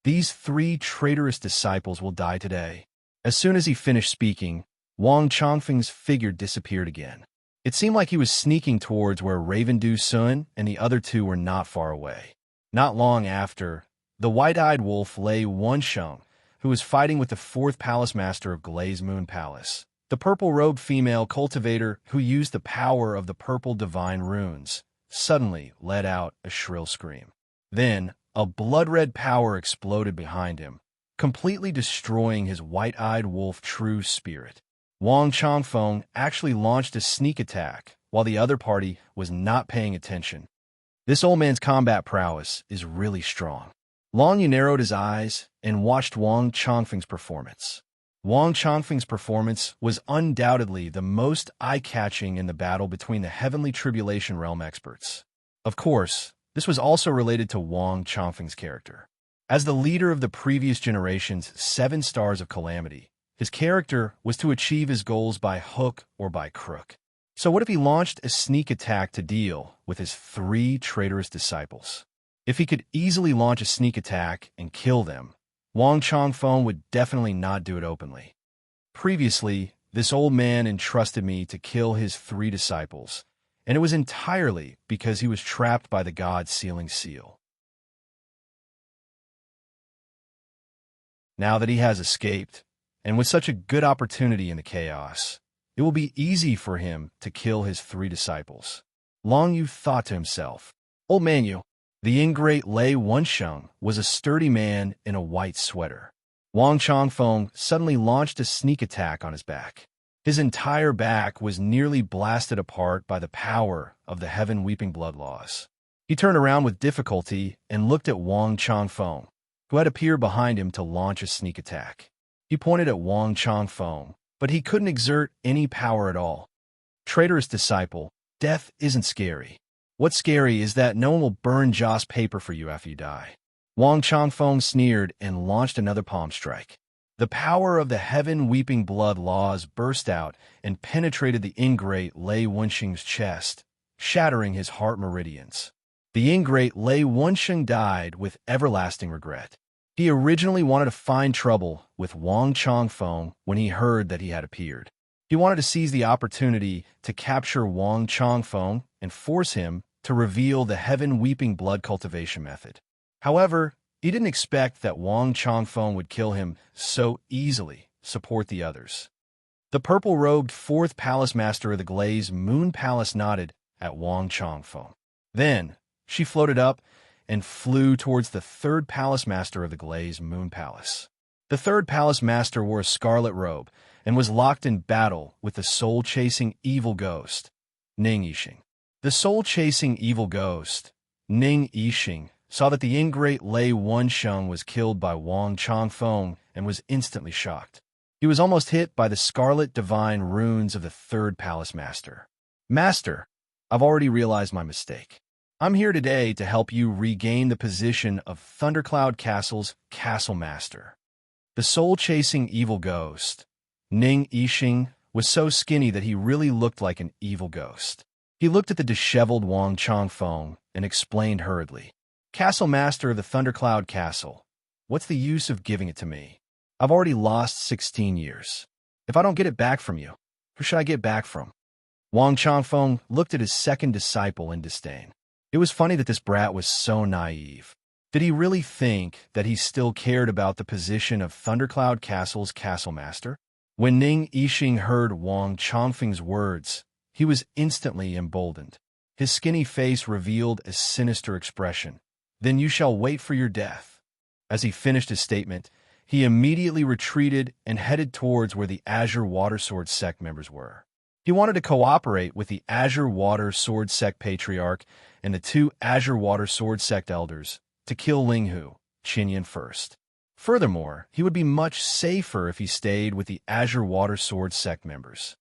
These 3 traitorous disciples will die today. As soon as he finished speaking, Wang Changfeng's figure disappeared again. It seemed like he was sneaking towards where Raven Du Sun and the other 2 were not far away. Not long after, the white-eyed wolf Lei Wensheng, who was fighting with the 4th Palace Master of Glazed Moon Palace, the purple-robed female cultivator who used the power of the purple divine runes, suddenly let out a shrill scream. Then, a blood-red power exploded behind him, completely destroying his white-eyed wolf true spirit. Wang Changfeng actually launched a sneak attack while the other party was not paying attention. This old man's combat prowess is really strong. Long Yu narrowed his eyes and watched Wang Changfeng's performance. Wang Changfeng's performance was undoubtedly the most eye-catching in the battle between the Heavenly Tribulation Realm experts. Of course, this was also related to Wang Changfeng's character. As the leader of the previous generation's 7 Stars of Calamity, his character was to achieve his goals by hook or by crook. So what if he launched a sneak attack to deal with his 3 traitorous disciples? If he could easily launch a sneak attack and kill them, Wang Changfeng would definitely not do it openly. Previously, this old man entrusted me to kill his 3 disciples, and it was entirely because he was trapped by the god's sealing seal. Now that he has escaped, and with such a good opportunity in the chaos, it will be easy for him to kill his 3 disciples. Long Yu thought to himself, Old man Yu, the ingrate Lei Wensheng was a sturdy man in a white sweater. Wang Changfeng suddenly launched a sneak attack on his back. His entire back was nearly blasted apart by the power of the Heaven Weeping Blood laws. He turned around with difficulty and looked at Wang Changfeng, who had appeared behind him to launch a sneak attack. He pointed at Wang Changfeng, but he couldn't exert any power at all. Traitorous disciple, death isn't scary. What's scary is that no one will burn Joss paper for you after you die. Wang Changfeng sneered and launched another palm strike. The power of the Heaven Weeping Blood laws burst out and penetrated the ingrate Lei Wensheng's chest, shattering his heart meridians. The ingrate Lei Wensheng died with everlasting regret. He originally wanted to find trouble with Wang Changfeng when he heard that he had appeared. He wanted to seize the opportunity to capture Wang Changfeng and force him to reveal the Heaven Weeping Blood cultivation method. However, he didn't expect that Wang Changfeng would kill him so easily, support the others. The purple-robed 4th Palace Master of the Glazed Moon Palace nodded at Wang Changfeng. Then, she floated up and flew towards the 3rd Palace Master of the Glazed Moon Palace. The 3rd Palace Master wore a scarlet robe and was locked in battle with the soul-chasing evil ghost, Ning Yixing. The soul-chasing evil ghost, Ning Yixing, saw that the ingrate Lei Wensheng was killed by Wang Changfeng and was instantly shocked. He was almost hit by the scarlet divine runes of the 3rd Palace Master. Master, I've already realized my mistake. I'm here today to help you regain the position of Thundercloud Castle's Castle Master. The soul-chasing evil ghost, Ning Yixing, was so skinny that he really looked like an evil ghost. He looked at the disheveled Wang Changfeng and explained hurriedly, "Castle Master of the Thundercloud Castle, what's the use of giving it to me? I've already lost 16 years. If I don't get it back from you, who should I get back from?" Wang Changfeng looked at his second disciple in disdain. It was funny that this brat was so naive. Did he really think that he still cared about the position of Thundercloud Castle's Castle Master? When Ning Yixing heard Wang Changfeng's words, he was instantly emboldened. His skinny face revealed a sinister expression. "Then you shall wait for your death." As he finished his statement, he immediately retreated and headed towards where the Azure Water Sword sect members were. He wanted to cooperate with the Azure Water Sword sect Patriarch and the 2 Azure Water Sword sect elders to kill Linghu, Qinyan first. Furthermore, he would be much safer if he stayed with the Azure Water Sword sect members.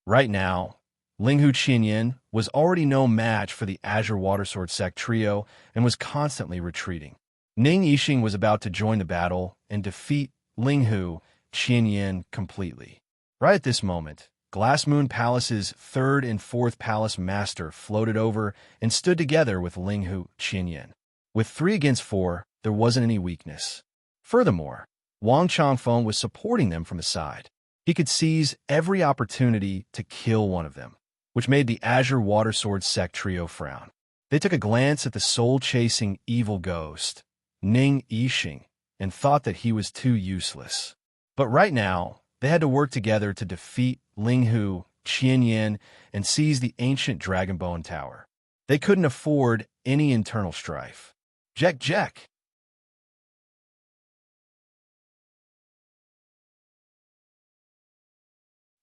Right now, Linghu Qinyan was already no match for the Azure Water Sword sect trio and was constantly retreating. Ning Yixing was about to join the battle and defeat Linghu Qinyan completely. Right at this moment, Glass Moon Palace's 3rd and 4th Palace Master floated over and stood together with Linghu Qinyan. With 3 against 4, there wasn't any weakness. Furthermore, Wang Changfeng was supporting them from the side. He could seize every opportunity to kill one of them, which made the Azure Water Sword sect trio frown. They took a glance at the soul-chasing evil ghost, Ning Yixing, and thought that he was too useless. But right now, they had to work together to defeat Linghu Qinyan and seize the ancient Dragonbone Tower. They couldn't afford any internal strife. Jack.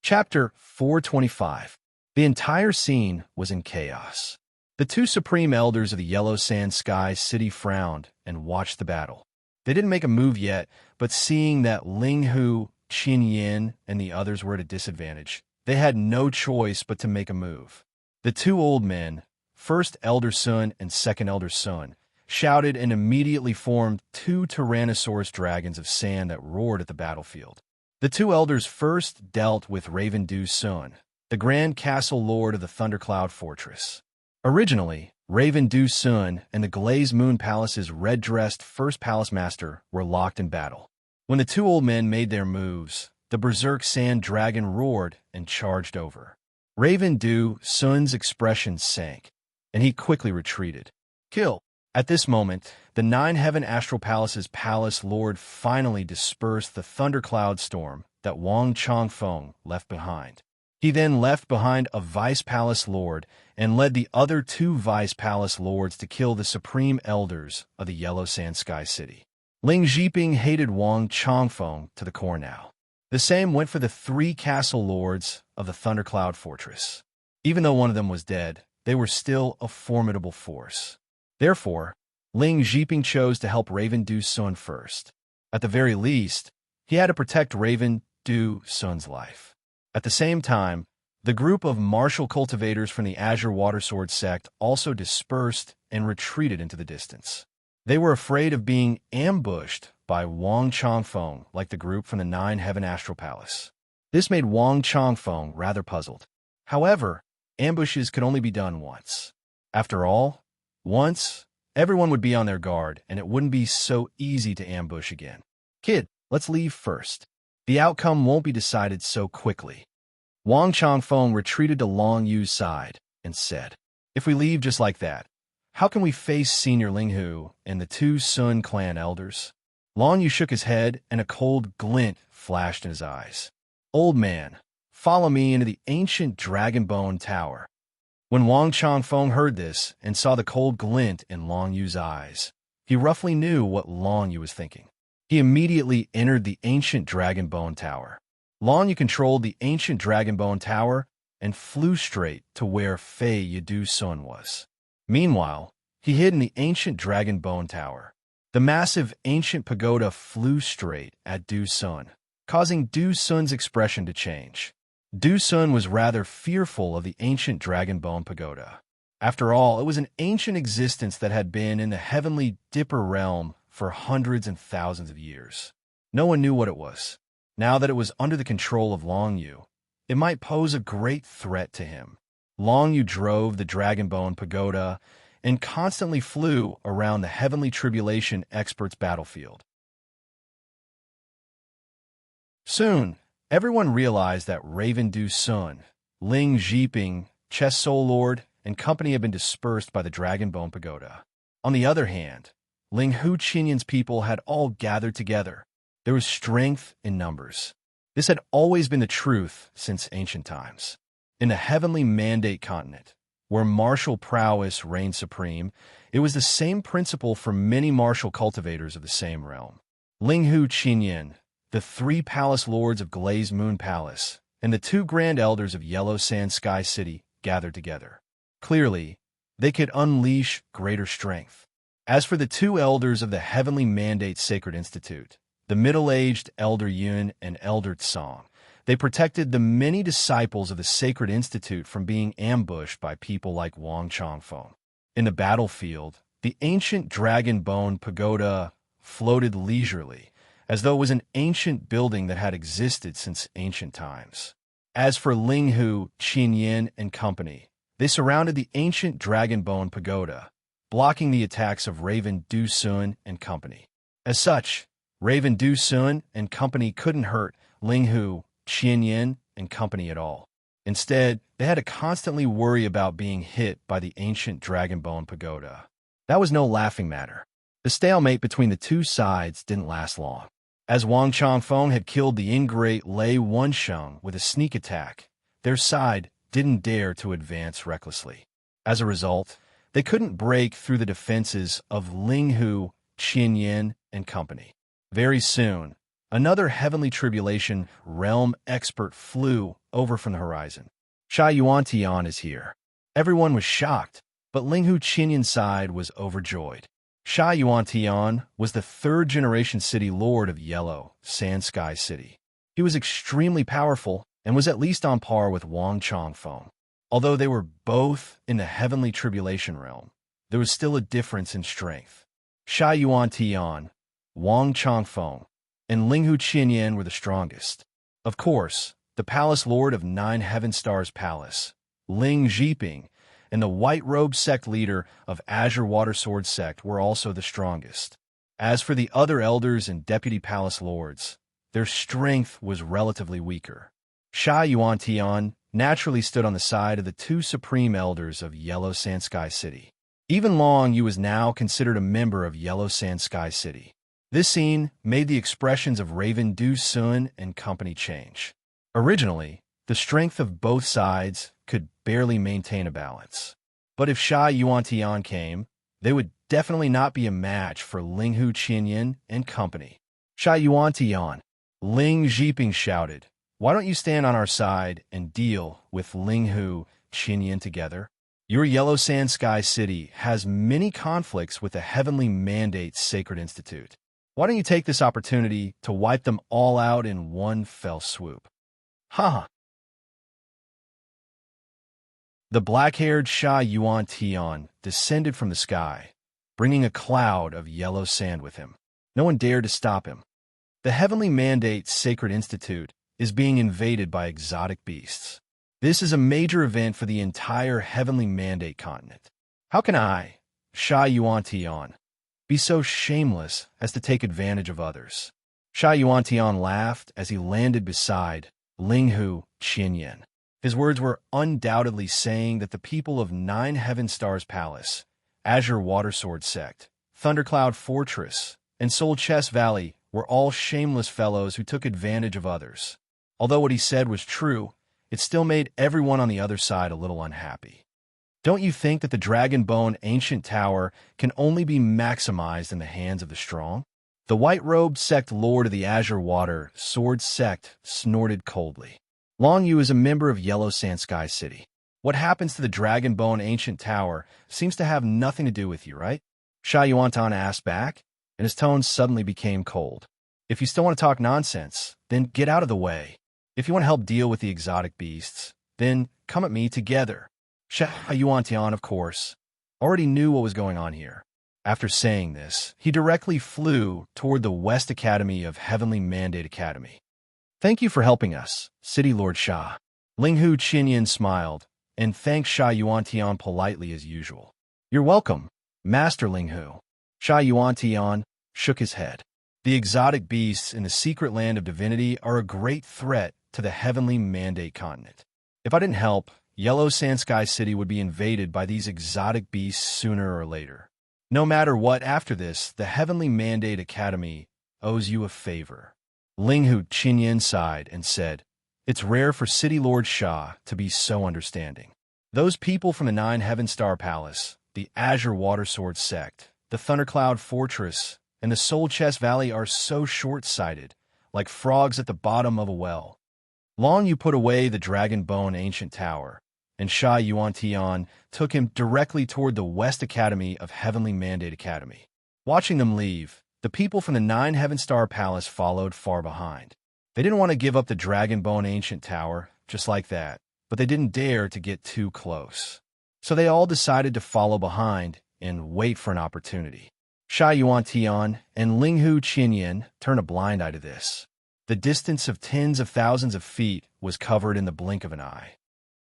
Chapter 425. The entire scene was in chaos. The 2 supreme elders of the Yellow Sand Sky City frowned and watched the battle. They didn't make a move yet, but seeing that Linghu Qinyan and the others were at a disadvantage, they had no choice but to make a move. The 2 old men, first Elder Sun and second Elder Sun, shouted and immediately formed 2 Tyrannosaurus dragons of sand that roared at the battlefield. The 2 elders first dealt with Raven Du Sun, the Grand Castle Lord of the Thundercloud Fortress. Originally, Raven Du Sun and the Glazed Moon Palace's red-dressed first Palace Master were locked in battle. When the 2 old men made their moves, the Berserk Sand Dragon roared and charged over. Raven Du Sun's expression sank, and he quickly retreated. Kill! At this moment, the 9 Heaven Astral Palace's Palace Lord finally dispersed the thundercloud storm that Wang Changfeng left behind. He then left behind a Vice Palace Lord and led the other 2 Vice Palace Lords to kill the Supreme Elders of the Yellow Sand Sky City. Ling Zhiping hated Wang Changfeng to the core now. The same went for the 3 Castle Lords of the Thundercloud Fortress. Even though one of them was dead, they were still a formidable force. Therefore, Ling Zhiping chose to help Raven Du Sun first. At the very least, he had to protect Raven Du Sun's life. At the same time, the group of martial cultivators from the Azure Water Sword sect also dispersed and retreated into the distance. They were afraid of being ambushed by Wang Changfeng like the group from the 9 Heaven Astral Palace. This made Wang Changfeng rather puzzled. However, ambushes could only be done once. After all, once, everyone would be on their guard, and it wouldn't be so easy to ambush again. Kid, let's leave first. The outcome won't be decided so quickly. Wang Changfeng retreated to Long Yu's side and said, "If we leave just like that, how can we face Senior Linghu and the 2 Sun clan elders?" Long Yu shook his head, and a cold glint flashed in his eyes. "Old man, follow me into the ancient Dragonbone Tower." When Wang Changfeng heard this and saw the cold glint in Long Yu's eyes, he roughly knew what Long Yu was thinking. He immediately entered the ancient Dragonbone Tower. Long Yu controlled the ancient Dragonbone Tower and flew straight to where Fei Yidu Sun was. Meanwhile, he hid in the ancient Dragonbone Tower. The massive ancient pagoda flew straight at Du Sun, causing Du Sun's expression to change. Du Sun was rather fearful of the ancient Dragon Bone Pagoda. After all, it was an ancient existence that had been in the heavenly Dipper realm for hundreds and thousands of years. No one knew what it was. Now that it was under the control of Long Yu, it might pose a great threat to him. Long Yu drove the Dragon Bone Pagoda and constantly flew around the Heavenly Tribulation expert's battlefield. Soon, everyone realized that Raven Du Sun, Ling Jiping, Chess Soul Lord, and company had been dispersed by the Dragon Bone Pagoda. On the other hand, Ling Hu Qinyan's people had all gathered together. There was strength in numbers. This had always been the truth since ancient times. In the Heavenly Mandate continent, where martial prowess reigned supreme, it was the same principle for many martial cultivators of the same realm. Ling Hu Qinyan, the 3 palace lords of Glazed Moon Palace, and the 2 grand elders of Yellow Sand Sky City gathered together. Clearly, they could unleash greater strength. As for the 2 elders of the Heavenly Mandate Sacred Institute, the middle-aged Elder Yun and Elder Tsong, they protected the many disciples of the Sacred Institute from being ambushed by people like Wang Chongfeng. In the battlefield, the ancient Dragon Bone Pagoda floated leisurely, as though it was an ancient building that had existed since ancient times. As for Ling Hu, Qinyan, and company, they surrounded the ancient Dragon Bone Pagoda, blocking the attacks of Raven Du Sun and company. As such, Raven Du Sun and company couldn't hurt Ling Hu, Qinyan, and company at all. Instead, they had to constantly worry about being hit by the ancient Dragon Bone Pagoda. That was no laughing matter. The stalemate between the 2 sides didn't last long. As Wang Chongfeng had killed the ingrate Lei Wensheng with a sneak attack, their side didn't dare to advance recklessly. As a result, they couldn't break through the defenses of Ling Hu, Qinyan, and company. Very soon, another Heavenly Tribulation realm expert flew over from the horizon. Sha Yuantian is here. Everyone was shocked, but Ling Hu Qinyan's side was overjoyed. Sha Yuantian was the 3rd-generation city lord of Yellow Sand Sky City. He was extremely powerful and was at least on par with Wang Chongfeng. Although they were both in the Heavenly Tribulation realm, there was still a difference in strength. Sha Yuantian, Wang Chongfeng, and Ling Hu Qinyan were the strongest. Of course, the Palace Lord of 9 Heaven Stars Palace, Ling Jiping, and the white-robed sect leader of Azure Water Sword Sect were also the strongest. As for the other elders and deputy palace lords, their strength was relatively weaker. Sha Yuantian naturally stood on the side of the 2 supreme elders of Yellow Sand Sky City. Even Long Yu was now considered a member of Yellow Sand Sky City. This scene made the expressions of Raven Du Sun and company change. Originally, the strength of both sides could barely maintain a balance. But if Sha Yuantian came, they would definitely not be a match for Ling Hu Qinyan and company. Sha Yuantian, Ling Jiping shouted, "Why don't you stand on our side and deal with Ling Hu Qinyan together? Your Yellow Sand Sky City has many conflicts with the Heavenly Mandate Sacred Institute. Why don't you take this opportunity to wipe them all out in one fell swoop?" Ha! The black-haired Sha Yuantian descended from the sky, bringing a cloud of yellow sand with him. No one dared to stop him. The Heavenly Mandate Sacred Institute is being invaded by exotic beasts. This is a major event for the entire Heavenly Mandate continent. How can I, Sha Yuantian, be so shameless as to take advantage of others? Sha Yuantian laughed as he landed beside Ling Hu Qinyan. His words were undoubtedly saying that the people of 9 Heaven Stars Palace, Azure Water Sword Sect, Thundercloud Fortress, and Soul Chess Valley were all shameless fellows who took advantage of others. Although what he said was true, it still made everyone on the other side a little unhappy. Don't you think that the Dragon Bone Ancient Tower can only be maximized in the hands of the strong? The white-robed sect lord of the Azure Water Sword Sect snorted coldly. Long Yu is a member of Yellow Sand Sky City. What happens to the Dragon Bone Ancient Tower seems to have nothing to do with you, right? Sha Yuantian asked back, and his tone suddenly became cold. If you still want to talk nonsense, then get out of the way. If you want to help deal with the exotic beasts, then come at me together. Sha Yuantian, of course, already knew what was going on here. After saying this, he directly flew toward the West Academy of Heavenly Mandate Academy. Thank you for helping us, City Lord Sha. Linghu Qinyan smiled, and thanked Sha Yuantian politely as usual. You're welcome, Master Linghu. Sha Yuantian shook his head. The exotic beasts in the secret land of divinity are a great threat to the Heavenly Mandate continent. If I didn't help, Yellow Sand Sky City would be invaded by these exotic beasts sooner or later. No matter what, after this, the Heavenly Mandate Academy owes you a favor. Linghu Qinyan sighed and said, It's rare for City Lord Sha to be so understanding. Those people from the Nine Heaven Star Palace, the Azure Water Sword Sect, the Thundercloud Fortress, and the Soul Chest Valley are so short-sighted, like frogs at the bottom of a well. Long you put away the Dragon Bone Ancient Tower, and Sha Yuantian took him directly toward the West Academy of Heavenly Mandate Academy. Watching them leave, the people from the Nine Heaven Star Palace followed far behind. They didn't want to give up the Dragon Bone Ancient Tower, just like that, but they didn't dare to get too close. So they all decided to follow behind and wait for an opportunity. Sha Yuantian and Linghu Qinyan turned a blind eye to this. The distance of tens of thousands of feet was covered in the blink of an eye.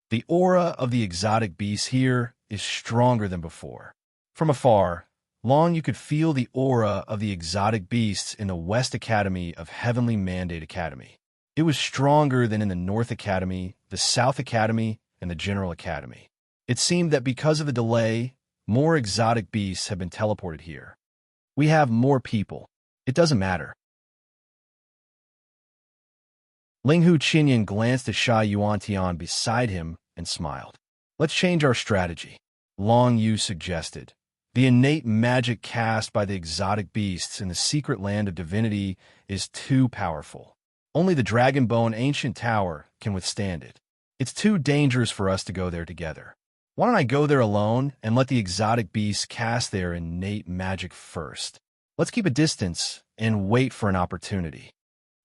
The aura of the exotic beasts here is stronger than before. From afar, Long you could feel the aura of the exotic beasts in the West Academy of Heavenly Mandate Academy. It was stronger than in the North Academy, the South Academy, and the General Academy. It seemed that because of the delay, more exotic beasts have been teleported here. We have more people. It doesn't matter. Linghu Qinyan glanced at Sha Yuantian beside him and smiled. Let's change our strategy, Long Yu suggested. The innate magic cast by the exotic beasts in the secret land of divinity is too powerful. Only the Dragon Bone Ancient Tower can withstand it. It's too dangerous for us to go there together. Why don't I go there alone and let the exotic beasts cast their innate magic first? Let's keep a distance and wait for an opportunity.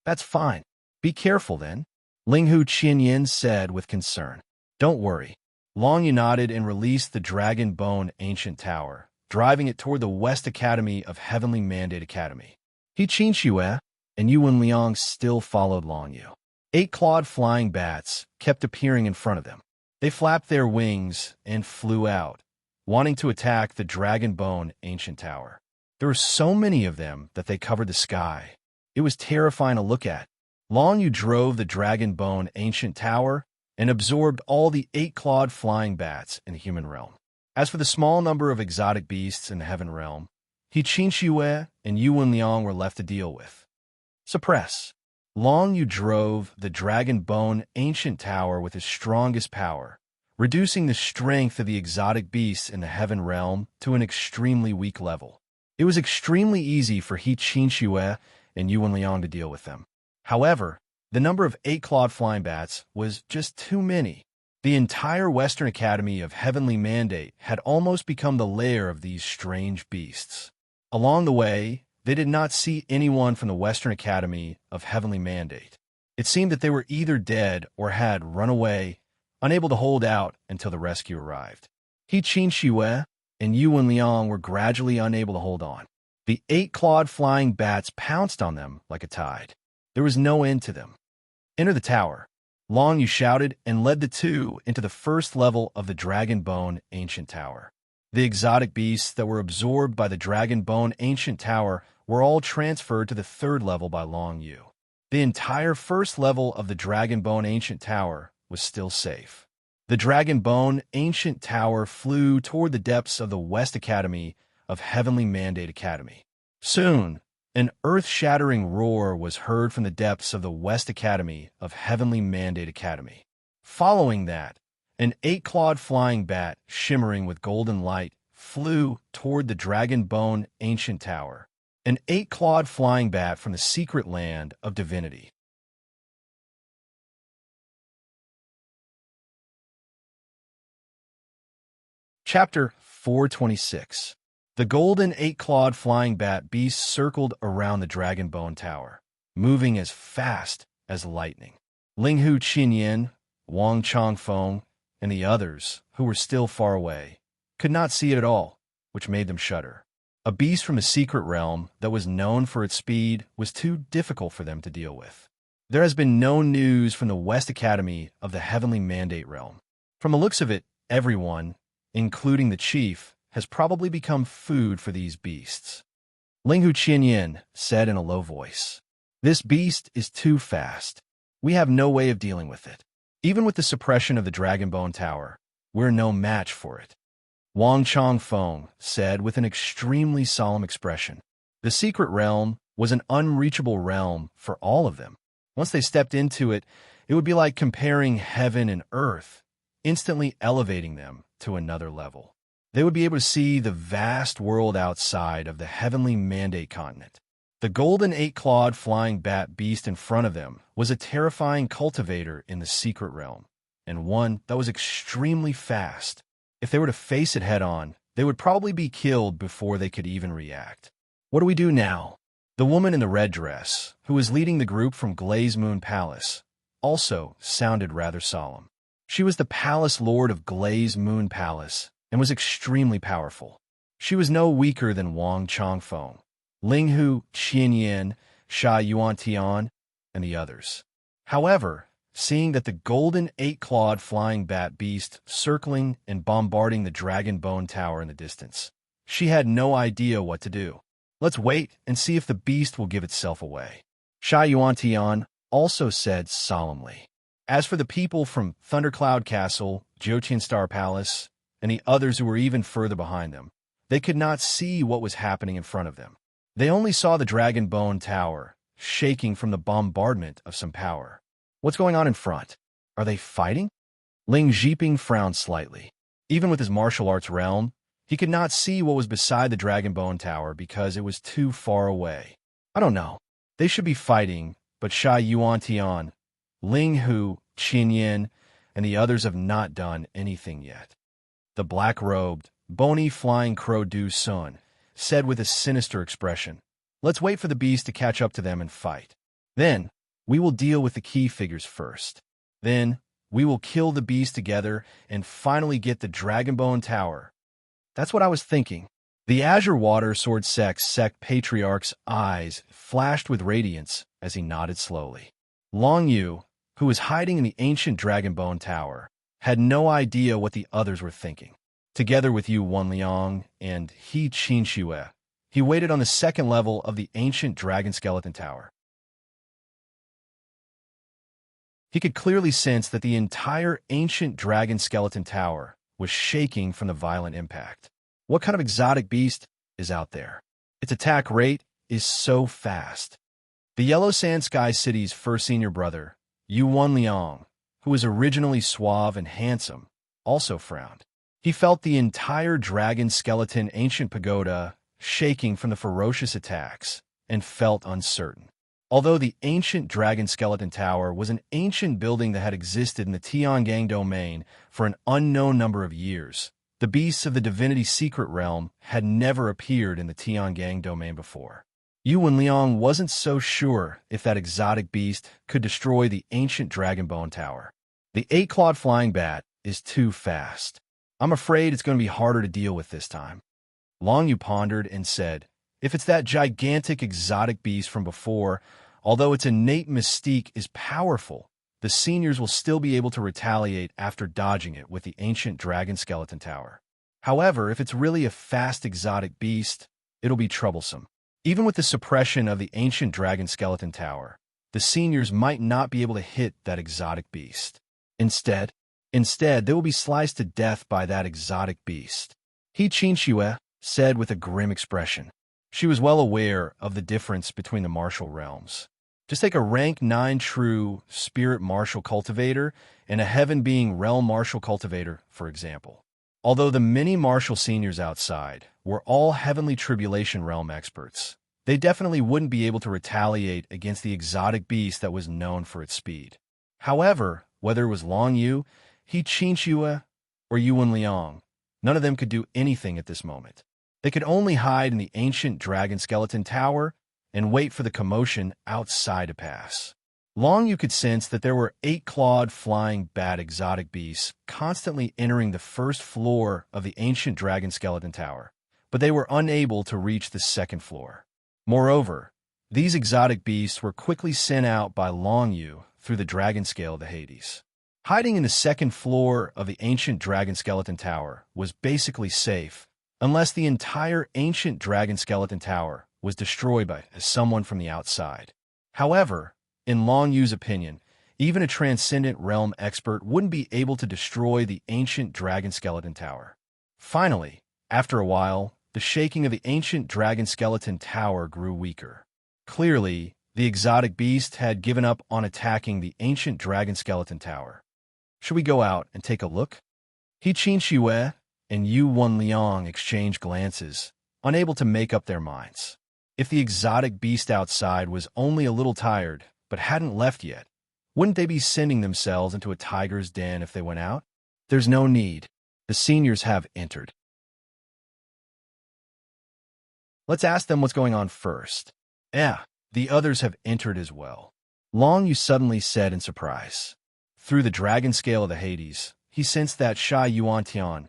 That's fine. Be careful then, Linghu Qinyan said with concern. Don't worry. Long Yu nodded and released the Dragon Bone Ancient Tower, driving it toward the West Academy of Heavenly Mandate Academy. He Qin Shue and Yuan Liang still followed Long Yu. 8-clawed flying bats kept appearing in front of them. They flapped their wings and flew out, wanting to attack the Dragon Bone Ancient Tower. There were so many of them that they covered the sky. It was terrifying to look at. Long Yu drove the Dragon Bone Ancient Tower and absorbed all the 8-clawed flying bats in the human realm. As for the small number of exotic beasts in the heaven realm, He Qin Shue and Yuan Liang were left to deal with. Suppress. Long Yu drove the Dragon Bone Ancient Tower with his strongest power, reducing the strength of the exotic beasts in the heaven realm to an extremely weak level. It was extremely easy for He Qin Shue and Yuan Liang to deal with them. However, the number of 8-clawed flying bats was just too many. The entire Western Academy of Heavenly Mandate had almost become the lair of these strange beasts. Along the way, they did not see anyone from the Western Academy of Heavenly Mandate. It seemed that they were either dead or had run away, unable to hold out until the rescue arrived. He Qin Shue and Yuan Liang were gradually unable to hold on. The 8-clawed flying bats pounced on them like a tide. There was no end to them. Enter the tower, Long Yu shouted and led the two into the first level of the Dragon Bone Ancient Tower. The exotic beasts that were absorbed by the Dragon Bone Ancient Tower were all transferred to the third level by Long Yu. The entire first level of the Dragon Bone Ancient Tower was still safe. The Dragon Bone Ancient Tower flew toward the depths of the West Academy of Heavenly Mandate Academy. Soon, an earth-shattering roar was heard from the depths of the West Academy of Heavenly Mandate Academy. Following that, an 8-clawed flying bat, shimmering with golden light, flew toward the Dragon Bone Ancient Tower. An 8-clawed flying bat from the secret land of divinity. Chapter 426. The golden 8-clawed flying bat beast circled around the Dragon Bone Tower, moving as fast as lightning. Ling Hu Qinyan, Wang Chongfeng, and the others, who were still far away, could not see it at all, which made them shudder. A beast from a secret realm that was known for its speed was too difficult for them to deal with. There has been no news from the West Academy of the Heavenly Mandate realm. From the looks of it, everyone, including the chief, has probably become food for these beasts. Ling Hu Qinyan said in a low voice, "This beast is too fast. We have no way of dealing with it. Even with the suppression of the Dragonbone Tower, we're no match for it." Wang Chongfeng said with an extremely solemn expression. The secret realm was an unreachable realm for all of them. Once they stepped into it, it would be like comparing heaven and earth, instantly elevating them to another level. They would be able to see the vast world outside of the Heavenly Mandate continent. The golden eight-clawed flying bat beast in front of them was a terrifying cultivator in the secret realm, and one that was extremely fast. If they were to face it head-on, they would probably be killed before they could even react. What do we do now? The woman in the red dress, who was leading the group from Glaze Moon Palace, also sounded rather solemn. She was the Palace Lord of Glaze Moon Palace and was extremely powerful. She was no weaker than Wang Chongfeng, Ling Hu Qinyan, Sha Yuantian, and the others. However, seeing that the golden eight-clawed flying bat beast circling and bombarding the Dragon Bone Tower in the distance, she had no idea what to do. Let's wait and see if the beast will give itself away, Sha Yuantian also said solemnly. As for the people from Thundercloud Castle, Jotian Star Palace, and the others who were even further behind them, they could not see what was happening in front of them. They only saw the Dragon Bone Tower, shaking from the bombardment of some power. What's going on in front? Are they fighting? Ling Zhiping frowned slightly. Even with his martial arts realm, he could not see what was beside the Dragon Bone Tower because it was too far away. I don't know. They should be fighting, but Sha Yuantian, Ling Hu, Qinyan, and the others have not done anything yet. The black-robed, bony flying crow Du Sun said with a sinister expression, "Let's wait for the beast to catch up to them and fight. Then, we will deal with the key figures first. Then, we will kill the beast together and finally get the Dragonbone Tower." That's what I was thinking. The Azure Water Sword Sect Patriarch's eyes flashed with radiance as he nodded slowly. Long Yu, who was hiding in the ancient Dragonbone Tower, had no idea what the others were thinking. Together with Yu Wanliang and He Qinxue, he waited on the second level of the ancient Dragon Skeleton Tower. He could clearly sense that the entire ancient Dragon Skeleton Tower was shaking from the violent impact. What kind of exotic beast is out there? Its attack rate is so fast. The Yellow Sand Sky City's first senior brother, Yu Wanliang, who was originally suave and handsome, also frowned. He felt the entire Dragon Skeleton Ancient Pagoda shaking from the ferocious attacks and felt uncertain. Although the ancient Dragon Skeleton Tower was an ancient building that had existed in the Tiangang domain for an unknown number of years, the beasts of the Divinity Secret Realm had never appeared in the Tiangang domain before. Yu Wenliang wasn't so sure if that exotic beast could destroy the ancient Dragonbone Tower. The eight-clawed flying bat is too fast. I'm afraid it's going to be harder to deal with this time. Long Yu pondered and said, if it's that gigantic exotic beast from before, although its innate mystique is powerful, the seniors will still be able to retaliate after dodging it with the ancient Dragon Skeleton Tower. However, if it's really a fast exotic beast, it'll be troublesome. Even with the suppression of the ancient Dragon Skeleton Tower, the seniors might not be able to hit that exotic beast. Instead, they will be sliced to death by that exotic beast. He Qinxue said with a grim expression. She was well aware of the difference between the martial realms. Just take a rank 9 true spirit martial cultivator and a heaven being realm martial cultivator, for example. Although the many martial seniors outside were all heavenly tribulation realm experts, they definitely wouldn't be able to retaliate against the exotic beast that was known for its speed. However, whether it was Long Yu, He Qinxue, or Yu Wenliang, none of them could do anything at this moment. They could only hide in the ancient Dragon Skeleton Tower and wait for the commotion outside to pass. Long you could sense that there were 8-clawed flying bat exotic beasts constantly entering the first floor of the ancient dragon skeleton tower, but they were unable to reach the second floor. Moreover, these exotic beasts were quickly sent out by Long Yu through the dragon scale of the Hades. Hiding in the second floor of the ancient dragon skeleton tower was basically safe, unless the entire ancient dragon skeleton tower was destroyed by someone from the outside. However, in Long Yu's opinion, even a transcendent realm expert wouldn't be able to destroy the ancient dragon skeleton tower. Finally, after a while, the shaking of the ancient dragon skeleton tower grew weaker. Clearly, the exotic beast had given up on attacking the ancient dragon skeleton tower. Should we go out and take a look? He Qin Shue and Yu Wenliang exchanged glances, unable to make up their minds. If the exotic beast outside was only a little tired, but hadn't left yet, wouldn't they be sending themselves into a tiger's den if they went out? There's no need. The seniors have entered. Let's ask them what's going on first. The others have entered as well. Long Yu suddenly said in surprise. Through the dragon scale of the Hades, he sensed that Sha Yuantian,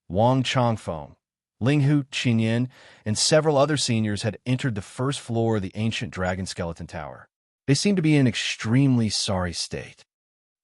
Wang Changfeng, Linghu Qinyan, and several other seniors had entered the first floor of the ancient dragon skeleton tower. They seemed to be in an extremely sorry state.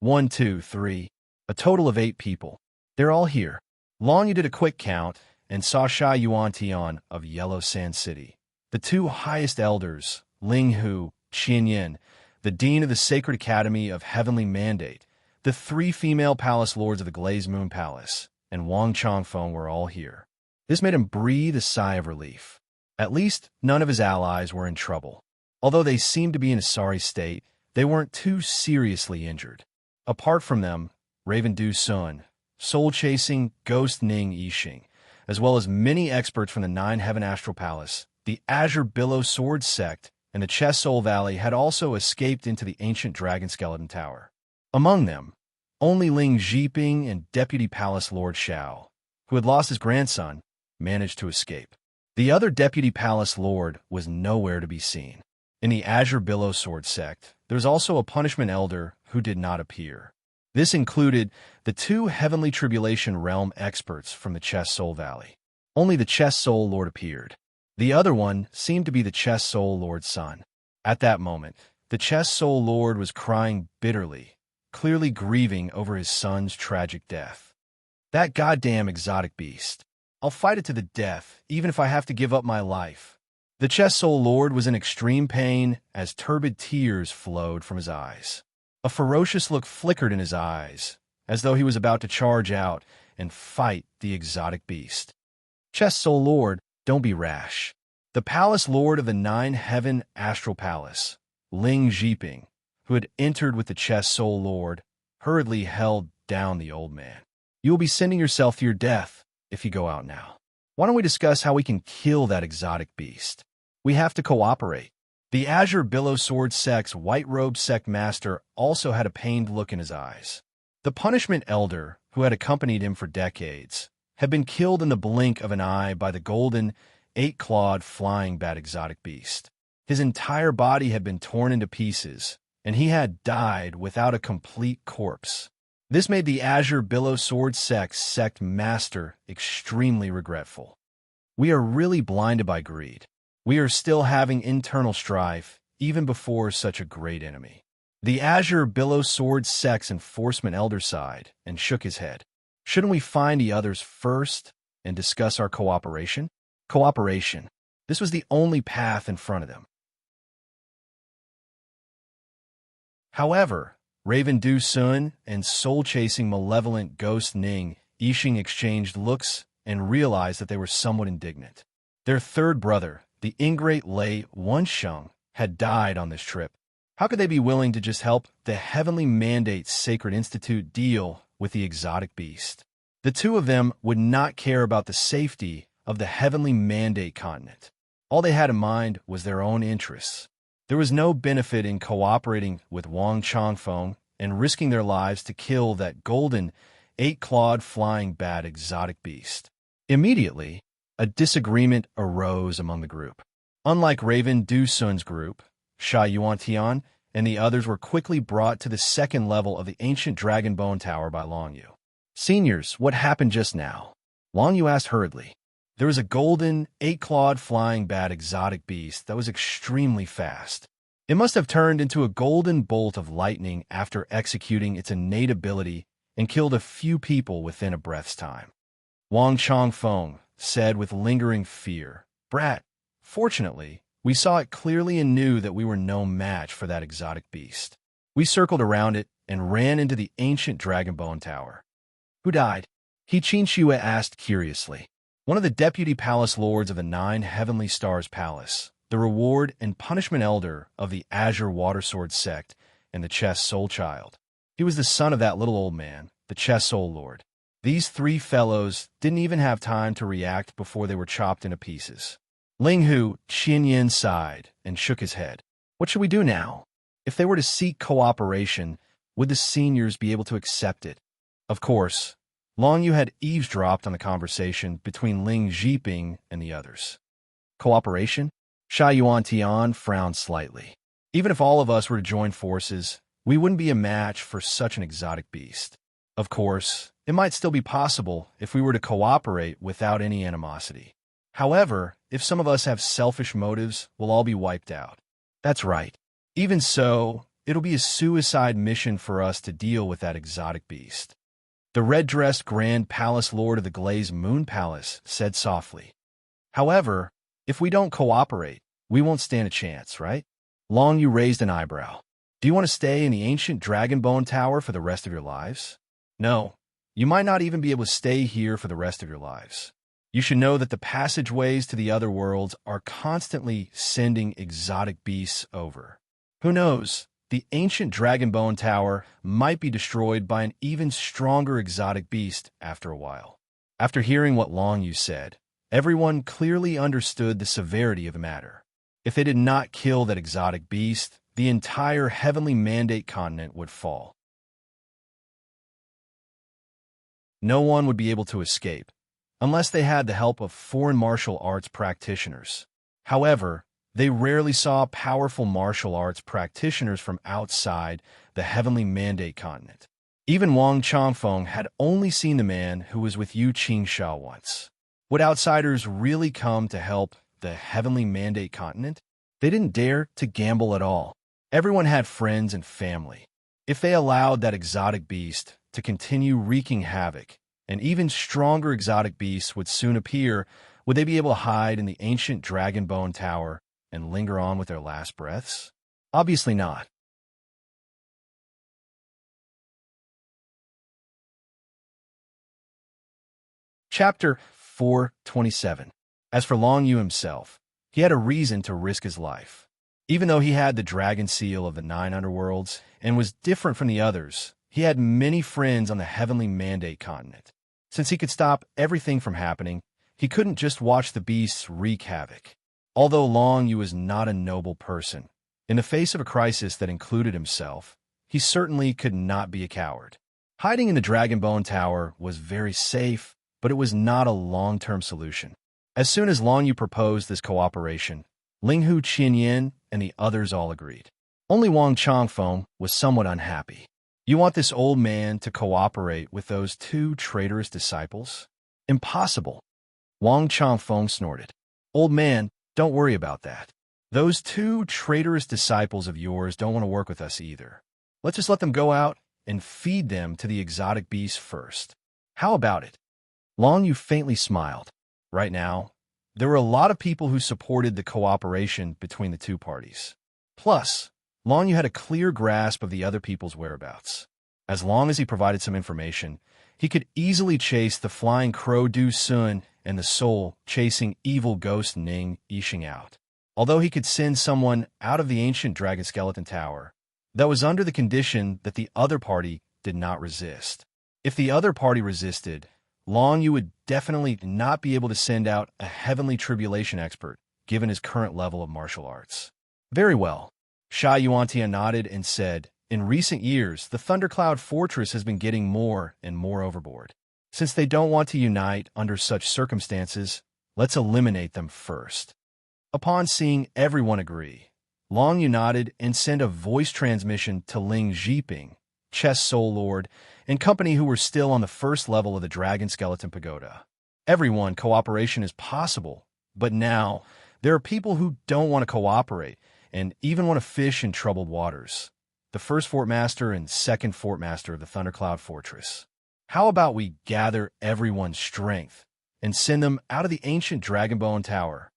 1, 2, 3, a total of 8 people. They're all here. Long Yu did a quick count and saw Sha Yuantian of Yellow Sand City. The 2 highest elders, Linghu Qinyan, the dean of the Sacred Academy of Heavenly Mandate, the 3 female palace lords of the Glazed Moon Palace, and Wang Changfeng were all here. This made him breathe a sigh of relief. At least none of his allies were in trouble. Although they seemed to be in a sorry state, they weren't too seriously injured. Apart from them, Raven Du Sun, soul-chasing Ghost Ning Yixing, as well as many experts from the 9 Heaven Astral Palace, the Azure Billow Sword Sect, and the Chest Soul Valley had also escaped into the ancient Dragon Skeleton Tower. Among them, only Ling Jiping and Deputy Palace Lord Xiao, who had lost his grandson, managed to escape. The other Deputy Palace Lord was nowhere to be seen. In the Azure Billow Sword Sect, there was also a Punishment Elder who did not appear. This included the 2 Heavenly Tribulation Realm experts from the Chest Soul Valley. Only the Chest Soul Lord appeared. The other one seemed to be the Chest Soul Lord's son. At that moment, the Chest Soul Lord was crying bitterly, clearly grieving over his son's tragic death. That goddamn exotic beast. I'll fight it to the death, even if I have to give up my life. The Chest Soul Lord was in extreme pain as turbid tears flowed from his eyes. A ferocious look flickered in his eyes, as though he was about to charge out and fight the exotic beast. Chest Soul Lord, don't be rash. The Palace Lord of the 9 Heaven Astral Palace, Ling Jiping, who had entered with the Chest Soul Lord, hurriedly held down the old man. You will be sending yourself to your death if you go out now. Why don't we discuss how we can kill that exotic beast? We have to cooperate. The Azure Billow Sword Sect's white-robed sect master also had a pained look in his eyes. The Punishment Elder, who had accompanied him for decades, had been killed in the blink of an eye by the golden, 8-clawed flying bat exotic beast. His entire body had been torn into pieces, and he had died without a complete corpse. This made the Azure Billow Sword Sect's sect master extremely regretful. We are really blinded by greed. We are still having internal strife, even before such a great enemy. The Azure Billow Sword Sect's enforcement elder sighed and shook his head. Shouldn't we find the others first and discuss our cooperation? Cooperation. This was the only path in front of them. However, Raven Du Sun and soul-chasing malevolent Ghost Ning Yixing exchanged looks and realized that they were somewhat indignant. Their third brother, the ingrate Lei Wensheng, had died on this trip. How could they be willing to just help the Heavenly Mandate Sacred Institute deal with the exotic beast? The 2 of them would not care about the safety of the Heavenly Mandate continent. All they had in mind was their own interests. There was no benefit in cooperating with Wang Changfeng and risking their lives to kill that golden, 8-clawed flying bat exotic beast. Immediately, a disagreement arose among the group. Unlike Raven Du Sun's group, Sha Yuantian and the others were quickly brought to the second level of the ancient dragon bone tower by Long Yu. "Seniors, what happened just now?" Long Yu asked hurriedly. There was a golden, 8-clawed flying bat exotic beast that was extremely fast. It must have turned into a golden bolt of lightning after executing its innate ability and killed a few people within a breath's time. Wang Chongfeng said with lingering fear, "Brat, fortunately, we saw it clearly and knew that we were no match for that exotic beast. We circled around it and ran into the ancient dragon bone tower." "Who died?" He Qinshue asked curiously. "One of the deputy palace lords of the 9 Heavenly Stars Palace, the reward and punishment elder of the Azure Water Sword sect, and the Chess Soul Child. He was the son of that little old man, the Chess Soul Lord. These 3 fellows didn't even have time to react before they were chopped into pieces." Ling Hu Qianyan sighed and shook his head. "What should we do now? If they were to seek cooperation, would the seniors be able to accept it?" Of course, Long Yu had eavesdropped on the conversation between Ling Zhiping and the others. "Cooperation?" Sha Yuantian frowned slightly. "Even if all of us were to join forces, we wouldn't be a match for such an exotic beast. Of course, it might still be possible if we were to cooperate without any animosity. However, if some of us have selfish motives, we'll all be wiped out." "That's right. Even so, it'll be a suicide mission for us to deal with that exotic beast." The red-dressed Grand Palace Lord of the Glazed Moon Palace said softly. "However, if we don't cooperate, we won't stand a chance, right?" Long Yu raised an eyebrow. "Do you want to stay in the ancient Dragon Bone Tower for the rest of your lives?" "No. You might not even be able to stay here for the rest of your lives. You should know that the passageways to the other worlds are constantly sending exotic beasts over. Who knows? The ancient Dragon Bone Tower might be destroyed by an even stronger exotic beast after a while." After hearing what Long Yu said, everyone clearly understood the severity of the matter. If they did not kill that exotic beast, the entire Heavenly Mandate continent would fall. No one would be able to escape, unless they had the help of foreign martial arts practitioners. However, they rarely saw powerful martial arts practitioners from outside the Heavenly Mandate continent. Even Wang Chongfeng had only seen the man who was with Yu Qingsha once. Would outsiders really come to help the Heavenly Mandate continent? They didn't dare to gamble at all. Everyone had friends and family. If they allowed that exotic beast to continue wreaking havoc, and even stronger exotic beasts would soon appear, would they be able to hide in the ancient Dragon Bone Tower and linger on with their last breaths? Obviously not. Chapter 427. As for Long Yu himself, he had a reason to risk his life. Even though he had the dragon seal of the 9 underworlds and was different from the others, he had many friends on the Heavenly Mandate continent. Since he could stop everything from happening, he couldn't just watch the beasts wreak havoc. Although Long Yu was not a noble person, in the face of a crisis that included himself, he certainly could not be a coward. Hiding in the Dragon Bone Tower was very safe, but it was not a long-term solution. As soon as Long Yu proposed this cooperation, Ling Hu Qinyan and the others all agreed. Only Wang Chongfeng was somewhat unhappy. "You want this old man to cooperate with those 2 traitorous disciples? Impossible." Wang Chongfeng snorted. "Old man, don't worry about that. Those 2 traitorous disciples of yours don't want to work with us either. Let's just let them go out and feed them to the exotic beasts first. How about it?" Long Yu faintly smiled. Right now, there were a lot of people who supported the cooperation between the 2 parties. Plus, Long Yu had a clear grasp of the other people's whereabouts. As long as he provided some information, he could easily chase the flying crow Du Sun and the soul chasing evil ghost Ning Yixing out. Although he could send someone out of the ancient Dragon Skeleton Tower, that was under the condition that the other party did not resist. If the other party resisted, Long Yu would definitely not be able to send out a heavenly tribulation expert, given his current level of martial arts. Very well. Sha Yuantian nodded and said, "In recent years, the Thundercloud Fortress has been getting more and more overboard. Since they don't want to unite under such circumstances, let's eliminate them first." Upon seeing everyone agree, Long Yu nodded and sent a voice transmission to Ling Zhiping, Chess Soul Lord, and company who were still on the first level of the Dragon Skeleton Pagoda. Everyone, cooperation is possible, but now there are people who don't want to cooperate and even want to fish in troubled waters. The first Fort Master and second Fort Master of the Thundercloud Fortress. How about we gather everyone's strength and send them out of the ancient Dragonbone Tower?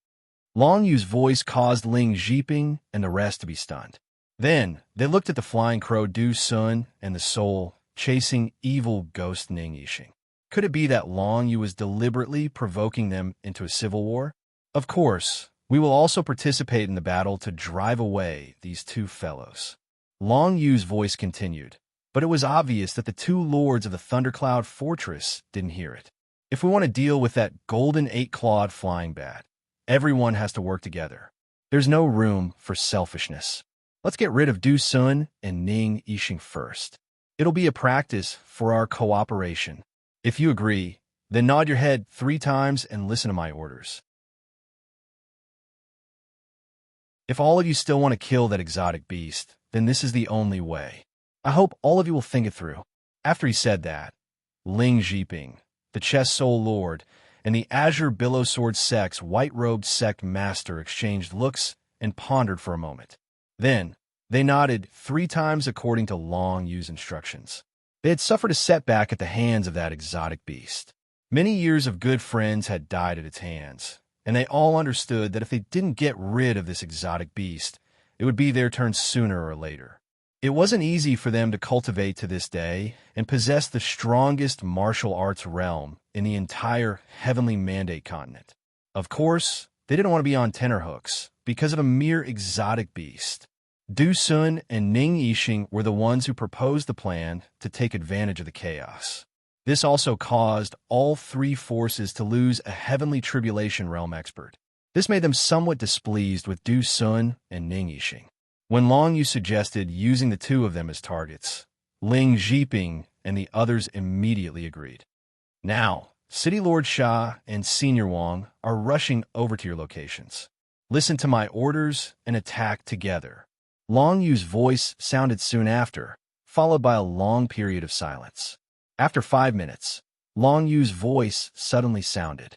Long Yu's voice caused Ling Zhiping and the rest to be stunned. Then they looked at the flying crow Du Sun and the soul chasing evil ghost Ning Yixing. Could it be that Long Yu was deliberately provoking them into a civil war? Of course, we will also participate in the battle to drive away these two fellows. Long Yu's voice continued, but it was obvious that the two lords of the Thundercloud Fortress didn't hear it. If we want to deal with that golden eight-clawed flying bat, everyone has to work together. There's no room for selfishness. Let's get rid of Du Sun and Ning Yixing first. It'll be a practice for our cooperation. If you agree, then nod your head 3 times and listen to my orders. If all of you still want to kill that exotic beast, then this is the only way. I hope all of you will think it through. After he said that, Ling Zhiping, the Chess Soul Lord, and the Azure Billow Sword Sect's white-robed sect master exchanged looks and pondered for a moment. Then, they nodded 3 times according to Long Yu's instructions. They had suffered a setback at the hands of that exotic beast. Many years of good friends had died at its hands, and they all understood that if they didn't get rid of this exotic beast, it would be their turn sooner or later. It wasn't easy for them to cultivate to this day and possess the strongest martial arts realm in the entire Heavenly Mandate continent. Of course, they didn't want to be on tenterhooks because of a mere exotic beast. Du Sun and Ning Yixing were the ones who proposed the plan to take advantage of the chaos. This also caused all 3 forces to lose a Heavenly Tribulation Realm expert. This made them somewhat displeased with Du Sun and Ning Yixing. When Long Yu suggested using the 2 of them as targets, Ling Zhiping and the others immediately agreed. Now, City Lord Sha and Senior Wang are rushing over to your locations. Listen to my orders and attack together. Long Yu's voice sounded soon after, followed by a long period of silence. After 5 minutes, Long Yu's voice suddenly sounded.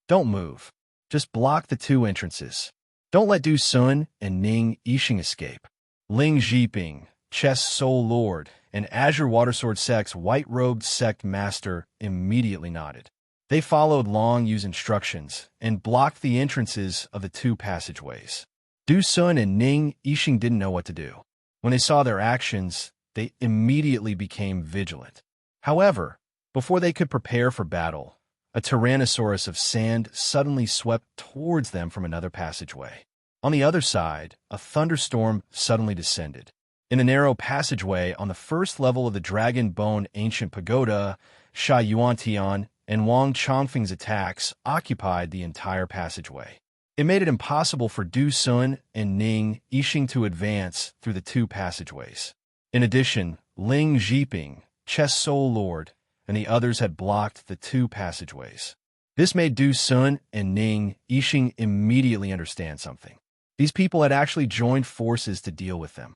Don't move. Just block the 2 entrances. Don't let Du Sun and Ning Yixing escape. Ling Zhiping, Chess Soul Lord, and Azure Watersword Sect's white-robed sect master immediately nodded. They followed Long Yu's instructions and blocked the entrances of the 2 passageways. Du Sun and Ning Yixing didn't know what to do. When they saw their actions, they immediately became vigilant. However, before they could prepare for battle, a Tyrannosaurus of sand suddenly swept towards them from another passageway. On the other side, a thunderstorm suddenly descended. In the narrow passageway on the first level of the Dragon Bone Ancient Pagoda, Sha Yuantian and Wang Chongfeng's attacks occupied the entire passageway. It made it impossible for Du Sun and Ning Yixing to advance through the 2 passageways. In addition, Ling Zhiping, Chess Soul Lord, and the others had blocked the 2 passageways. This made Du Sun and Ning Yixing immediately understand something. These people had actually joined forces to deal with them.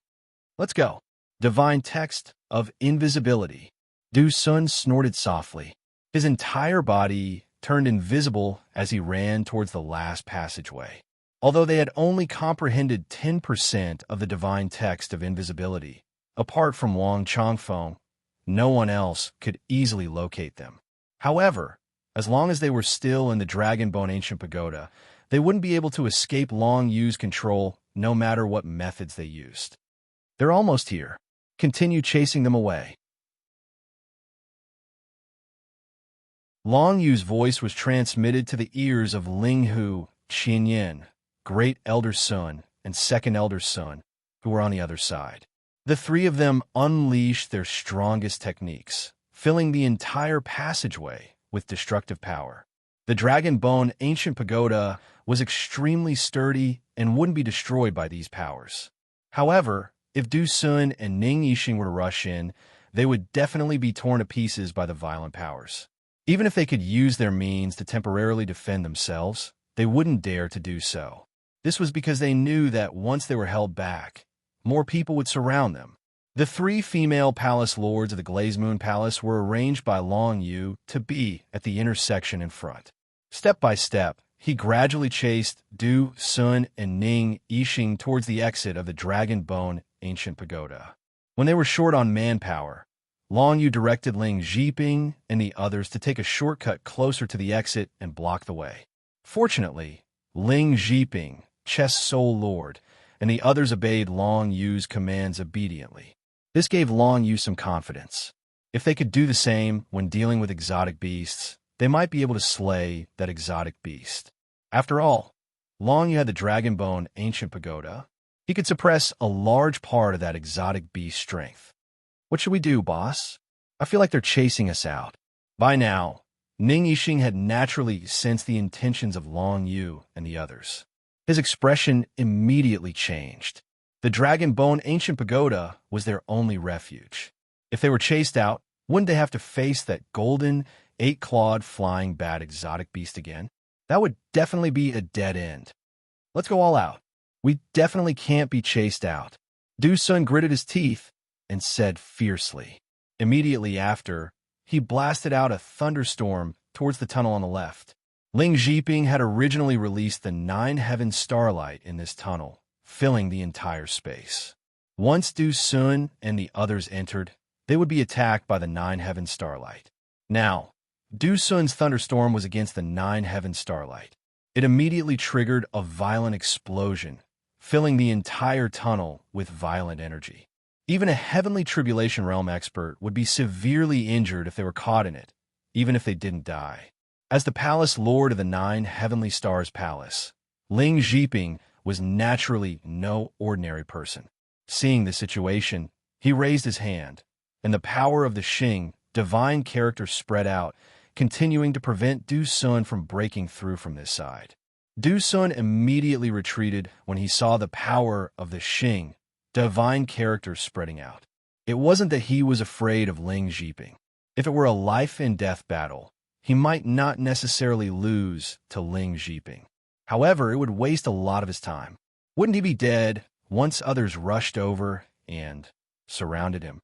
Let's go. Divine Text of Invisibility. Du Sun snorted softly. His entire body turned invisible as he ran towards the last passageway. Although they had only comprehended 10% of the divine text of invisibility, apart from Wang Chongfeng, no one else could easily locate them. However, as long as they were still in the Dragonbone Ancient Pagoda, they wouldn't be able to escape Long Yu's control no matter what methods they used. They're almost here. Continue chasing them away. Long Yu's voice was transmitted to the ears of Ling Hu, Qin Yin, Great Elder Sun, and Second Elder Sun, who were on the other side. The 3 of them unleashed their strongest techniques, filling the entire passageway with destructive power. The Dragonbone Ancient Pagoda was extremely sturdy and wouldn't be destroyed by these powers. However, if Du Sun and Ning Yixing were to rush in, they would definitely be torn to pieces by the violent powers. Even if they could use their means to temporarily defend themselves, they wouldn't dare to do so. This was because they knew that once they were held back, more people would surround them. The three female palace lords of the Glazed Moon Palace were arranged by Long Yu to be at the intersection in front. Step by step, he gradually chased Du, Sun, and Ning Yixing towards the exit of the Dragon Bone Ancient Pagoda. When they were short on manpower, Long Yu directed Ling Zhiping and the others to take a shortcut closer to the exit and block the way. Fortunately, Ling Zhiping, Chess Soul Lord, and the others obeyed Long Yu's commands obediently. This gave Long Yu some confidence. If they could do the same when dealing with exotic beasts, they might be able to slay that exotic beast. After all, Long Yu had the Dragon Bone Ancient Pagoda. He could suppress a large part of that exotic beast's strength. What should we do, boss? I feel like they're chasing us out. By now, Ning Yixing had naturally sensed the intentions of Long Yu and the others. His expression immediately changed. The Dragon Bone Ancient Pagoda was their only refuge. If they were chased out, wouldn't they have to face that golden, eight-clawed flying bat exotic beast again? That would definitely be a dead end. Let's go all out. We definitely can't be chased out. Du Sun gritted his teeth and said fiercely. Immediately after, he blasted out a thunderstorm towards the tunnel on the left. Ling Zhiping had originally released the Nine Heaven Starlight in this tunnel, filling the entire space. Once Du Sun and the others entered, they would be attacked by the Nine Heaven Starlight. Now, Du Sun's thunderstorm was against the Nine Heaven Starlight. It immediately triggered a violent explosion, filling the entire tunnel with violent energy. Even a Heavenly Tribulation Realm expert would be severely injured if they were caught in it, even if they didn't die. As the Palace Lord of the Nine Heavenly Stars Palace, Ling Zhiping was naturally no ordinary person. Seeing the situation, he raised his hand, and the power of the Xing, divine character, spread out, continuing to prevent Du Sun from breaking through from this side. Du Sun immediately retreated when he saw the power of the Xing, divine character, spreading out. It wasn't that he was afraid of Ling Zhiping. If it were a life-and-death battle, he might not necessarily lose to Ling Zhiping. However, it would waste a lot of his time. Wouldn't he be dead once others rushed over and surrounded him?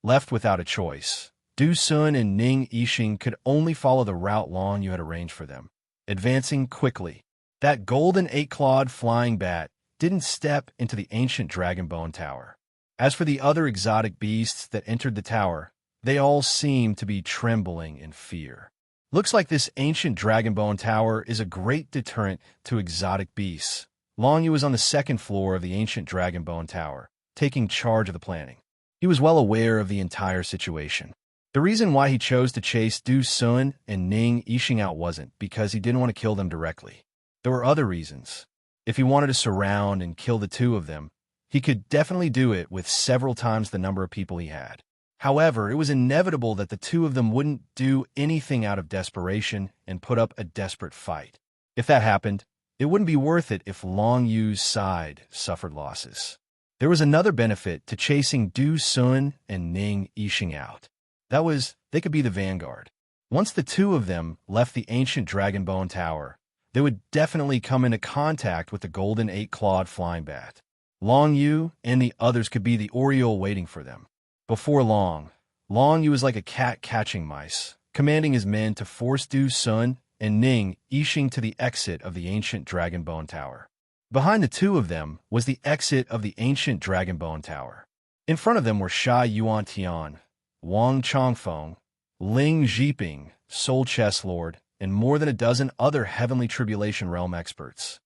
Left without a choice, Du Sun and Ning Yixing could only follow the route Long Yu had arranged for them, advancing quickly. That golden eight-clawed flying bat didn't step into the ancient Dragon Bone Tower. As for the other exotic beasts that entered the tower, they all seemed to be trembling in fear. Looks like this ancient Dragon Bone Tower is a great deterrent to exotic beasts. Long Yu was on the second floor of the ancient Dragon Bone Tower, taking charge of the planning. He was well aware of the entire situation. The reason why he chose to chase Du Sun and Ning Yixing out wasn't because he didn't want to kill them directly. There were other reasons. If he wanted to surround and kill the two of them, he could definitely do it with several times the number of people he had. However, it was inevitable that the two of them wouldn't do anything out of desperation and put up a desperate fight. If that happened, it wouldn't be worth it if Long Yu's side suffered losses. There was another benefit to chasing Du Sun and Ning Yixing out. That was, they could be the vanguard. Once the two of them left the ancient Dragon Bone Tower, they would definitely come into contact with the golden eight-clawed flying bat. Long Yu and the others could be the Oriole waiting for them. Before long, Long Yu was like a cat catching mice, commanding his men to force Du Sun and Ning Yixing to the exit of the ancient Dragon Bone Tower. Behind the two of them was the exit of the ancient Dragon Bone Tower. In front of them were Sha Yuan Tian, Wang Chongfeng, Ling Zhiping, Soul Chess Lord, and more than a dozen other Heavenly Tribulation Realm experts.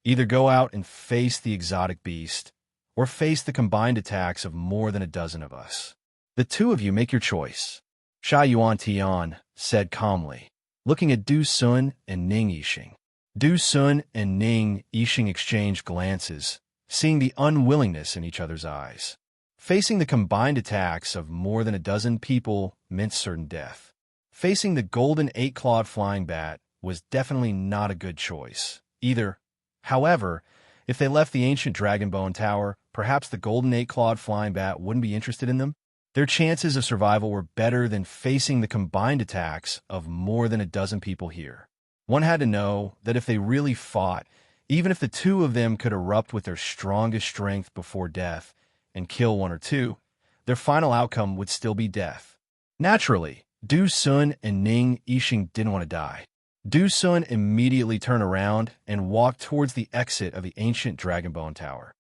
Either go out and face the exotic beast, or face the combined attacks of more than a dozen of us. The two of you make your choice. Sha Yuan Tian said calmly, looking at Du Sun and Ning Yixing. Du Sun and Ning Yixing exchanged glances, seeing the unwillingness in each other's eyes. Facing the combined attacks of more than a dozen people meant certain death. Facing the golden eight-clawed flying bat was definitely not a good choice, either. However, if they left the ancient Dragon Bone Tower, perhaps the golden eight-clawed flying bat wouldn't be interested in them. Their chances of survival were better than facing the combined attacks of more than a dozen people here. One had to know that if they really fought, even if the two of them could erupt with their strongest strength before death and kill one or two, their final outcome would still be death. Naturally, Du Sun and Ning Yixing didn't want to die. Du Sun immediately turned around and walked towards the exit of the ancient Dragonbone Tower.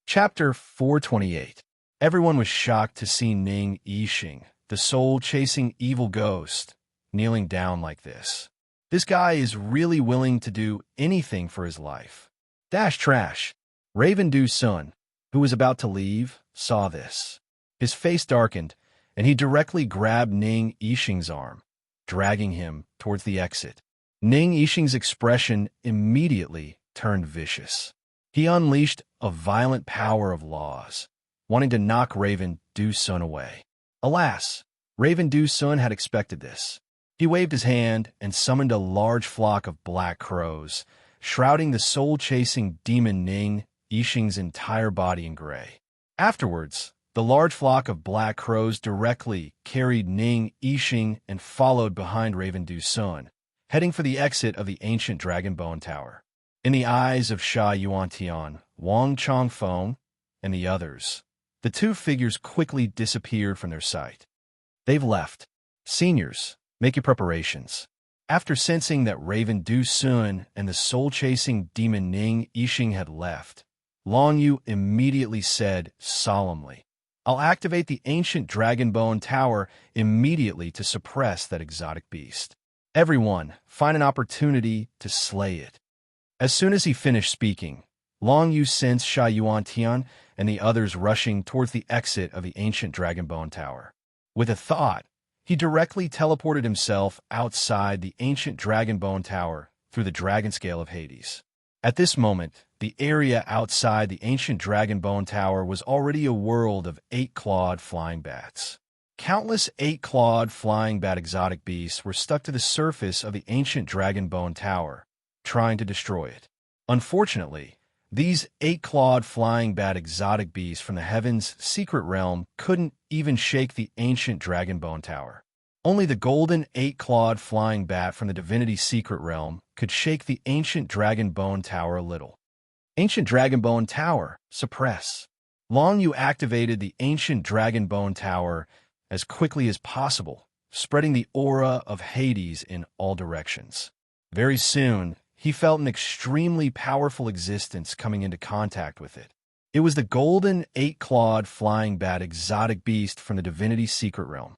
Chapter 428. Everyone was shocked to see Ning Yixing, the soul-chasing evil ghost, kneeling down like this. This guy is really willing to do anything for his life. Dash trash. Raven Du Sun, who was about to leave, saw this. His face darkened, and he directly grabbed Ning Yixing's arm, dragging him towards the exit. Ning Yixing's expression immediately turned vicious. He unleashed a violent power of laws, wanting to knock Raven Du Sun away. Alas, Raven Du Sun had expected this. He waved his hand and summoned a large flock of black crows, shrouding the soul-chasing demon Ning Yixing's entire body in gray. Afterwards, the large flock of black crows directly carried Ning Yixing and followed behind Raven Du Sun, heading for the exit of the ancient Dragonbone Tower. In the eyes of Sha Yuantian, Wang Chongfeng, and the others, the two figures quickly disappeared from their sight. They've left. Seniors, make your preparations. After sensing that Raven Du Sun and the soul-chasing demon Ning Yixing had left, Long Yu immediately said solemnly, "I'll activate the ancient Dragonbone Tower immediately to suppress that exotic beast. Everyone, find an opportunity to slay it." As soon as he finished speaking, Long Yu sensed Sha Yuantian and the others rushing towards the exit of the ancient Dragonbone Tower. With a thought, he directly teleported himself outside the ancient Dragonbone Tower through the Dragon Scale of Hades. At this moment, the area outside the ancient Dragonbone Tower was already a world of 8-clawed flying bats. Countless 8-clawed flying bat exotic beasts were stuck to the surface of the ancient Dragonbone Tower, trying to destroy it. Unfortunately, these 8-clawed flying bat exotic beasts from the heavens' secret realm couldn't even shake the ancient Dragonbone Tower. Only the golden 8-clawed flying bat from the divinity's secret realm could shake the ancient Dragonbone Tower a little. Ancient Dragonbone Tower, suppress. Long Yu activated the ancient Dragonbone Tower as quickly as possible, spreading the aura of Hades in all directions. Very soon, he felt an extremely powerful existence coming into contact with it. It was the golden 8-clawed flying bat exotic beast from the divinity's secret realm.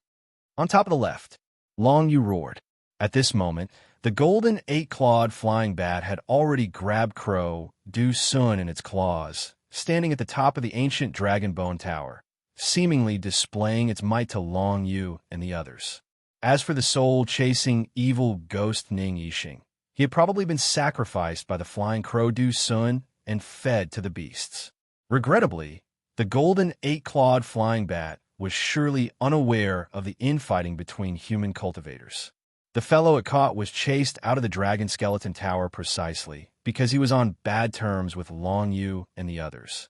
On top of the left, Long Yu roared. At this moment, the golden 8-clawed flying bat had already grabbed Crow Du Sun in its claws, standing at the top of the ancient Dragonbone Tower, seemingly displaying its might to Long Yu and the others. As for the soul-chasing evil ghost Ning Yixing, he had probably been sacrificed by the flying crow Du Sun and fed to the beasts. Regrettably, the golden 8-clawed flying bat was surely unaware of the infighting between human cultivators. The fellow it caught was chased out of the Dragon Skeleton Tower precisely because he was on bad terms with Long Yu and the others.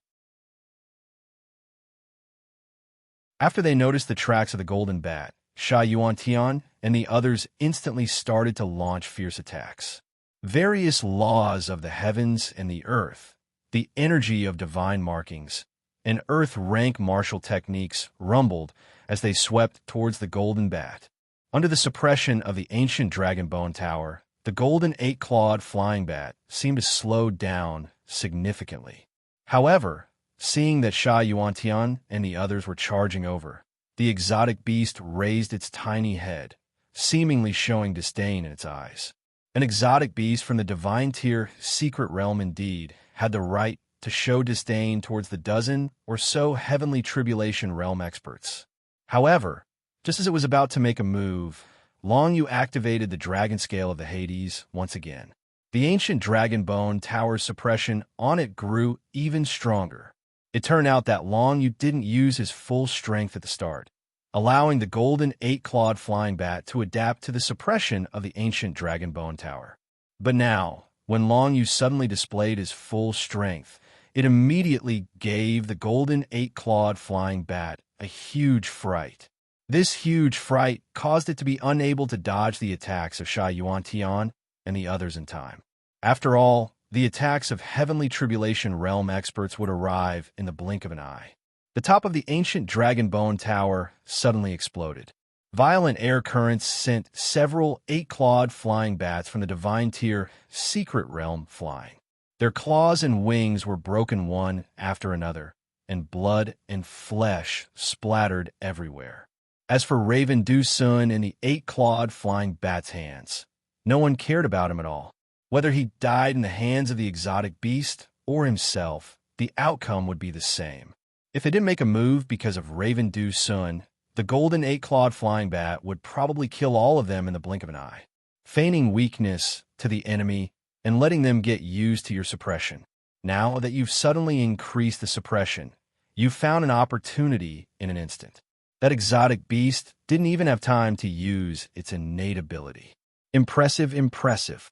After they noticed the tracks of the golden bat, Sha Yuantian and the others instantly started to launch fierce attacks. Various laws of the heavens and the earth, the energy of divine markings, and earth rank martial techniques rumbled as they swept towards the golden bat. Under the suppression of the ancient Dragonbone Tower, the golden 8-clawed flying bat seemed to slow down significantly. However, seeing that Sha Yuantian and the others were charging over, the exotic beast raised its tiny head, seemingly showing disdain in its eyes. An exotic beast from the divine tier secret realm indeed had the right to show disdain towards the dozen or so heavenly tribulation realm experts. However, just as it was about to make a move, Long Yu activated the Dragon Scale of the Hades once again. The ancient Dragonbone Tower's suppression on it grew even stronger. It turned out that Long Yu didn't use his full strength at the start, allowing the golden 8-clawed flying bat to adapt to the suppression of the ancient Dragonbone Tower. But now, When Long Yu suddenly displayed his full strength, it immediately gave the golden eight-clawed flying bat a huge fright. This huge fright caused it to be unable to dodge the attacks of Sha Yuan Tian and the others in time. After all, the attacks of Heavenly Tribulation Realm experts would arrive in the blink of an eye. The top of the ancient Dragon Bone Tower suddenly exploded. Violent air currents sent several eight-clawed flying bats from the Divine Tier Secret Realm flying. Their claws and wings were broken one after another, and blood and flesh splattered everywhere. As for Raven Du Sun and the eight-clawed flying bat's hands, no one cared about him at all. Whether he died in the hands of the exotic beast or himself, the outcome would be the same. If they didn't make a move because of Raven Du Sun, the golden eight-clawed flying bat would probably kill all of them in the blink of an eye, feigning weakness to the enemy and letting them get used to your suppression. Now that you've suddenly increased the suppression, you've found an opportunity in an instant. That exotic beast didn't even have time to use its innate ability. Impressive, impressive.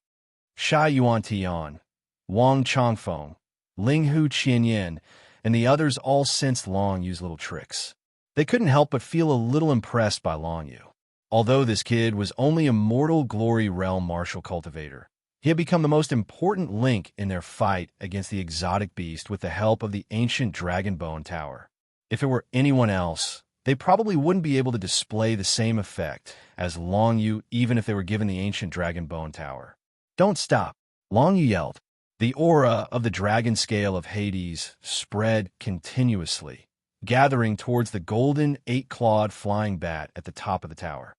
Sha Yuan Tian, Wang Chongfeng, Ling Hu Qianyan, and the others all sensed Long Yu's little tricks. They couldn't help but feel a little impressed by Long Yu. Although this kid was only a mortal glory realm martial cultivator, he had become the most important link in their fight against the exotic beast with the help of the ancient Dragon Bone Tower. If it were anyone else, they probably wouldn't be able to display the same effect as Long Yu even if they were given the ancient Dragon Bone Tower. Don't stop, Long Yu yelled. The aura of the dragon scale of Hades spread continuously, gathering towards the golden eight-clawed flying bat at the top of the tower.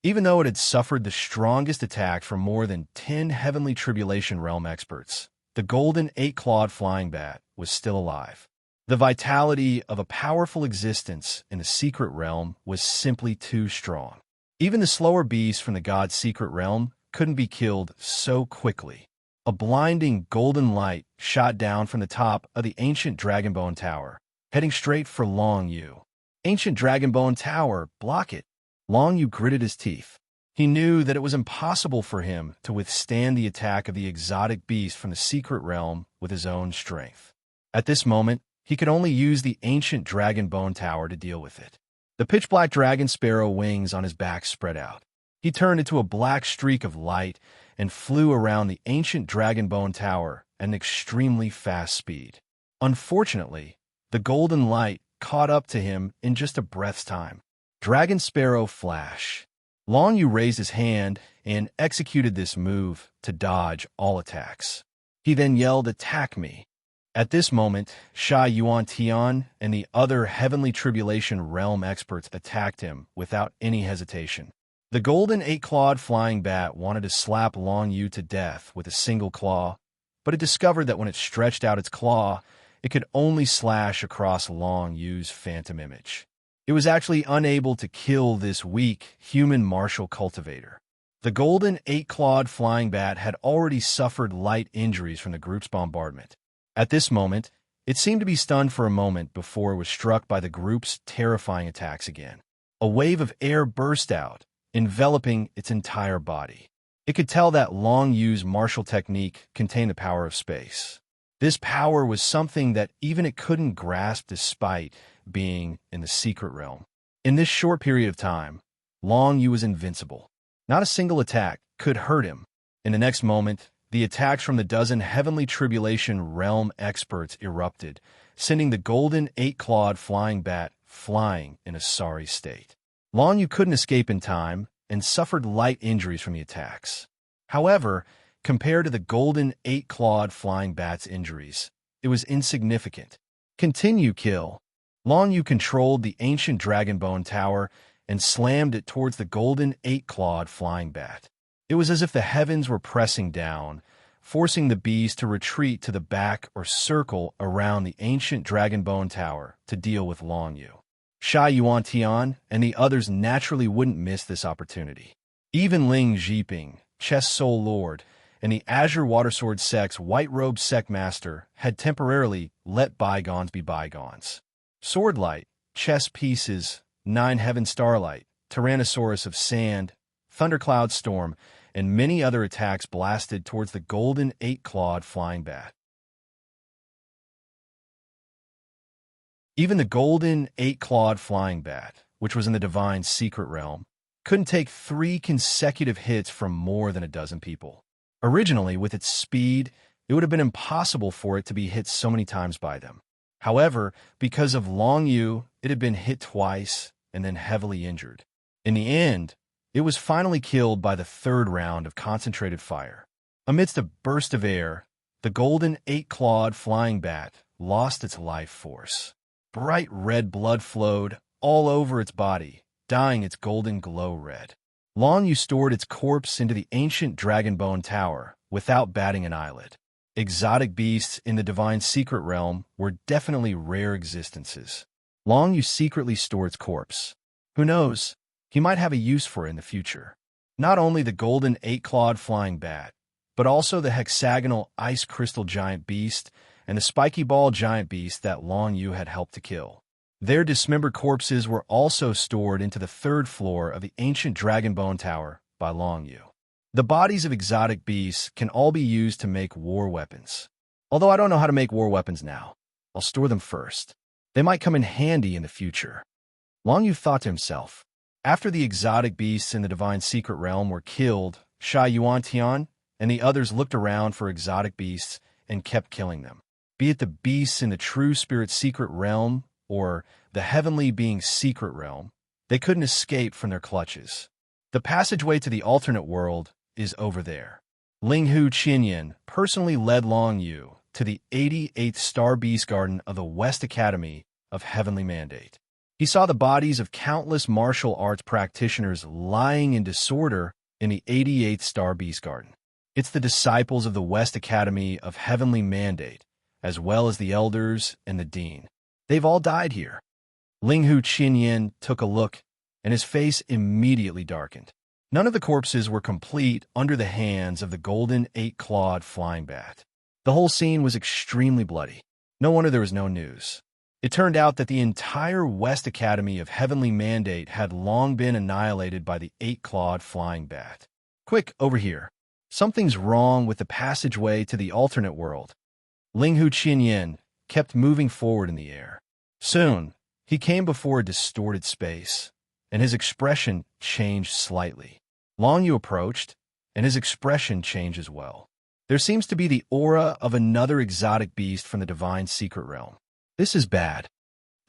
Even though it had suffered the strongest attack from more than 10 Heavenly Tribulation Realm experts, the golden eight-clawed flying bat was still alive. The vitality of a powerful existence in the secret realm was simply too strong. Even the slower beasts from the god's secret realm couldn't be killed so quickly. A blinding golden light shot down from the top of the ancient Dragonbone Tower, heading straight for Long Yu. Ancient Dragonbone Tower, block it. Long Yu gritted his teeth. He knew that it was impossible for him to withstand the attack of the exotic beast from the secret realm with his own strength. At this moment, he could only use the ancient Dragonbone Tower to deal with it. The pitch-black dragon sparrow wings on his back spread out. He turned into a black streak of light and flew around the ancient Dragonbone Tower at an extremely fast speed. Unfortunately, the golden light caught up to him in just a breath's time. Dragon Sparrow Flash. Long Yu raised his hand and executed this move to dodge all attacks. He then yelled, "Attack me!" At this moment, Sha Yuan Tian and the other Heavenly Tribulation Realm experts attacked him without any hesitation. The golden eight-clawed flying bat wanted to slap Long Yu to death with a single claw, but it discovered that when it stretched out its claw, it could only slash across Long Yu's phantom image. It was actually unable to kill this weak, human martial cultivator. The golden eight-clawed flying bat had already suffered light injuries from the group's bombardment. At this moment, it seemed to be stunned for a moment before it was struck by the group's terrifying attacks again. A wave of air burst out, enveloping its entire body. It could tell that Long Yu's martial technique contained the power of space. This power was something that even it couldn't grasp despite being in the secret realm. In this short period of time, Long Yu was invincible. Not a single attack could hurt him. In the next moment, the attacks from the dozen Heavenly Tribulation Realm experts erupted, sending the golden eight-clawed flying bat flying in a sorry state. Long Yu couldn't escape in time and suffered light injuries from the attacks. However, compared to the golden eight-clawed flying bat's injuries, it was insignificant. Continue, kill. Long Yu controlled the ancient Dragonbone Tower and slammed it towards the golden eight-clawed flying bat. It was as if the heavens were pressing down, forcing the beast to retreat to the back or circle around the ancient Dragonbone Tower to deal with Long Yu. Sha Yuan Tian and the others naturally wouldn't miss this opportunity. Even Ling Zhiping, Chess Soul Lord, and the Azure Watersword Sect's White-Robed Sect Master had temporarily let bygones be bygones. Swordlight, Chess Pieces, Nine Heaven Starlight, Tyrannosaurus of Sand, Thundercloud Storm, and many other attacks blasted towards the golden eight-clawed flying bat. Even the golden eight-clawed flying bat, which was in the divine secret realm, couldn't take 3 consecutive hits from more than a dozen people. Originally, with its speed, it would have been impossible for it to be hit so many times by them. However, because of Long Yu, it had been hit twice and then heavily injured. In the end, it was finally killed by the 3rd round of concentrated fire. Amidst a burst of air, the golden eight-clawed flying bat lost its life force. Bright red blood flowed all over its body, dyeing its golden glow red. Long Yu stored its corpse into the ancient Dragonbone Tower without batting an eyelid. Exotic beasts in the divine secret realm were definitely rare existences. Long Yu secretly stored its corpse. Who knows, he might have a use for it in the future. Not only the golden eight-clawed flying bat, but also the hexagonal ice crystal giant beast and the spiky ball giant beast that Long Yu had helped to kill. Their dismembered corpses were also stored into the 3rd floor of the ancient Dragonbone Tower by Long Yu. The bodies of exotic beasts can all be used to make war weapons. Although I don't know how to make war weapons now, I'll store them first. They might come in handy in the future. Long Yu thought to himself. After the exotic beasts in the divine secret realm were killed, Sha Yuantian and the others looked around for exotic beasts and kept killing them. Be it the beasts in the true spirit secret realm or the heavenly being secret realm, they couldn't escape from their clutches. The passageway to the alternate world is over there. Linghu Qinyan personally led Long Yu to the 88th Star Beast Garden of the West Academy of Heavenly Mandate. He saw the bodies of countless martial arts practitioners lying in disorder in the 88th Star Beast Garden. It's the disciples of the West Academy of Heavenly Mandate, as well as the elders and the dean. They've all died here. Linghu Qinyan took a look, and his face immediately darkened. None of the corpses were complete under the hands of the golden eight-clawed flying bat. The whole scene was extremely bloody. No wonder there was no news. It turned out that the entire West Academy of Heavenly Mandate had long been annihilated by the eight-clawed flying bat. Quick, over here. Something's wrong with the passageway to the alternate world. Linghu Qinyan kept moving forward in the air. Soon, he came before a distorted space, and his expression changed slightly. Long Yu approached, and his expression changed as well. There seems to be the aura of another exotic beast from the divine secret realm. This is bad.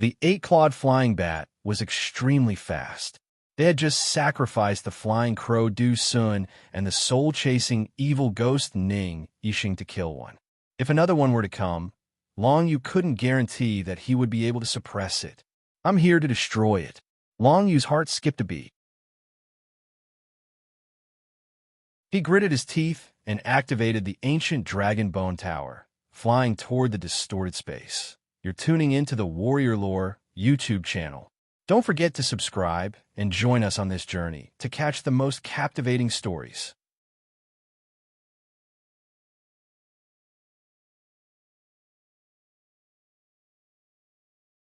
The eight-clawed flying bat was extremely fast. They had just sacrificed the flying crow Du Sun and the soul-chasing evil ghost Ning Yixing to kill one. If another one were to come, Long Yu couldn't guarantee that he would be able to suppress it. I'm here to destroy it. Long Yu's heart skipped a beat. He gritted his teeth and activated the ancient Dragonbone Tower, flying toward the distorted space. You're tuning into the Warrior Lore YouTube channel. Don't forget to subscribe and join us on this journey to catch the most captivating stories.